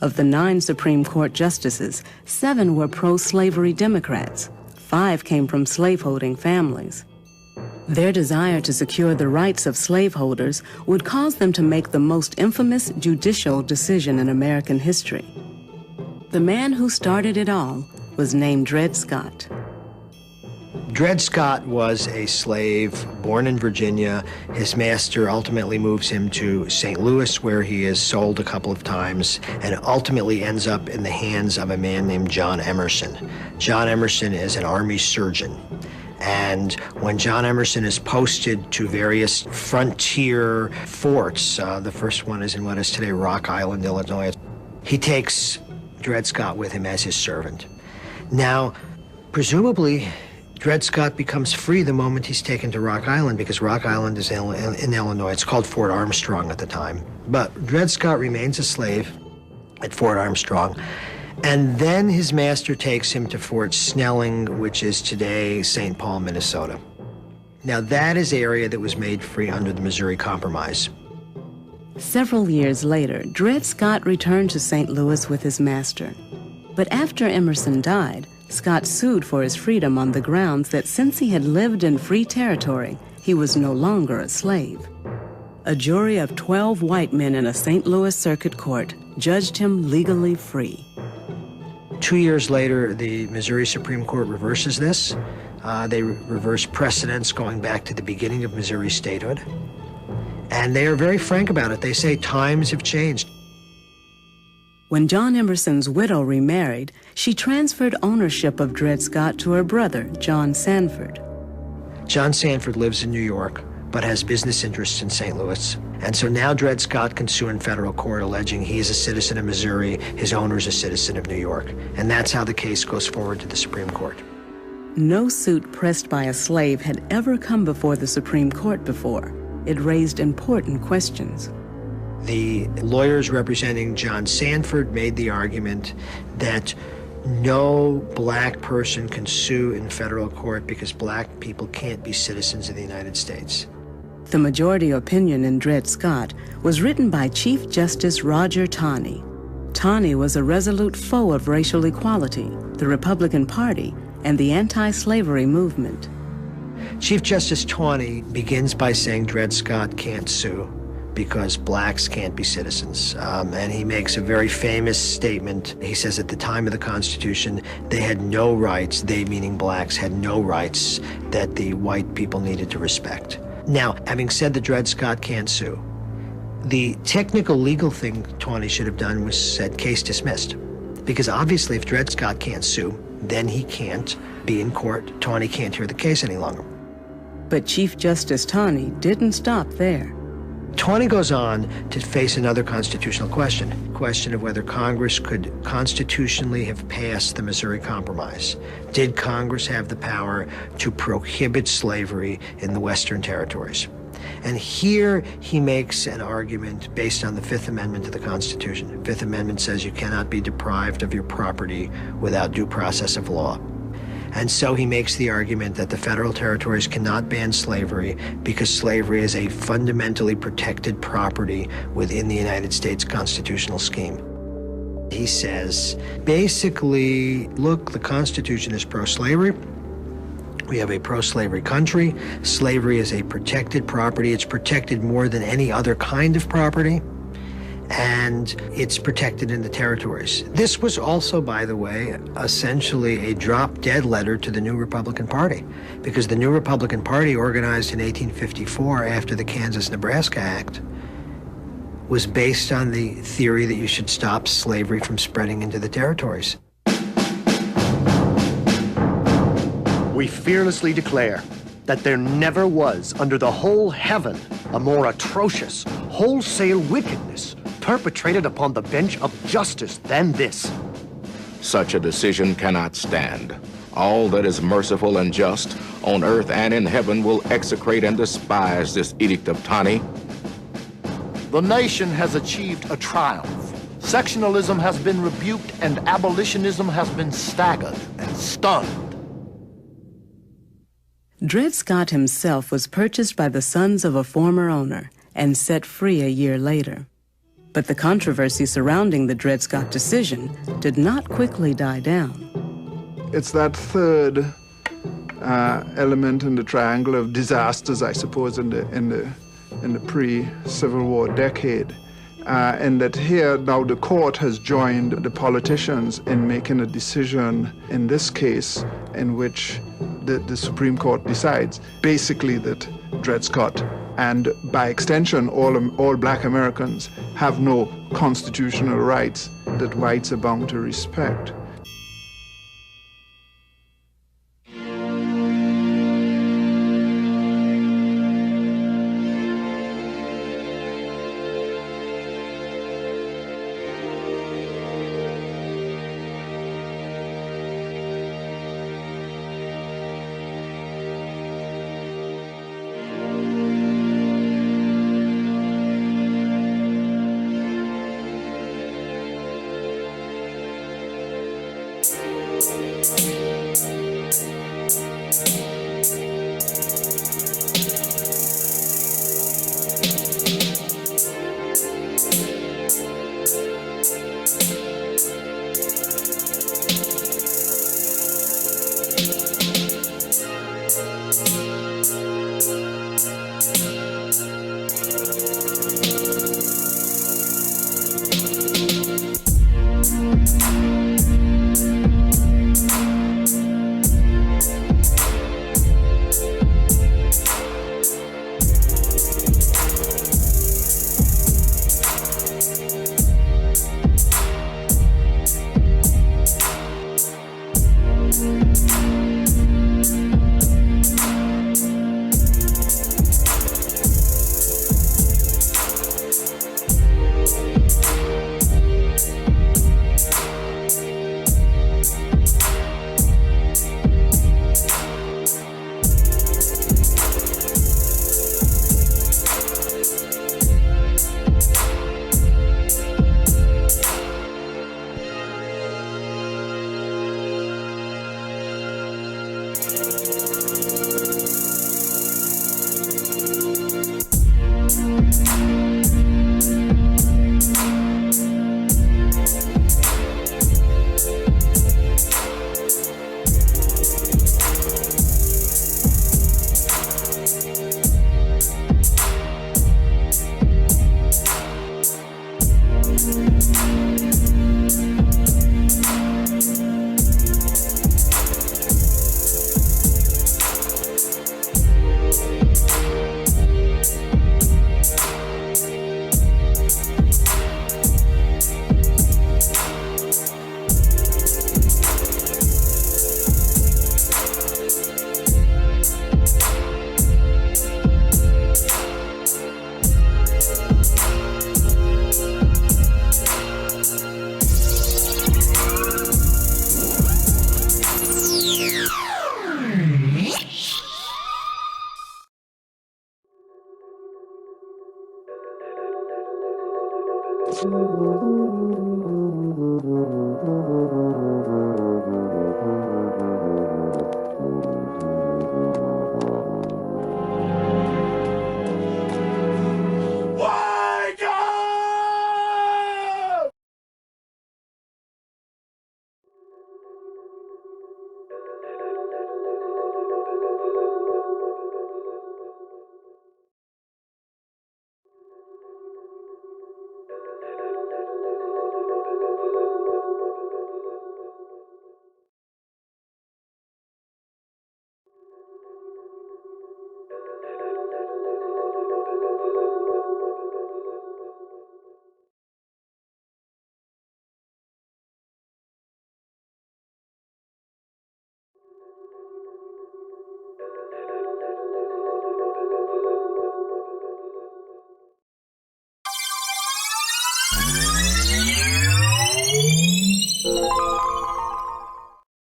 Of the 9 Supreme Court justices, 7 were pro-slavery Democrats. 5 came from slaveholding families. Their desire to secure the rights of slaveholders would cause them to make the most infamous judicial decision in American history. The man who started it all was named Dred Scott. Dred Scott was a slave born in Virginia. His master ultimately moves him to St. Louis, where he is sold a couple of times and ultimately ends up in the hands of a man named John Emerson. John Emerson is an army surgeon. And when John Emerson is posted to various frontier forts, the first one is in what is today Rock Island, Illinois, he takes Dred Scott with him as his servant. Now, presumably, Dred Scott becomes free the moment he's taken to Rock Island, because Rock Island is in Illinois. It's called Fort Armstrong at the time. But Dred Scott remains a slave at Fort Armstrong. And then his master takes him to Fort Snelling, which is today St. Paul, Minnesota. Now, that is the area that was made free under the Missouri Compromise. Several years later, Dred Scott returned to St. Louis with his master. But after Emerson died, Scott sued for his freedom on the grounds that since he had lived in free territory, he was no longer a slave. A jury of 12 white men in a St. Louis circuit court judged him legally free. 2 years later, the Missouri Supreme Court reverses this. They reverse precedents going back to the beginning of Missouri statehood. And they are very frank about it. They say times have changed. When John Emerson's widow remarried, she transferred ownership of Dred Scott to her brother, John Sanford. John Sanford lives in New York, but has business interests in St. Louis. And so now Dred Scott can sue in federal court alleging he is a citizen of Missouri, his owner is a citizen of New York. And that's how the case goes forward to the Supreme Court. No suit pressed by a slave had ever come before the Supreme Court before. It raised important questions. The lawyers representing John Sanford made the argument that no black person can sue in federal court because black people can't be citizens of the United States. The majority opinion in Dred Scott was written by Chief Justice Roger Taney. Taney was a resolute foe of racial equality, the Republican Party, and the anti-slavery movement. Chief Justice Taney begins by saying Dred Scott can't sue because blacks can't be citizens. And he makes a very famous statement. He says at the time of the Constitution, they had no rights, they meaning blacks, had no rights that the white people needed to respect. Now, having said that Dred Scott can't sue, the technical legal thing Taney should have done was said case dismissed. Because obviously if Dred Scott can't sue, then he can't be in court. Taney can't hear the case any longer. But Chief Justice Taney didn't stop there. Taney goes on to face another constitutional question of whether Congress could constitutionally have passed the Missouri Compromise. Did Congress have the power to prohibit slavery in the Western territories? And here he makes an argument based on the Fifth Amendment to the Constitution. The Fifth Amendment says you cannot be deprived of your property without due process of law. And so he makes the argument that the federal territories cannot ban slavery because slavery is a fundamentally protected property within the United States constitutional scheme. He says, basically, look, the Constitution is pro-slavery. We have a pro-slavery country. Slavery is a protected property. It's protected more than any other kind of property. And it's protected in the territories. This was also, by the way, essentially a drop-dead letter to the new Republican Party, because the new Republican Party, organized in 1854 after the Kansas-Nebraska Act, was based on the theory that you should stop slavery from spreading into the territories. We fearlessly declare that there never was under the whole heaven a more atrocious, wholesale wickedness perpetrated upon the bench of justice than this. Such a decision cannot stand. All that is merciful and just on earth and in heaven will execrate and despise this edict of Taney. The nation has achieved a triumph. Sectionalism has been rebuked and abolitionism has been staggered and stunned. Dred Scott himself was purchased by the sons of a former owner and set free a year later. But the controversy surrounding the Dred Scott decision did not quickly die down. It's that third element in the triangle of disasters, I suppose, in the pre-Civil War decade. And that here now the court has joined the politicians in making a decision in this case in which the Supreme Court decides basically that Dred Scott and by extension all black Americans have no constitutional rights that whites are bound to respect.